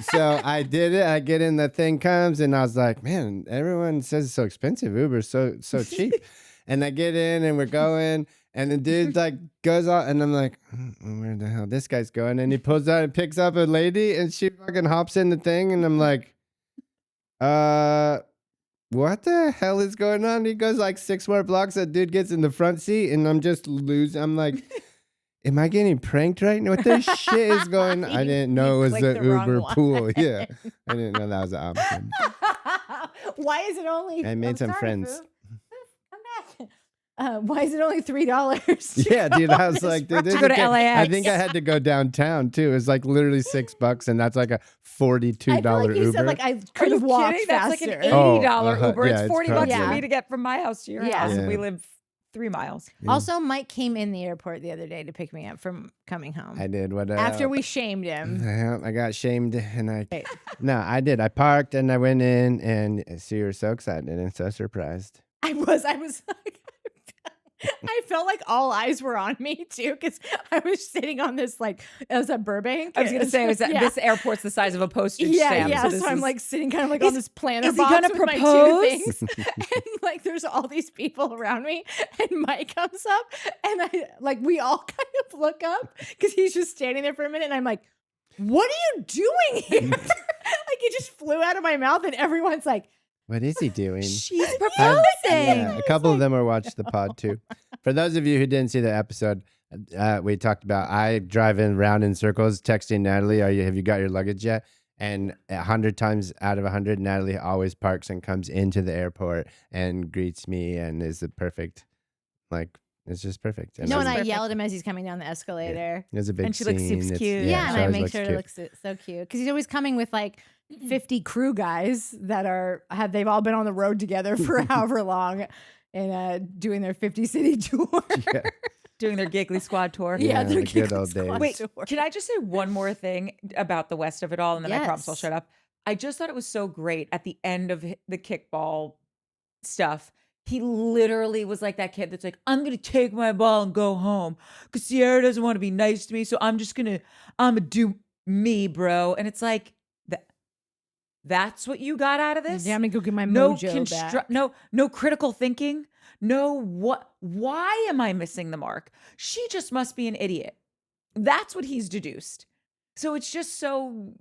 Speaker 2: So I did it. I get in, the thing comes, and I was like, man, everyone says it's so expensive. Uber's so cheap. And I get in, and we're going, and the dude like goes out, and I'm like, where the hell this guy's going? And he pulls out and picks up a lady, and she fucking hops in the thing, and I'm like, what the hell is going on? He goes like 6 more blocks. That dude gets in the front seat, and I'm just losing. I'm like, am I getting pranked right now? What the shit is going on? I didn't know it was the Uber pool. Yeah. I didn't know that was an option.
Speaker 3: Why is it only...
Speaker 2: I made some friends.
Speaker 3: Come back. Why is it only $3?
Speaker 2: Yeah, dude. I was like, dude,
Speaker 1: to go to LAX.
Speaker 2: I think I had to go downtown too. It was like literally $6, and that's like a $42
Speaker 3: I feel like you
Speaker 2: Uber.
Speaker 3: said like I could have walked faster.
Speaker 1: That's like an $80 Uber.
Speaker 2: Yeah,
Speaker 1: it's $40
Speaker 2: crazy.
Speaker 1: for me to get from my house to your house. And we live 3 miles.
Speaker 2: Yeah.
Speaker 3: Also, Mike came in the airport the other day to pick me up from coming home.
Speaker 2: I did. What
Speaker 3: after we shamed him.
Speaker 2: Yeah, I got shamed, and I did. I parked and I went in, and so you were so excited and so surprised.
Speaker 3: I was like, I felt like all eyes were on me too, because I was sitting on this, like, it was at Burbank.
Speaker 1: I was going to say, this airport's the size of a postage stamp.
Speaker 3: Yeah, so I'm like sitting kind of like on this planter box
Speaker 1: gonna
Speaker 3: with
Speaker 1: propose?
Speaker 3: my 2 things. And like there's all these people around me, and Mike comes up, and we all kind of look up because he's just standing there for a minute, and I'm like, what are you doing here? Like it just flew out of my mouth, and everyone's like,
Speaker 2: what is he doing?
Speaker 1: She's proposing.
Speaker 2: A couple of them are watched the pod too. For those of you who didn't see the episode, we talked about I driving around in circles, texting Natalie, have you got your luggage yet? And 100 times out of 100, Natalie always parks and comes into the airport and greets me and is the perfect, like, It's just perfect.
Speaker 3: No, and I
Speaker 1: perfect.
Speaker 3: yell at him as he's coming down the escalator.
Speaker 2: It was a big
Speaker 1: And she, like,
Speaker 2: scene.
Speaker 1: seems
Speaker 2: It's-
Speaker 1: cute.
Speaker 3: Yeah, and
Speaker 2: she
Speaker 3: I
Speaker 2: always
Speaker 3: make
Speaker 2: looks
Speaker 3: sure
Speaker 2: cute.
Speaker 3: it looks so cute because he's always coming with like 50 crew guys that they've all been on the road together for however long and doing their 50 city tour.
Speaker 2: Yeah.
Speaker 1: Doing their Giggly Squad tour.
Speaker 3: Yeah,
Speaker 2: the
Speaker 3: they're
Speaker 2: good
Speaker 3: Giggly
Speaker 2: old
Speaker 3: Squad
Speaker 2: days.
Speaker 1: Wait,
Speaker 3: tour.
Speaker 1: can I just say one more thing about the West of it all, and then I promise I'll
Speaker 3: Yes.
Speaker 1: shut up. I just thought it was so great at the end of the kickball stuff. He literally was like that kid that's like, I'm gonna take my ball and go home because Sierra doesn't want to be nice to me, so I'm gonna do me, bro. And it's like that's what you got out of this.
Speaker 3: Yeah, I'm gonna go get my
Speaker 1: no
Speaker 3: mojo back.
Speaker 1: no critical thinking. Why am I missing the mark? She just must be an idiot. That's what he's deduced. So it's just so,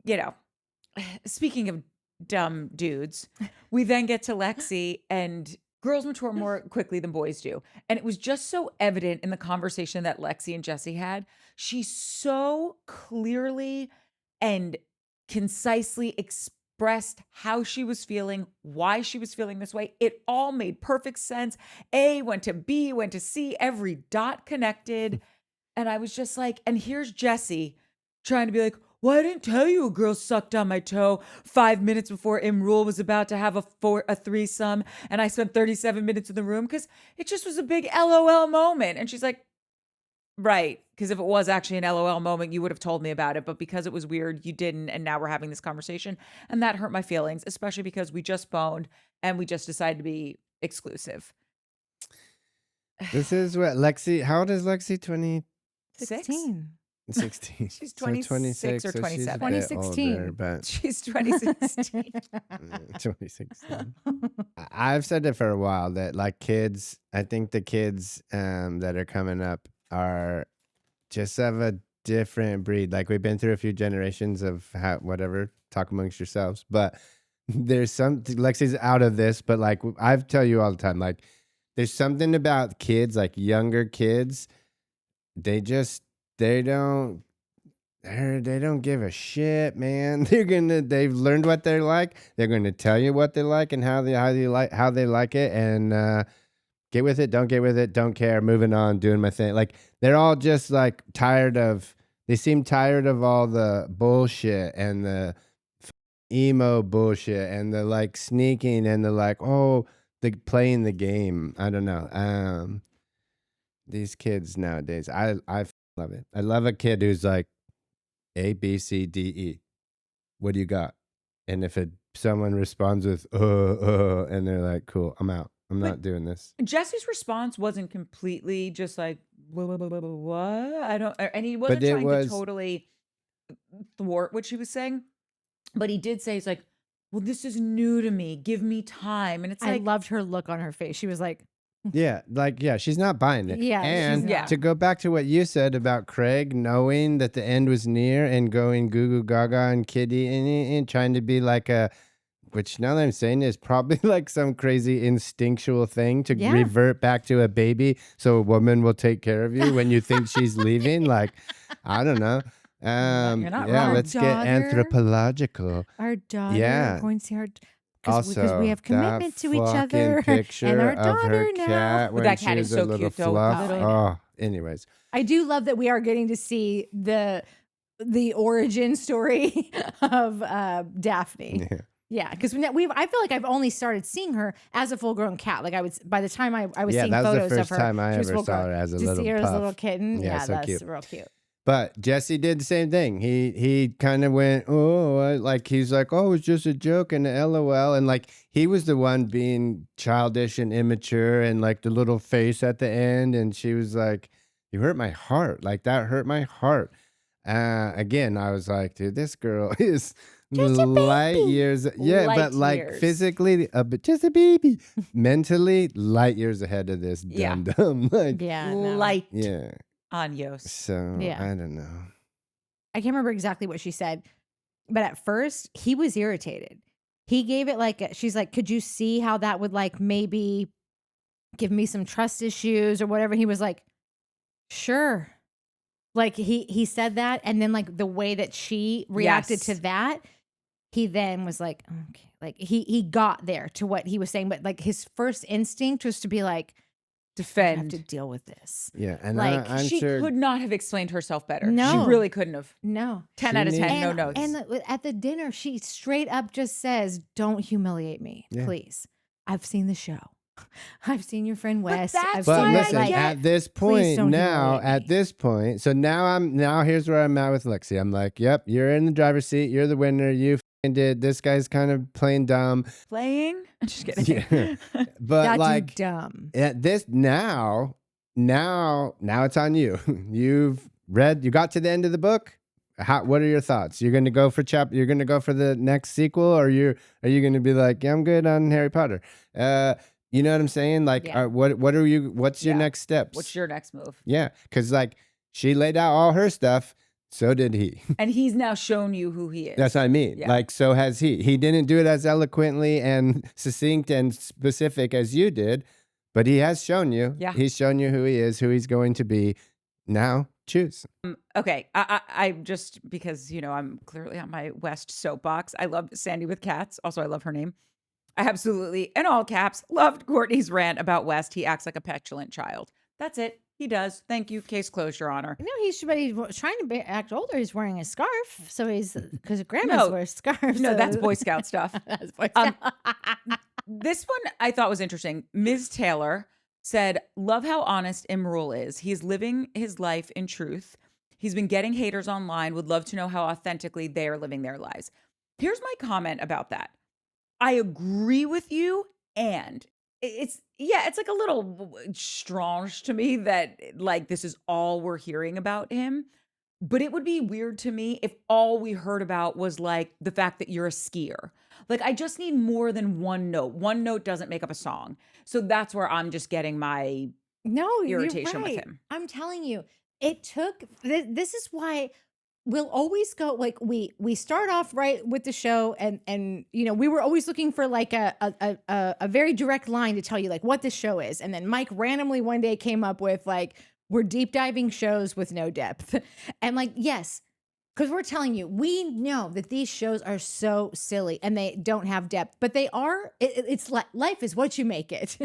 Speaker 1: speaking of dumb dudes, we then get to Lexi, and girls mature more quickly than boys do. And it was just so evident in the conversation that Lexi and Jesse had. She so clearly and concisely expressed how she was feeling, why she was feeling this way. It all made perfect sense. A went to B, went to C, every dot connected. And I was just like, and here's Jesse trying to be like, well, I didn't tell you a girl sucked on my toe 5 minutes before Imrul was about to have a threesome. And I spent 37 minutes in the room because it just was a big LOL moment. And she's like, right. Because if it was actually an LOL moment, you would have told me about it. But because it was weird, you didn't. And now we're having this conversation. And that hurt my feelings, especially because we just boned and we just decided to be exclusive.
Speaker 2: This is what Lexi. How old is Lexi?
Speaker 3: 16.
Speaker 2: 16.
Speaker 1: She's
Speaker 2: So
Speaker 1: 26 or
Speaker 2: so she's a
Speaker 1: 27.
Speaker 2: bit
Speaker 3: 2016.
Speaker 2: older, but
Speaker 1: She's 2016.
Speaker 2: 2016. I've said it for a while that like kids, I think the kids that are coming up are just of a different breed. Like we've been through a few generations of whatever, talk amongst yourselves, but there's Lexi's out of this, but like I tell you all the time, like there's something about kids, like younger kids, they don't give a shit, man. They've learned what they're like. They're gonna tell you what they like and how they like it, and get with it, don't get with it, don't care, moving on, doing my thing. Like they're all just like they seem tired of all the bullshit and the emo bullshit and the like sneaking and the like, playing the game. I don't know. These kids nowadays, I love it. I love a kid who's like A, B, C, D, E. What do you got? And if someone responds with and they're like, cool, I'm out. I'm not doing this.
Speaker 1: Jesse's response wasn't completely just like, what? I don't, and he wasn't trying to totally thwart what she was saying, but he did say, he's like, well, this is new to me. Give me time. And it's
Speaker 3: I
Speaker 1: like,
Speaker 3: loved her look on her face. She was like,
Speaker 2: Yeah, she's not buying it.
Speaker 3: Yeah,
Speaker 2: and
Speaker 3: she's not.
Speaker 2: to go back to what you said about Craig knowing that the end was near and going goo goo gaga and kitty and trying to be like which now that I'm saying is probably like some crazy instinctual thing to revert back to a baby so a woman will take care of you when you think she's leaving. Like, I don't know.
Speaker 1: You're not wrong.
Speaker 2: Let's get anthropological.
Speaker 3: our daughter,
Speaker 2: Yeah.
Speaker 3: going to see her.
Speaker 2: Also,
Speaker 3: Because we have commitment to each
Speaker 2: fucking
Speaker 3: other.
Speaker 2: picture
Speaker 3: And our
Speaker 2: of her
Speaker 3: daughter now.
Speaker 2: cat when
Speaker 1: that
Speaker 2: she
Speaker 1: cat
Speaker 2: was
Speaker 1: is
Speaker 2: a
Speaker 1: so
Speaker 2: little
Speaker 1: cute, though.
Speaker 2: fluff.
Speaker 1: Little-
Speaker 2: Oh, anyways.
Speaker 3: I do love that we are getting to see the origin story of Daphne.
Speaker 2: Yeah.
Speaker 3: Yeah, because I feel like I've only started seeing her as a full-grown cat. Like by the time I was
Speaker 2: Yeah,
Speaker 3: seeing
Speaker 2: that was the
Speaker 3: photos of
Speaker 2: first
Speaker 3: her,
Speaker 2: time I
Speaker 3: she was
Speaker 2: ever saw
Speaker 3: full-grown.
Speaker 2: her as a
Speaker 3: Did you
Speaker 2: little
Speaker 3: see her as a little
Speaker 2: puff.
Speaker 3: kitten?
Speaker 2: Yeah, so
Speaker 3: that's
Speaker 2: cute.
Speaker 3: real cute.
Speaker 2: But Jesse did the same thing. He kind of went, he's like, oh, it's just a joke and a LOL. And like, he was the one being childish and immature and like the little face at the end. And she was like, you hurt my heart. Like that hurt my heart. Again, I was like, dude, this girl is
Speaker 3: Just a
Speaker 2: light
Speaker 3: baby.
Speaker 2: years. Yeah,
Speaker 1: Light
Speaker 2: but like
Speaker 1: years.
Speaker 2: physically, but just a baby. Mentally, light years ahead of this
Speaker 1: Yeah.
Speaker 2: dum-dum. Like,
Speaker 3: Yeah, no.
Speaker 1: light
Speaker 2: yeah.
Speaker 1: on Yos.
Speaker 2: So,
Speaker 3: Yeah.
Speaker 2: I don't know.
Speaker 3: I can't remember exactly what she said, but at first he was irritated. He gave it like she's like, could you see how that would like maybe give me some trust issues or whatever? He was like, sure. Like he said that, and then like the way that she reacted
Speaker 1: Yes.
Speaker 3: to that, he then was like, okay, like he got there to what he was saying, but like his first instinct was to be like,
Speaker 1: defend.
Speaker 3: to deal with this.
Speaker 2: Yeah, and
Speaker 3: Like,
Speaker 2: I'm
Speaker 1: She
Speaker 2: sure.
Speaker 1: could not have explained herself better.
Speaker 3: No.
Speaker 1: She really couldn't have.
Speaker 3: No.
Speaker 1: 10 out of 10, no
Speaker 3: And,
Speaker 1: notes.
Speaker 3: and at the dinner, she straight up just says, "Don't humiliate me,
Speaker 2: Yeah.
Speaker 3: please. I've seen the show. I've seen your friend Wes.
Speaker 1: that's
Speaker 3: I've
Speaker 2: But
Speaker 3: seen
Speaker 1: why I
Speaker 2: listen,
Speaker 3: like,
Speaker 1: get-
Speaker 2: at this
Speaker 3: please
Speaker 2: point
Speaker 3: don't
Speaker 2: now,
Speaker 3: humiliate
Speaker 2: at
Speaker 3: me.
Speaker 2: this point, so now here's where I'm at with Lexi. I'm like, yep, you're in the driver's seat. You're the winner. You f***ing did. This guy's kind of playing dumb.
Speaker 1: Playing? I'm just kidding.
Speaker 2: Yeah. But
Speaker 3: that's
Speaker 2: like
Speaker 3: dumb.
Speaker 2: at this now it's on you. You got to the end of the book. What are your thoughts? You're going to go for you're going to go for the next sequel, or are you going to be like, yeah, I'm good on Harry Potter? You know what I'm saying? Like,
Speaker 3: Yeah.
Speaker 2: what's your next steps?
Speaker 1: What's your next move?
Speaker 2: Yeah, because like she laid out all her stuff, so did he.
Speaker 1: And he's now shown you who he is.
Speaker 2: That's what I mean.
Speaker 1: Yeah.
Speaker 2: Like, so has he. He didn't do it as eloquently and succinct and specific as you did, but he has shown you.
Speaker 1: Yeah.
Speaker 2: He's shown you who he is, who he's going to be. Now, choose.
Speaker 1: Okay, I just, because, I'm clearly on my West soapbox. I love Sandy with cats. Also, I love her name. I absolutely, in all caps, loved Courtney's rant about West. He acts like a petulant child. That's it. He does. Thank you. Case closed, Your Honor.
Speaker 3: No, he's trying to act older. He's wearing a scarf, so because grandmas wear scarves.
Speaker 1: No,
Speaker 3: so-
Speaker 1: that's Boy Scout stuff.
Speaker 3: That's Boy Scout.
Speaker 1: This one I thought was interesting. Ms. Taylor said, love how honest Imrul is. He's living his life in truth. He's been getting haters online. Would love to know how authentically they are living their lives. Here's my comment about that. I agree with you. And it's like a little strange to me that like this is all we're hearing about him. But it would be weird to me if all we heard about was like the fact that you're a skier. Like, I just need more than one note. One note doesn't make up a song. So that's where I'm just getting my irritation with him.
Speaker 3: I'm telling you, it took. This is why we'll always go like we start off right with the show, and we were always looking for like a very direct line to tell you like what this show is, and then Mike randomly one day came up with like, we're deep diving shows with no depth. And like, yes, because we're telling you, we know that these shows are so silly and they don't have depth, but they are, it's like life is what you make it.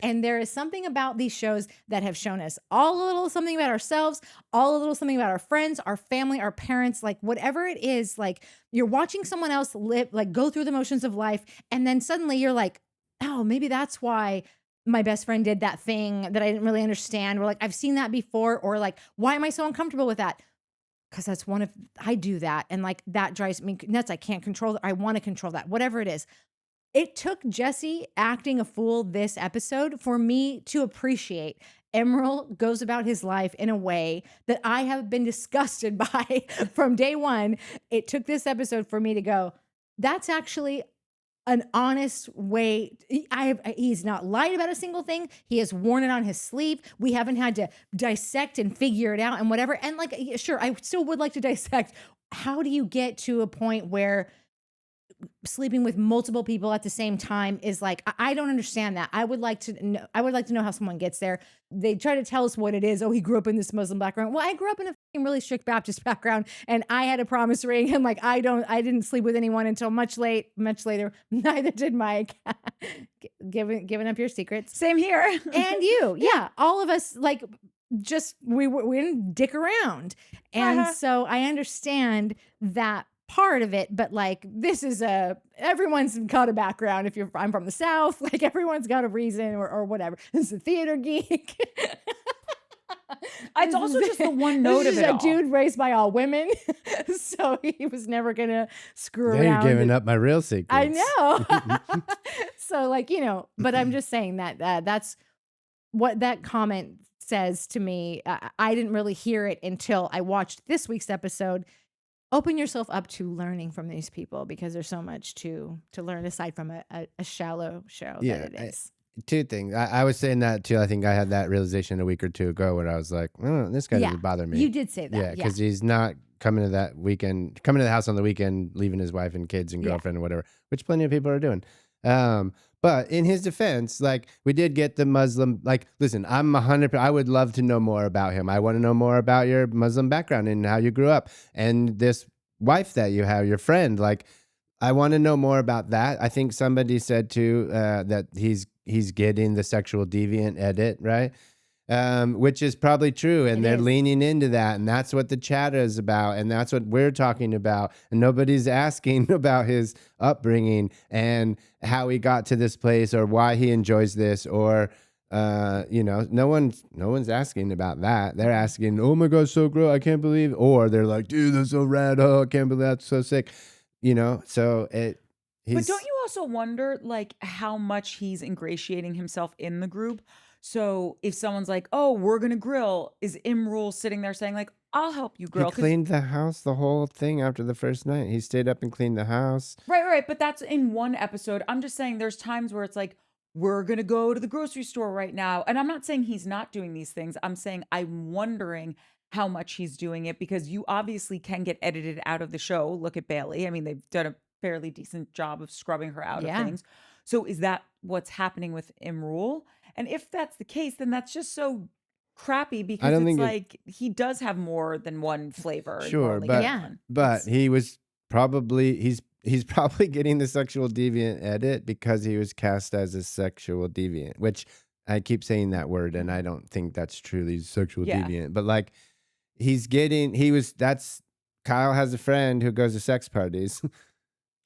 Speaker 3: And there is something about these shows that have shown us all a little something about ourselves, all a little something about our friends, our family, our parents, like whatever it is, like you're watching someone else live, like go through the motions of life. And then suddenly you're like, oh, maybe that's why my best friend did that thing that I didn't really understand. Or like, I've seen that before. Or like, why am I so uncomfortable with that? Because I do that. And like, that drives me nuts. I can't control that. I want to control that, whatever it is. It took Jesse acting a fool this episode for me to appreciate Emerald goes about his life in a way that I have been disgusted by from day one. It took this episode for me to go, that's actually an honest way. He's not lied about a single thing. He has worn it on his sleeve. We haven't had to dissect and figure it out and whatever. And like, sure, I still would like to dissect. How do you get to a point where sleeping with multiple people at the same time is like, I don't understand that. I would like to know how someone gets there. They try to tell us what it is. Oh, he grew up in this Muslim background. Well, I grew up in a really strict Baptist background, and I had a promise ring, and like I didn't sleep with anyone until much later. Neither did Mike. Giving up your secrets.
Speaker 1: Same here.
Speaker 3: And you. Yeah. All of us like just we didn't dick around. And so I understand that part of it, but like this is everyone's got a background. I'm from the South, like everyone's got a reason or whatever. This is a theater geek.
Speaker 1: It's also just the one note of it all.
Speaker 3: A dude raised by all women, so he was never gonna screw
Speaker 2: Now
Speaker 3: around.
Speaker 2: you're giving up my real secrets.
Speaker 3: I know. So like, but I'm just saying that that's what that comment says to me. I didn't really hear it until I watched this week's episode. Open yourself up to learning from these people because there's so much to learn aside from a shallow show that it is.
Speaker 2: Two things. I was saying that too. I think I had that realization a week or two ago when I was like, oh, this guy doesn't bother me.
Speaker 3: You did say that.
Speaker 2: Yeah, because he's not coming to the house on the weekend, leaving his wife and kids and girlfriend and whatever, which plenty of people are doing. But in his defense, like we did get the Muslim, like, listen, I'm 100%, I would love to know more about him. I want to know more about your Muslim background and how you grew up and this wife that you have, your friend. Like, I want to know more about that. I think somebody said too, that he's he's getting the sexual deviant edit, right? Which is probably true. And they're leaning into that. And that's what the chat is about. And that's what we're talking about. And nobody's asking about his upbringing and how he got to this place or why he enjoys this or, no one's asking about that. They're asking, oh my God, so gross. I can't believe, or they're like, dude, that's so rad. Oh, I can't believe that's so sick. So
Speaker 1: but don't you also wonder like how much he's ingratiating himself in the group? So if someone's like, oh, we're going to grill, is Imrul sitting there saying like, I'll help you grill?
Speaker 2: He cleaned the house, the whole thing after the first night. He stayed up and cleaned the house.
Speaker 1: Right. But that's in one episode. I'm just saying there's times where it's like, we're going to go to the grocery store right now. And I'm not saying he's not doing these things. I'm saying I'm wondering how much he's doing it because you obviously can get edited out of the show. Look at Bailey. I mean, they've done a fairly decent job of scrubbing her out of things. So is that what's happening with Imrul? And if that's the case, then that's just so crappy because it's like he does have more than one flavor.
Speaker 2: Sure, but he was probably he's probably getting the sexual deviant edit because he was cast as a sexual deviant, which I keep saying that word and I don't think that's truly sexual deviant. But like Kyle has a friend who goes to sex parties.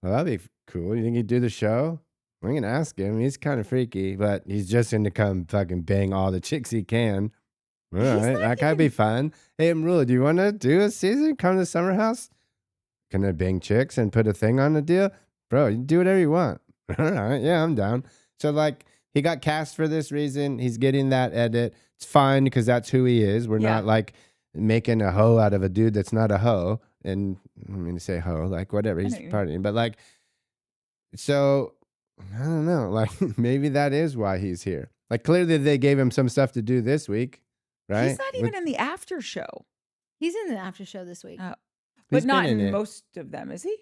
Speaker 2: Well, that'd be cool. You think he'd do the show? I'm going to ask him. He's kind of freaky, but he's just going to come fucking bang all the chicks he can. All right, that could be fun. Hey, Imrul, do you want to do a season? Come to the summer house? Can I bang chicks and put a thing on the deal? Bro, you do whatever you want. All right, yeah, I'm down. So, like, he got cast for this reason. He's getting that edit. It's fine because that's who he is. We're not, like, making a hoe out of a dude that's not a hoe. And I mean to say hoe, like, whatever. He's partying. But, like, so... I don't know. Like, maybe that is why he's here. Like, clearly they gave him some stuff to do this week, right?
Speaker 1: He's not even in the after show.
Speaker 3: He's in the after show this week.
Speaker 1: But not in most of them, is he?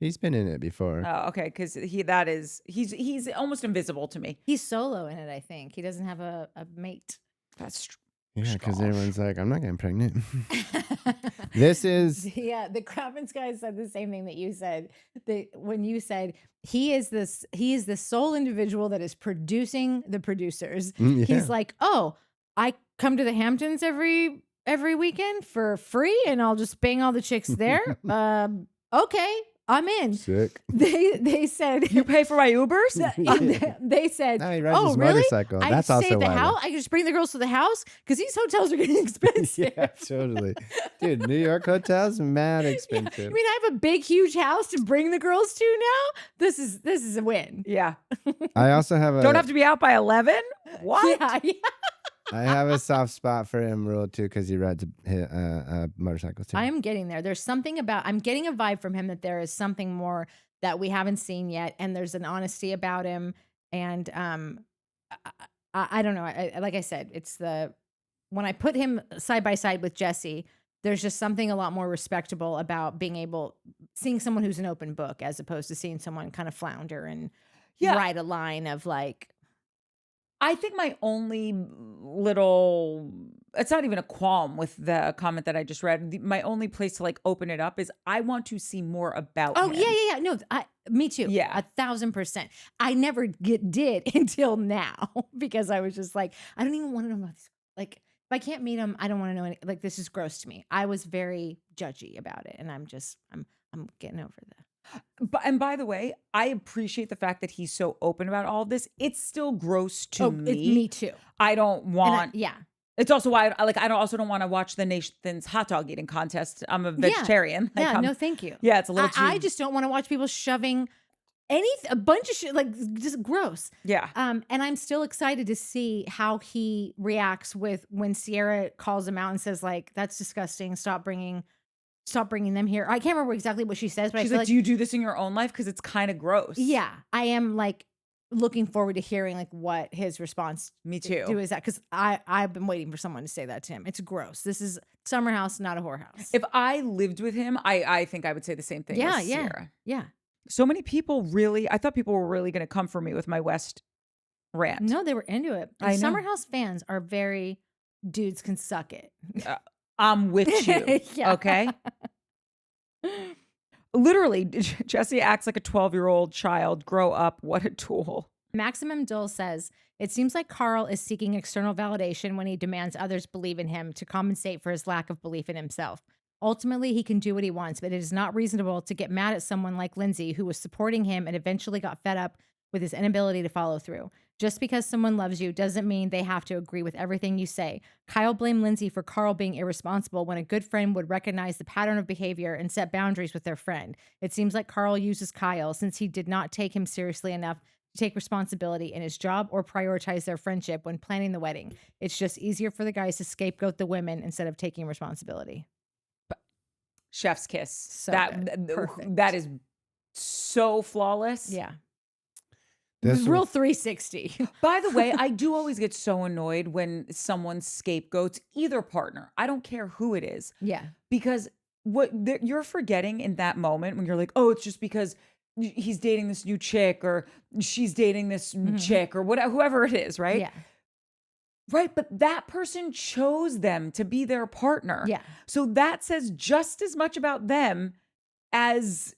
Speaker 2: He's been in it before.
Speaker 1: Oh, okay. Because he's almost invisible to me.
Speaker 3: He's solo in it, I think. He doesn't have a mate.
Speaker 1: That's true.
Speaker 2: Yeah, because everyone's like, I'm not getting pregnant. This is...
Speaker 3: Yeah, the Kravitz guy said the same thing that you said. When you said, he is the sole individual that is producing the producers.
Speaker 2: Yeah.
Speaker 3: He's like, oh, I come to the Hamptons every weekend for free and I'll just bang all the chicks there. Okay. I'm in.
Speaker 2: Sick.
Speaker 3: They said
Speaker 1: you pay for my Ubers.
Speaker 3: They said,
Speaker 2: no, he rides
Speaker 3: "Oh,
Speaker 2: his
Speaker 3: really?
Speaker 2: motorcycle. That's
Speaker 3: I
Speaker 2: also
Speaker 3: stay at the
Speaker 2: why
Speaker 3: house. I can just bring the girls to the house because these hotels are getting expensive."
Speaker 2: Yeah, totally, dude. New York hotels mad expensive.
Speaker 3: Yeah. I mean, I have a big, huge house to bring the girls to now. This is a win.
Speaker 1: Yeah.
Speaker 2: I also have
Speaker 1: don't have to be out by 11. What?
Speaker 3: Yeah.
Speaker 2: I have a soft spot for Imrul too because he rides a motorcycle too.
Speaker 3: I am getting there. There's something I'm getting a vibe from him that there is something more that we haven't seen yet, and there's an honesty about him. And I don't know. Like I said, it's when I put him side by side with Jesse, there's just something a lot more respectable about seeing someone who's an open book as opposed to seeing someone kind of flounder and write a line of like.
Speaker 1: I think my only little, it's not even a qualm with the comment that I just read. My only place to like open it up is I want to see more about him.
Speaker 3: Yeah. No, me too.
Speaker 1: Yeah.
Speaker 3: 1,000%. I never did until now because I was just like, I don't even want to know about this. Like, if I can't meet him, I don't want to know any, like, this is gross to me. I was very judgy about it. And I'm getting over that.
Speaker 1: And by the way, I appreciate the fact that he's so open about all of this. It's still gross to me.
Speaker 3: Me too.
Speaker 1: I don't want.
Speaker 3: Yeah.
Speaker 1: It's also why I also don't want to watch the Nathan's hot dog eating contest. I'm a vegetarian.
Speaker 3: Yeah. No, thank you.
Speaker 1: Yeah, it's a little.
Speaker 3: I just don't want to watch people shoving a bunch of shit, like just gross.
Speaker 1: Yeah.
Speaker 3: And I'm still excited to see how he reacts when Sierra calls him out and says like, "That's disgusting. Stop bringing them here." I can't remember exactly what she says, but
Speaker 1: she's
Speaker 3: I feel
Speaker 1: like, "Do you do this in your own life? Because it's kind of gross."
Speaker 3: Yeah, I am like looking forward to hearing like what his response.
Speaker 1: Me too.
Speaker 3: To is that because I've been waiting for someone to say that to him. It's gross. This is summer house, not a whorehouse.
Speaker 1: If I lived with him, I think I would say the same thing.
Speaker 3: Yeah,
Speaker 1: as Sierra.
Speaker 3: Yeah.
Speaker 1: So many people I thought people were really going to come for me with my West rant.
Speaker 3: No, they were into it. And summer house fans are very dudes can suck it.
Speaker 1: I'm with you.
Speaker 3: Yeah.
Speaker 1: Okay. Literally, Jesse acts like a 12-year-old child. Grow up. What a tool.
Speaker 3: Maximum Dull says, it seems like Carl is seeking external validation when he demands others believe in him to compensate for his lack of belief in himself. Ultimately, he can do what he wants, but it is not reasonable to get mad at someone like Lindsay, who was supporting him and eventually got fed up with his inability to follow through. Just because someone loves you doesn't mean they have to agree with everything you say. Kyle blamed Lindsay for Carl being irresponsible when a good friend would recognize the pattern of behavior and set boundaries with their friend. It seems like Carl uses Kyle since he did not take him seriously enough to take responsibility in his job or prioritize their friendship when planning the wedding. It's just easier for the guys to scapegoat the women instead of taking responsibility.
Speaker 1: Chef's kiss.
Speaker 3: So
Speaker 1: that is so flawless.
Speaker 3: Yeah.
Speaker 2: This
Speaker 3: Real 360.
Speaker 1: By the way, I do always get so annoyed when someone scapegoats either partner. I don't care who it is.
Speaker 3: Yeah.
Speaker 1: Because you're forgetting in that moment when you're like, oh, it's just because he's dating this new chick or she's dating this chick or whatever, whoever it is, right?
Speaker 3: Yeah.
Speaker 1: Right. But that person chose them to be their partner.
Speaker 3: Yeah.
Speaker 1: So that says just as much about them as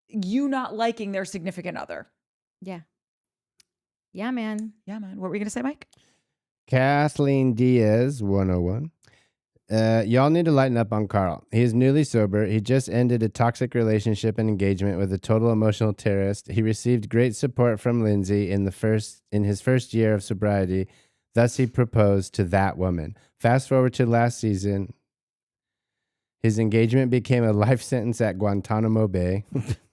Speaker 1: you not liking their significant other.
Speaker 3: Yeah. Yeah, man.
Speaker 1: Yeah, man. What were you going to say, Mike?
Speaker 2: Kathleen Diaz, 101. Y'all need to lighten up on Carl. He is newly sober. He just ended a toxic relationship and engagement with a total emotional terrorist. He received great support from Lindsay in his first year of sobriety. Thus, he proposed to that woman. Fast forward to last season. His engagement became a life sentence at Guantanamo Bay.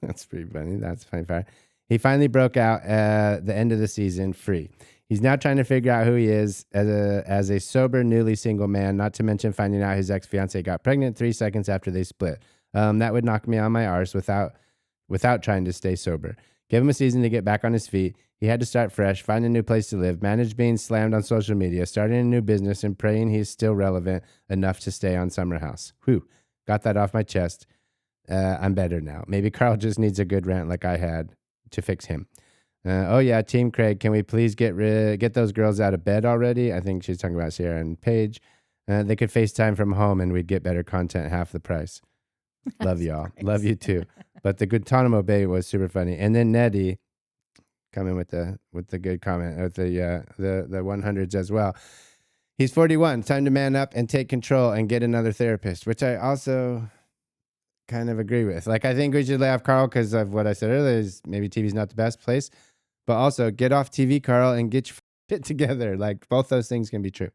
Speaker 2: That's pretty funny. That's funny fact. He finally broke out at the end of the season free. He's now trying to figure out who he is as a sober, newly single man, not to mention finding out his ex-fiancée got pregnant 3 seconds after they split. That would knock me on my arse without trying to stay sober. Give him a season to get back on his feet. He had to start fresh, find a new place to live, manage being slammed on social media, starting a new business, and praying he's still relevant enough to stay on Summer House. Whew, got that off my chest. I'm better now. Maybe Carl just needs a good rant like I had to fix him. Oh yeah, Team Craig, can we please get those girls out of bed already? I think she's talking about Sierra and Paige. They could FaceTime from home and we'd get better content half the price. Love y'all. Love you too. But the Guantanamo Bay was super funny. And then Nettie coming with the good comment with the 100s as well. He's 41. Time to man up and take control and get another therapist, which I also kind of agree with. Like, I think we should lay off Carl because of what I said earlier is maybe TV's not the best place, but also get off TV, Carl, and get your shit together. Like, both those things can be true.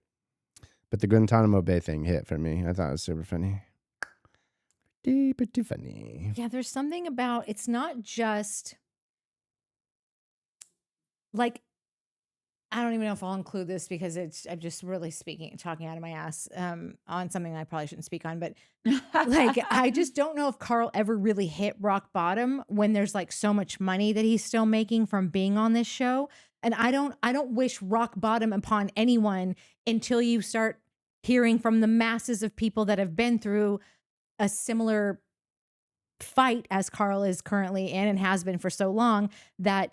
Speaker 2: But the Guantanamo Bay thing hit for me. I thought it was super funny. Pretty funny.
Speaker 3: Yeah, there's something about, it's not just like, I don't even know if I'll include this because I'm just really talking out of my ass on something I probably shouldn't speak on. But like, I just don't know if Carl ever really hit rock bottom when there's like so much money that he's still making from being on this show. And I don't wish rock bottom upon anyone until you start hearing from the masses of people that have been through a similar fight as Carl is currently in and has been for so long that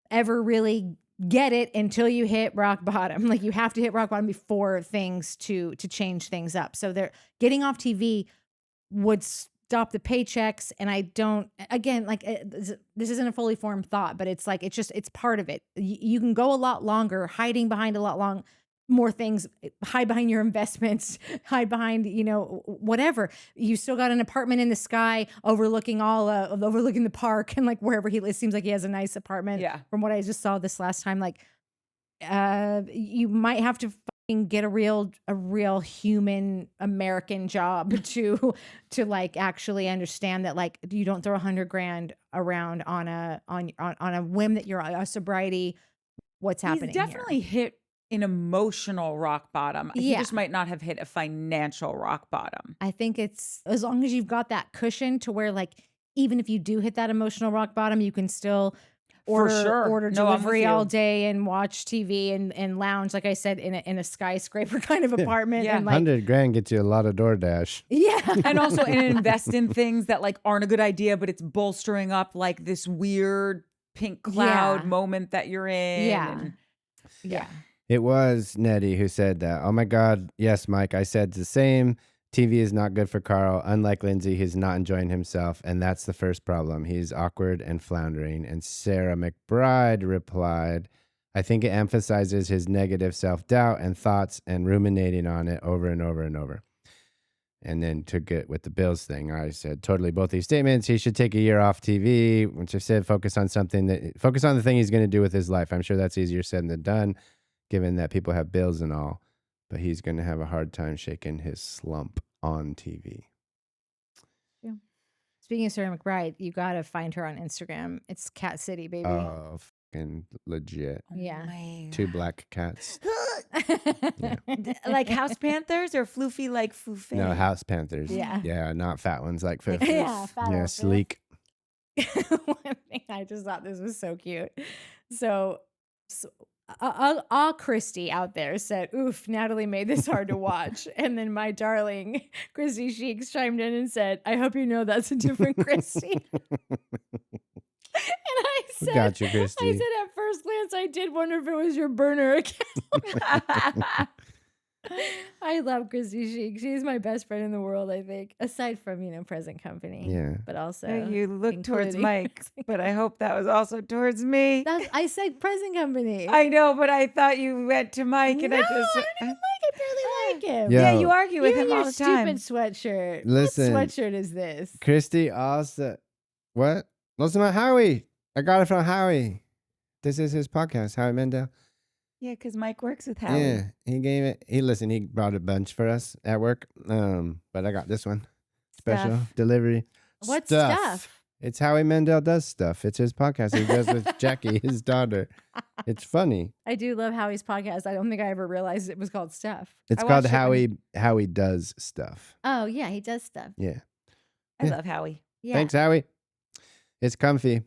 Speaker 3: ever really get it until you hit rock bottom. Like, you have to hit rock bottom before things to change things up. So they're getting off TV would stop the paychecks. And I don't, again, like, this isn't a fully formed thought, but it's like, it's part of it. You can go a lot longer hiding behind a lot more things, hide behind your investments, hide behind, whatever. You still got an apartment in the sky overlooking overlooking the park and like wherever he lives. Seems like he has a nice apartment. Yeah. From what I just saw this last time, like, you might have to fucking get a real human American job to like actually understand that, like, you don't throw $100,000 around on a whim that you're a sobriety. What's happening?
Speaker 1: He's definitely hit an emotional rock bottom. He just might not have hit a financial rock bottom.
Speaker 3: I think it's as long as you've got that cushion to where, like, even if you do hit that emotional rock bottom, you can still order delivery all day and watch TV and lounge, like I said, in a skyscraper kind of apartment.
Speaker 2: Yeah.
Speaker 3: And like,
Speaker 2: $100,000 gets you a lot of DoorDash.
Speaker 3: Yeah.
Speaker 1: And also invest in things that like aren't a good idea, but it's bolstering up like this weird pink cloud moment that you're in.
Speaker 3: Yeah.
Speaker 2: It was Nettie who said that. Oh my God. Yes, Mike. I said the same. TV is not good for Carl. Unlike Lindsay, he's not enjoying himself, and that's the first problem. He's awkward and floundering. And Sarah McBride replied, I think it emphasizes his negative self-doubt and thoughts and ruminating on it over and over and over. And then to get with the Bills thing, I said, totally both these statements. He should take a year off TV, which I said, focus on the thing he's going to do with his life. I'm sure that's easier said than done, given that people have bills and all. But he's going to have a hard time shaking his slump on TV.
Speaker 3: Yeah. Speaking of Sarah McBride, you got to find her on Instagram. It's Cat City, baby.
Speaker 2: Oh, fucking legit.
Speaker 3: Yeah.
Speaker 1: Oh,
Speaker 2: 2 black cats. Yeah.
Speaker 1: Like House Panthers or floofy like foofy?
Speaker 2: No, House Panthers.
Speaker 3: Yeah.
Speaker 2: Yeah, not fat ones like Foo.
Speaker 3: Yeah, fat
Speaker 2: Yeah,
Speaker 3: ones,
Speaker 2: sleek.
Speaker 3: One thing, I just thought this was so cute. So Christy out there said, oof, Natalie made this hard to watch. And then my darling Christy Sheeks chimed in and said, I hope you know that's a different Christy. And I said,
Speaker 2: Got you, Christy.
Speaker 3: I said at first glance, I did wonder if it was your burner account. I love Christy Sheik. She's my best friend in the world, I think, aside from, present company.
Speaker 2: Yeah.
Speaker 3: But also.
Speaker 1: You look towards
Speaker 3: including
Speaker 1: Mike, but I hope that was also towards me.
Speaker 3: I said present company.
Speaker 1: I know, but I thought you went to Mike, and
Speaker 3: No,
Speaker 1: I just.
Speaker 3: I didn't I barely like him.
Speaker 2: Yeah.
Speaker 1: Yeah, you argue with
Speaker 3: You
Speaker 1: him
Speaker 3: and
Speaker 1: all
Speaker 3: your
Speaker 1: the time.
Speaker 3: stupid sweatshirt.
Speaker 2: Listen.
Speaker 3: What sweatshirt is this?
Speaker 2: Christy also, what? Listen to Howie. I got it from Howie. This is his podcast, Howie Mandel.
Speaker 1: Yeah, because Mike works with Howie.
Speaker 2: Yeah, he gave it. He brought a bunch for us at work. But I got this one. Special
Speaker 1: Stuff.
Speaker 2: delivery.
Speaker 3: What stuff?
Speaker 2: It's Howie Mandel does stuff. It's his podcast. He does with Jackie, his daughter. It's funny.
Speaker 3: I do love Howie's podcast. I don't think I ever realized it was called Stuff.
Speaker 2: It's
Speaker 1: I
Speaker 2: called
Speaker 1: watched it
Speaker 2: Howie Does Stuff.
Speaker 3: Oh, yeah, he does stuff.
Speaker 2: Yeah.
Speaker 1: I love Howie.
Speaker 3: Yeah.
Speaker 2: Thanks, Howie. It's comfy.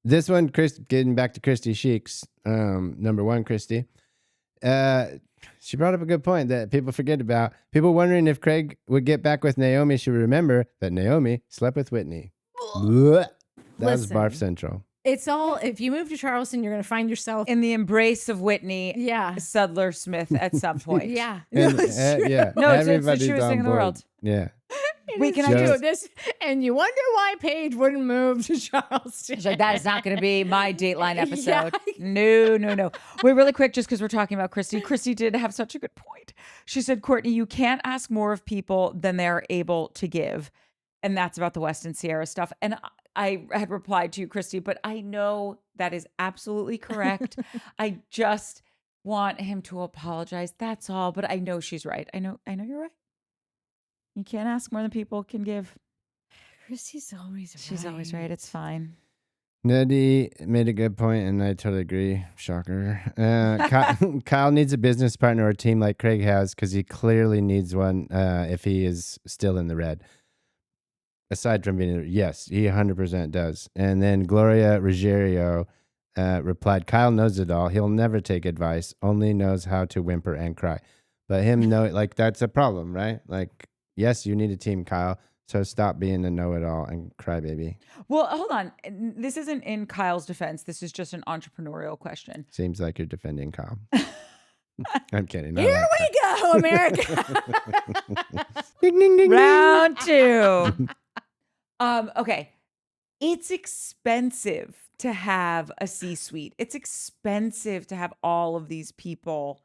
Speaker 2: This one, getting back to Christy Sheeks, number one, Christy. She brought up a good point that people forget about. People wondering if Craig would get back with Naomi should remember that Naomi slept with Whitney. That was Barf Central.
Speaker 3: It's all, if you move to Charleston, you're going to find yourself
Speaker 1: In the embrace of Whitney
Speaker 3: Yeah.
Speaker 1: Sudler Smith at some point.
Speaker 3: Yeah.
Speaker 2: And,
Speaker 1: No,
Speaker 2: yeah,
Speaker 1: it's the
Speaker 2: everybody's
Speaker 1: truest
Speaker 2: on
Speaker 1: thing in the
Speaker 2: board.
Speaker 1: world.
Speaker 2: Yeah.
Speaker 1: We can
Speaker 2: Just-
Speaker 1: do
Speaker 3: this. And you wonder why Paige wouldn't move to Charleston.
Speaker 1: She's like, that is not going to be my Dateline episode.
Speaker 3: Yeah.
Speaker 1: No. Wait, really quick, just because we're talking about Christy. Christy did have such a good point. She said, Courtney, you can't ask more of people than they're able to give. And that's about the Weston Sierra stuff. And I had replied to you, Christy, but I know that is absolutely correct. I just want him to apologize. That's all. But I know she's right. I know you're right. You can't ask more than people can give.
Speaker 3: Christy's always right.
Speaker 1: She's always right. It's fine.
Speaker 2: Nutty made a good point, and I totally agree. Shocker. Kyle needs a business partner or team like Craig has because he clearly needs one if he is still in the red. Aside from being, yes, he 100% does. And then Gloria Ruggiero replied, Kyle knows it all. He'll never take advice, only knows how to whimper and cry. But him know, like, that's a problem, right? Like, yes, you need a team, Kyle. So stop being a know-it-all and crybaby.
Speaker 1: Well, hold on. This isn't in Kyle's defense. This is just an entrepreneurial question.
Speaker 2: Seems like you're defending Kyle. I'm kidding.
Speaker 3: Here we go, America.
Speaker 2: Ding, ding, ding,
Speaker 1: Round two. Okay. It's expensive to have a C-suite. It's expensive to have all of these people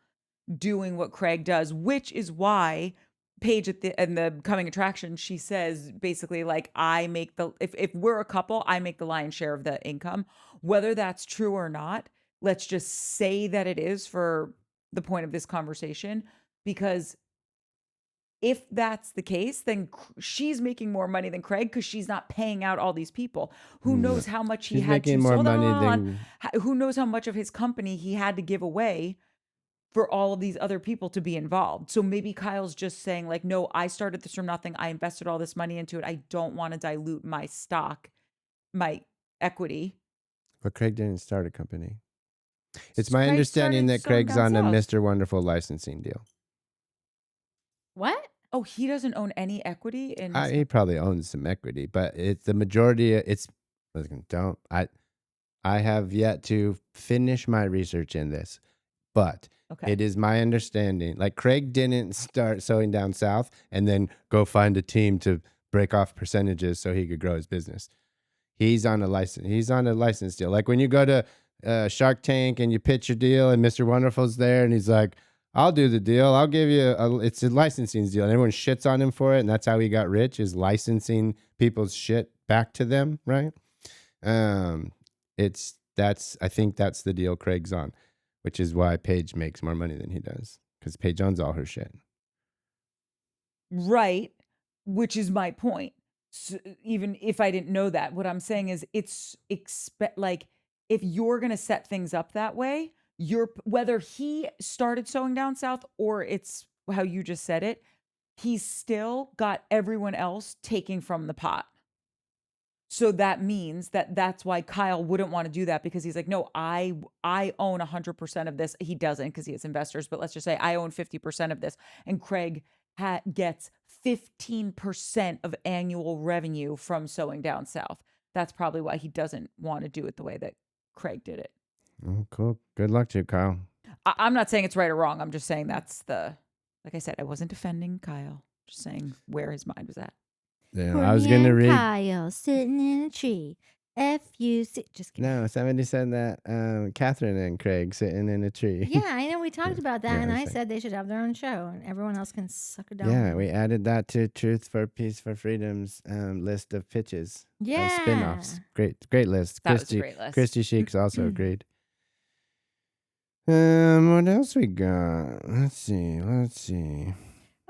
Speaker 1: doing what Craig does, which is why Paige in the Coming Attraction, she says basically like, I make if we're a couple, I make the lion's share of the income. Whether that's true or not, let's just say that it is for the point of this conversation, because if that's the case, then she's making more money than Craig because she's not paying out all these people. Who knows how much he
Speaker 2: She's
Speaker 1: had
Speaker 2: making
Speaker 1: to
Speaker 2: more
Speaker 1: hold
Speaker 2: money
Speaker 1: on.
Speaker 2: than
Speaker 1: Who knows how much of his company he had to give away for all of these other people to be involved. So maybe Kyle's just saying like, no, I started this from nothing. I invested all this money into it. I don't want to dilute my stock, my equity.
Speaker 2: But Craig didn't start a company. It's my
Speaker 1: Craig
Speaker 2: understanding
Speaker 1: started
Speaker 2: that Craig's on
Speaker 1: someone
Speaker 2: a
Speaker 1: else.
Speaker 2: Mr. Wonderful licensing deal.
Speaker 3: What?
Speaker 1: Oh, he doesn't own any equity in his
Speaker 2: He probably owns some equity, but it's the majority. I have yet to finish my research in this. But
Speaker 1: Okay.
Speaker 2: it is my understanding, like Craig didn't start sewing down south and then go find a team to break off percentages so he could grow his business. He's on a license deal. Like when you go to Shark Tank and you pitch your deal and Mr. Wonderful's there and he's like, I'll do the deal. I'll give you it's a licensing deal. And everyone shits on him for it. And that's how he got rich, is licensing people's shit back to them. Right. I think that's the deal Craig's on, which is why Paige makes more money than he does, because Paige owns all her shit.
Speaker 1: Right. Which is my point. So even if I didn't know that, what I'm saying is like if you're going to set things up that way, whether he started sewing down south or it's how you just said it, he's still got everyone else taking from the pot. So that means that's why Kyle wouldn't want to do that, because he's like, no, I own 100% of this. He doesn't, because he has investors, but let's just say I own 50% of this, and Craig gets 15% of annual revenue from sewing down south. That's probably why he doesn't want to do it the way that Craig did it.
Speaker 2: Oh, cool. Good luck to you, Kyle.
Speaker 1: I'm not saying it's right or wrong. I'm just saying like I said, I wasn't defending Kyle. Just saying where his mind was at.
Speaker 2: Yeah, I was going to read.
Speaker 3: Kyle sitting in a tree. Just kidding.
Speaker 2: No, somebody said that Catherine and Craig sitting in a tree.
Speaker 3: Yeah, I know we talked about that,
Speaker 2: Yeah,
Speaker 3: and I
Speaker 2: it's like-
Speaker 3: said they should have their own show, and everyone else can suck it down.
Speaker 2: Yeah, we added that to Truth for Peace for Freedom's list of pitches.
Speaker 3: Yeah.
Speaker 2: Spin-offs. Great list.
Speaker 1: That was a great list.
Speaker 2: Christy Sheik's also agreed. What else we got? Let's see.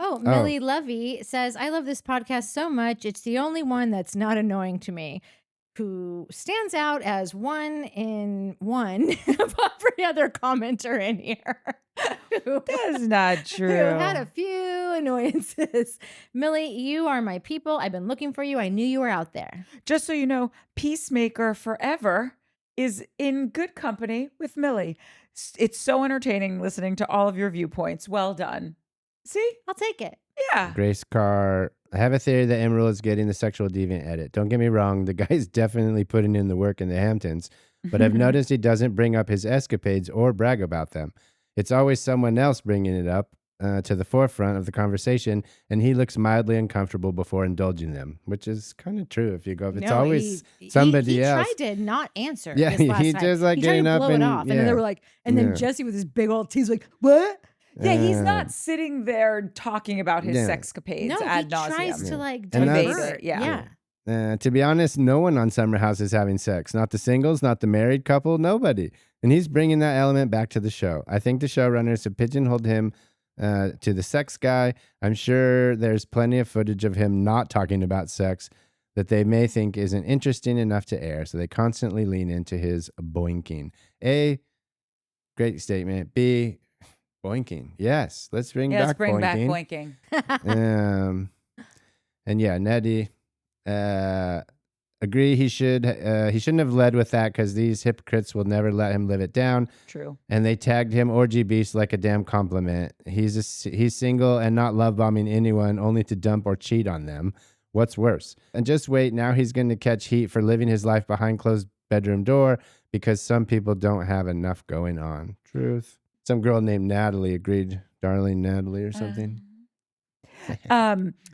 Speaker 3: Oh, Millie Lovey says, I love this podcast so much. It's the only one that's not annoying to me. Who stands out as one in one of every other commenter in here.
Speaker 1: That's not true.
Speaker 3: Who had a few annoyances. Millie, you are my people. I've been looking for you. I knew you were out there.
Speaker 1: Just so you know, Peacemaker Forever is in good company with Millie. It's so entertaining listening to all of your viewpoints. Well done. See?
Speaker 3: I'll take it.
Speaker 1: Yeah.
Speaker 2: Grace Carr. I have a theory that Emerald is getting the sexual deviant edit. Don't get me wrong. The guy's definitely putting in the work in the Hamptons, but I've noticed he doesn't bring up his escapades or brag about them. It's always someone else bringing it up to the forefront of the conversation, and he looks mildly uncomfortable before indulging them, which is kind of true. If you go, it's always somebody else.
Speaker 3: He tried to not answer.
Speaker 2: Yeah,
Speaker 3: this last
Speaker 2: he
Speaker 3: time.
Speaker 2: just like
Speaker 3: he tried
Speaker 2: getting
Speaker 3: to
Speaker 2: up
Speaker 3: blow
Speaker 2: and
Speaker 3: it off, and then they were like, and then
Speaker 2: Yeah.
Speaker 3: Jesse with his big old teeth was like, what?
Speaker 1: Yeah, he's not sitting there talking about his sexcapades
Speaker 3: No,
Speaker 1: ad
Speaker 3: he
Speaker 1: nauseum.
Speaker 3: tries to like
Speaker 2: And that's-
Speaker 3: divert.
Speaker 1: Evade it, yeah.
Speaker 2: To be honest, no one on Summer House is having sex. Not the singles, not the married couple, nobody. And he's bringing that element back to the show. I think the showrunners have pigeonholed him to the sex guy. I'm sure there's plenty of footage of him not talking about sex that they may think isn't interesting enough to air. So they constantly lean into his boinking. A, great statement. B, boinking. Yes, let's bring back boinking. And yeah, Nettie, agree. He shouldn't have led with that, because these hypocrites will never let him live it down.
Speaker 1: True.
Speaker 2: And they tagged him orgy beast like a damn compliment. He's single and not love bombing anyone, only to dump or cheat on them. What's worse? And just wait, now he's going to catch heat for living his life behind closed bedroom door, because some people don't have enough going on. Truth. Some girl named Natalie agreed, darling Natalie or something.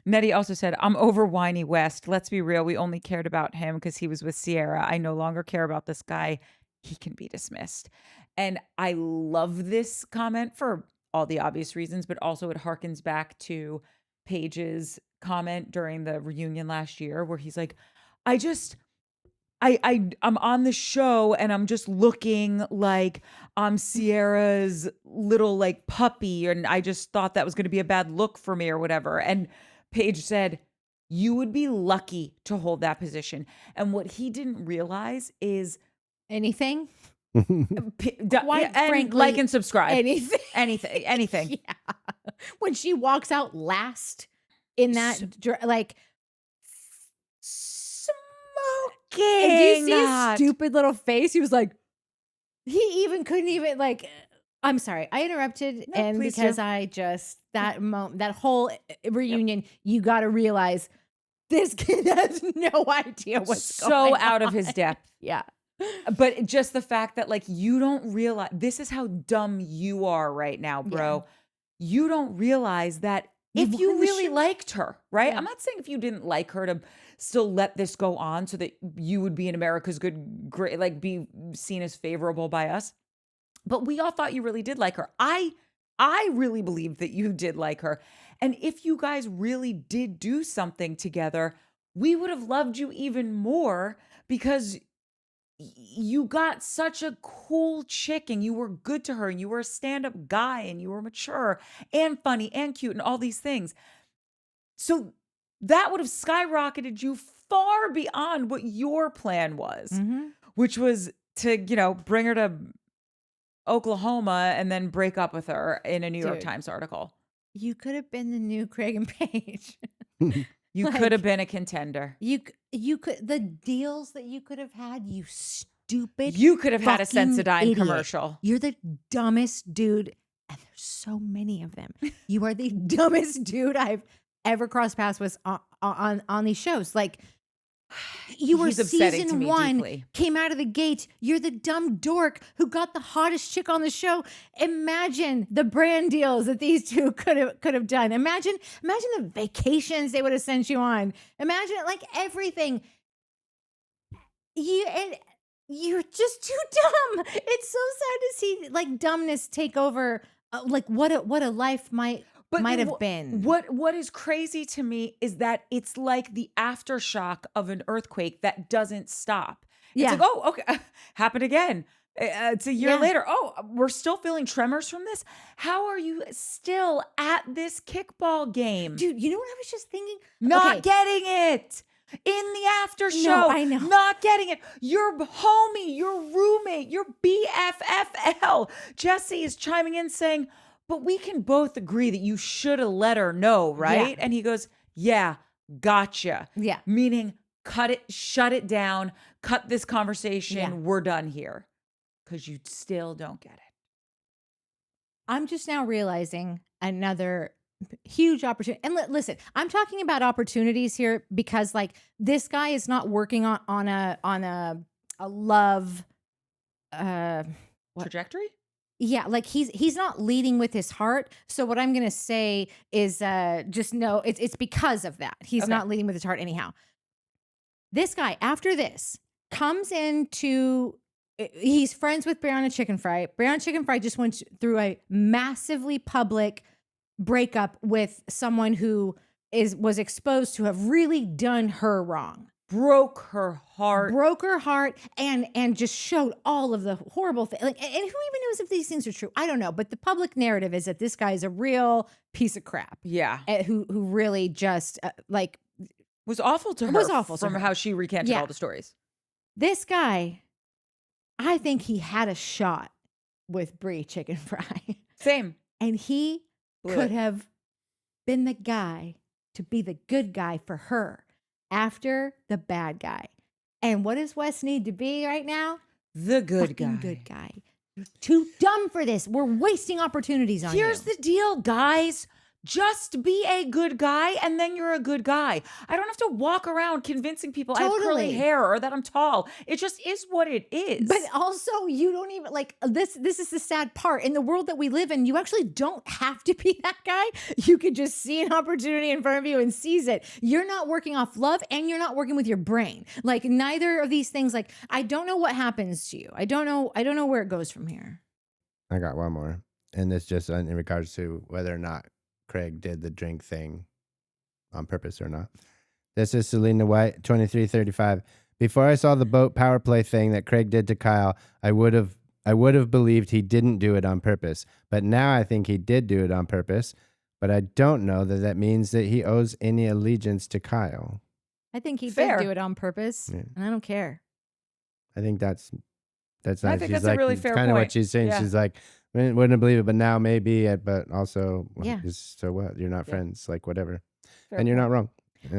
Speaker 1: Nettie also said, I'm over Whiny West. Let's be real. We only cared about him because he was with Sierra. I no longer care about this guy. He can be dismissed. And I love this comment for all the obvious reasons, but also it harkens back to Paige's comment during the reunion last year, where he's like, I'm on the show and I'm just looking like I'm Sierra's little like puppy, and I just thought that was going to be a bad look for me or whatever. And Paige said, you would be lucky to hold that position. And what he didn't realize is
Speaker 3: Anything?
Speaker 1: Quite
Speaker 3: frankly,
Speaker 1: like and subscribe.
Speaker 3: Anything. Yeah. When she walks out last in that, like,
Speaker 1: smoking.
Speaker 3: And do you see his stupid little face? He was like, he even couldn't even like. I'm sorry, I interrupted,
Speaker 1: No,
Speaker 3: and
Speaker 1: please
Speaker 3: because
Speaker 1: do.
Speaker 3: I just that moment, that whole reunion, you got to realize this kid has no idea what's
Speaker 1: so
Speaker 3: going
Speaker 1: out of
Speaker 3: on.
Speaker 1: his depth.
Speaker 3: Yeah.
Speaker 1: But just the fact that like you don't realize this is how dumb you are right now, bro. You don't realize that if you really liked her, right? I'm not saying if you didn't like her to still let this go on so that you would be in America's great, like be seen as favorable by us. But we all thought you really did like her. I really believed that you did like her. And if you guys really did do something together, we would have loved you even more because you got such a cool chick and you were good to her and you were a stand-up guy and you were mature and funny and cute and all these things. So that would have skyrocketed you far beyond what your plan was, which was to, bring her to Oklahoma and then break up with her in a New York Times article.
Speaker 3: You could have been the new Craig and Paige.
Speaker 1: You could have been a contender.
Speaker 3: You could, the deals that you could have had, you stupid.
Speaker 1: You could have had a
Speaker 3: fucking
Speaker 1: Sensodyne
Speaker 3: idiot.
Speaker 1: commercial.
Speaker 3: You're the dumbest dude, and there's so many of them. You are the dumbest dude I've ever crossed paths with on these shows. Like, you were
Speaker 1: He's upsetting to
Speaker 3: season
Speaker 1: me
Speaker 3: 1,
Speaker 1: deeply.
Speaker 3: came out of the gate. You're the dumb dork who got the hottest chick on the show. Imagine the brand deals that these two could have done. Imagine the vacations they would have sent you on. Imagine like everything. You're just too dumb. It's so sad to see like dumbness take over. Like what a life might have been.
Speaker 1: What is crazy to me is that it's like the aftershock of an earthquake that doesn't stop. It's like, oh, okay, happened again. It's a year later. Oh, we're still feeling tremors from this. How are you still at this kickball game?
Speaker 3: Dude, you know what I was just thinking?
Speaker 1: Not getting it. In the after show,
Speaker 3: No, I know.
Speaker 1: Not getting it. Your homie, your roommate, your BFFL, Jesse is chiming in saying, but we can both agree that you should have let her know, right?
Speaker 3: Yeah.
Speaker 1: And he goes, yeah, gotcha.
Speaker 3: Yeah.
Speaker 1: Meaning cut it, shut it down, cut this conversation. We're done here. Because you still don't get it.
Speaker 3: I'm just now realizing another huge opportunity. And listen, I'm talking about opportunities here because like this guy is not working on a love
Speaker 1: trajectory.
Speaker 3: Yeah, like he's not leading with his heart. So what I'm gonna say is just know it's because of that. He's not leading with his heart anyhow. This guy, after this, comes into he's friends with Brianna Chicken Fry. Brianna Chicken Fry just went through a massively public breakup with someone who was exposed to have really done her wrong.
Speaker 1: Broke her heart
Speaker 3: and just showed all of the horrible things. Like, and who even knows if these things are true? I don't know. But the public narrative is that this guy is a real piece of crap.
Speaker 1: Yeah.
Speaker 3: Who really just
Speaker 1: was awful to her.
Speaker 3: Was awful
Speaker 1: from
Speaker 3: to her.
Speaker 1: How she recanted all the stories.
Speaker 3: This guy, I think he had a shot with Brie Chicken Fry.
Speaker 1: Same.
Speaker 3: And he could have been the guy to be the good guy for her after the bad guy. And what does Wes need to be right now?
Speaker 1: The good
Speaker 3: Fucking
Speaker 1: guy.
Speaker 3: Good guy. You're too dumb for this. We're wasting opportunities on you.
Speaker 1: Here's the deal, guys. Just be a good guy and then you're a good guy. I don't have to walk around convincing people I have curly hair or that I'm tall. It just is what it is.
Speaker 3: But also you don't even like this is the sad part. In the world that we live in, you actually don't have to be that guy. You could just see an opportunity in front of you and seize it. You're not working off love and you're not working with your brain. Like neither of these things, like I don't know what happens to you. I don't know where it goes from here.
Speaker 2: I got one more. And it's just in regards to whether or not Craig did the drink thing on purpose or not. This is Selena White, 2335. Before I saw the boat power play thing that Craig did to Kyle, I would have believed he didn't do it on purpose. But now I think he did do it on purpose. But I don't know that means that he owes any allegiance to Kyle.
Speaker 3: I think he did do it on purpose, and I don't care.
Speaker 2: I think that's nice.
Speaker 1: I think that's a really fair point.
Speaker 2: Kind of what she's saying. Yeah. She's like, wouldn't believe it, but now maybe. But also, so what? You're not friends, like whatever, and you're not wrong.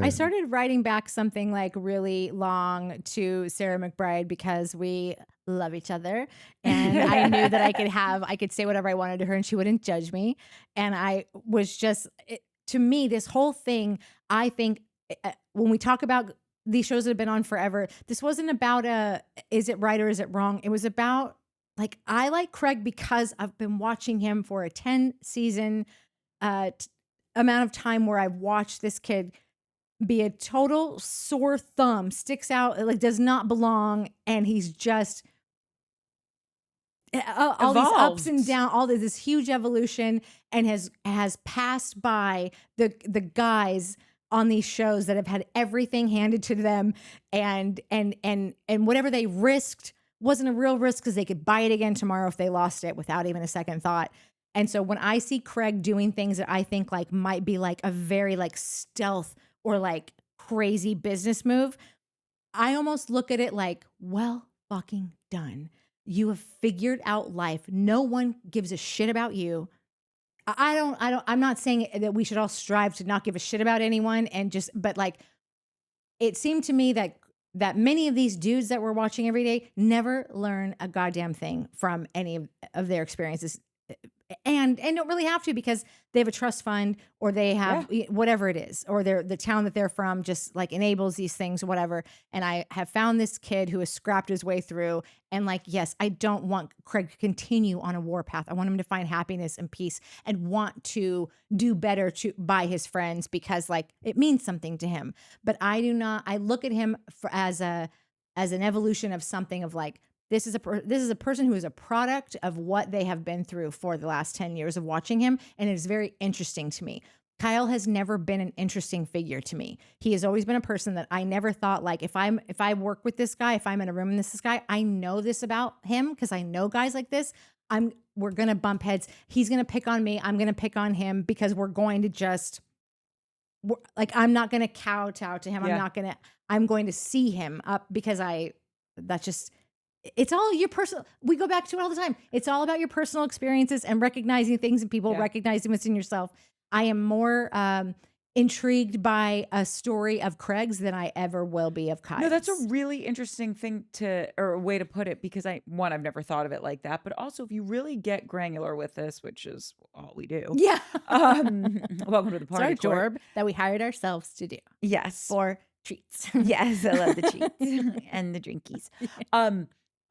Speaker 3: I started writing back something like really long to Sarah McBride because we love each other, and I knew that I could say whatever I wanted to her, and she wouldn't judge me. And I was just, to me, this whole thing. I think when we talk about these shows that have been on forever. This wasn't about is it right or is it wrong? It was about like, I like Craig because I've been watching him for a 10 season amount of time where I've watched this kid be a total sore thumb, sticks out, like does not belong. And he's just all these ups and downs, all this huge evolution, and has passed by the guys on these shows that have had everything handed to them, and whatever they risked wasn't a real risk because they could buy it again tomorrow if they lost it without even a second thought. And so when I see Craig doing things that I think like might be like a very like stealth or like crazy business move, I almost look at it like, well, fucking done. You have figured out life. No one gives a shit about you. I'm not saying that we should all strive to not give a shit about anyone but like, it seemed to me that many of these dudes that we're watching every day never learn a goddamn thing from any of their experiences. And don't really have to, because they have a trust fund, or they have whatever it is, or the town that they're from just like enables these things or whatever. And I have found this kid who has scrapped his way through, and like, yes, I don't want Craig to continue on a warpath. I want him to find happiness and peace and want to do better by his friends, because like it means something to him. But I do not. I look at him as an evolution of something of like, this is a person who is a product of what they have been through for the last 10 years of watching him. And it is very interesting to me. Kyle has never been an interesting figure to me. He has always been a person that I never thought like, if I work with this guy, if I'm in a room with this guy, I know this about him because I know guys like this. We're going to bump heads. He's going to pick on me. I'm going to pick on him because we're going to just like, I'm not going to kowtow to him.
Speaker 1: Yeah.
Speaker 3: I'm going to see him up because it's all your personal. We go back to it all the time. It's all about your personal experiences and recognizing things and people, recognizing what's in yourself. I am more intrigued by a story of Craig's than I ever will be of Kyle's.
Speaker 1: No, that's a really interesting thing or a way to put it, because I've never thought of it like that. But also, if you really get granular with this, which is all we do.
Speaker 3: Yeah.
Speaker 1: Welcome to the party.
Speaker 3: It's our job that we hired ourselves to do.
Speaker 1: Yes.
Speaker 3: For treats.
Speaker 1: Yes, I love the treats and the drinkies.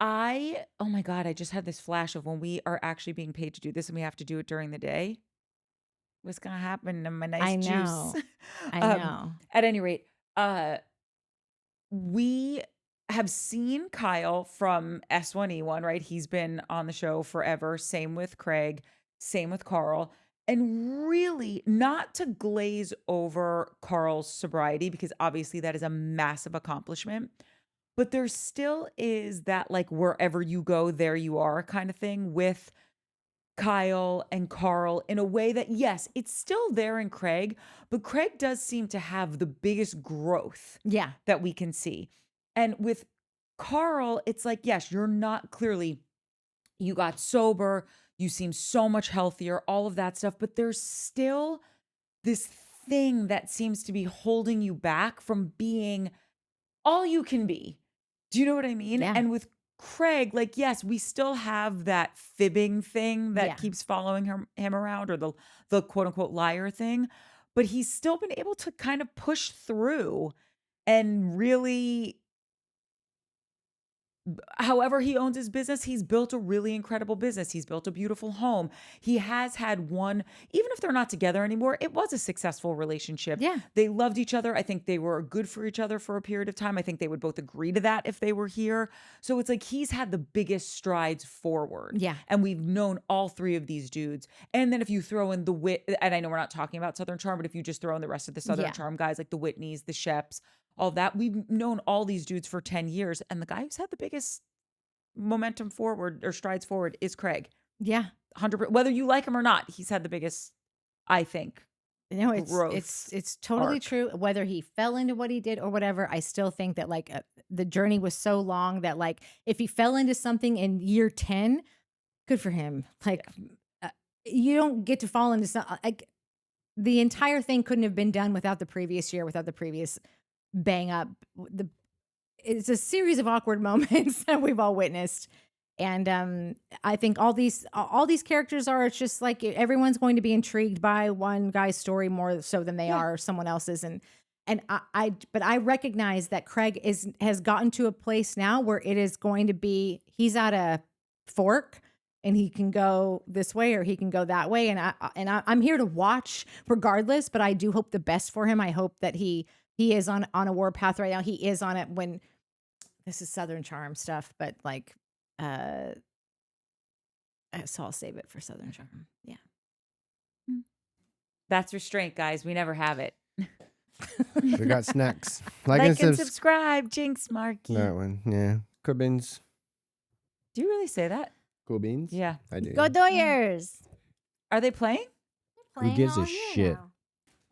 Speaker 1: Oh my God, I just had this flash of when we are actually being paid to do this and we have to do it during the day. What's going to happen to my nice juice?
Speaker 3: I know.
Speaker 1: At any rate, we have seen Kyle from S1E1, right? He's been on the show forever. Same with Craig, same with Carl. And really, not to glaze over Carl's sobriety, because obviously that is a massive accomplishment. But there still is that like wherever you go, there you are kind of thing with Kyle and Carl, in a way that, yes, it's still there in Craig, but Craig does seem to have the biggest growth that we can see. And with Carl, it's like, yes, you're not clearly, you got sober, you seem so much healthier, all of that stuff, but there's still this thing that seems to be holding you back from being all you can be. Do you know what I mean?
Speaker 3: Yeah.
Speaker 1: And with Craig, like, yes, we still have that fibbing thing that keeps following him around, or the quote unquote liar thing, but he's still been able to kind of push through and really, however he owns his business, he's built a really incredible business. He's built a beautiful home. He has had one, even if they're not together anymore, it was a successful relationship.
Speaker 3: Yeah.
Speaker 1: They loved each other. I think they were good for each other for a period of time. I think they would both agree to that if they were here. So it's like he's had the biggest strides forward.
Speaker 3: Yeah.
Speaker 1: And we've known all three of these dudes. And then if you throw in the Whit, and I know we're not talking about Southern Charm, but if you just throw in the rest of the Southern Charm guys, like the Whitneys, the Sheps, all that, we've known all these dudes for 10 years. And the guy who's had the biggest momentum forward or strides forward is Craig.
Speaker 3: Yeah.
Speaker 1: 100%. Whether you like him or not, he's had the biggest, I think.
Speaker 3: No, it's totally true. Whether he fell into what he did or whatever, I still think that like the journey was so long that like if he fell into something in year 10, good for him. Like you don't get to fall into something like the entire thing couldn't have been done without the previous year, without the previous bang up. It's a series of awkward moments that we've all witnessed. And I think all these characters are, it's just like everyone's going to be intrigued by one guy's story more so than they are someone else's. And And but I recognize that Craig has gotten to a place now where it is going to be, he's at a fork and he can go this way or he can go that way. And I'm here to watch regardless, but I do hope the best for him. I hope that he is on a warpath right now. He is on it when this is Southern Charm stuff, but like, so I'll save it for Southern Charm. Yeah.
Speaker 1: That's restraint, guys. We never have it.
Speaker 2: We got snacks.
Speaker 1: Like and subscribe, Jinx Marky.
Speaker 2: That one, yeah. Cool beans.
Speaker 1: Do you really say that?
Speaker 2: Cool beans?
Speaker 1: Yeah.
Speaker 2: I do.
Speaker 3: Go Doyers.
Speaker 1: Are they playing?
Speaker 2: Who gives a shit?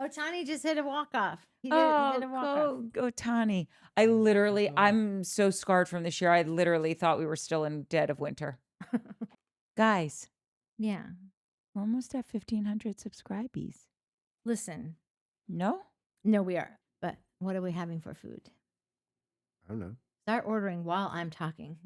Speaker 3: Otani just hit a walk-off. He did a walk-off.
Speaker 1: Go Tani. I'm so scarred from this year. I literally thought we were still in dead of winter. Guys.
Speaker 3: Yeah.
Speaker 1: We're almost at 1,500 subscribees.
Speaker 3: Listen.
Speaker 1: No?
Speaker 3: No, we are. But what are we having for food?
Speaker 2: I don't know.
Speaker 3: Start ordering while I'm talking.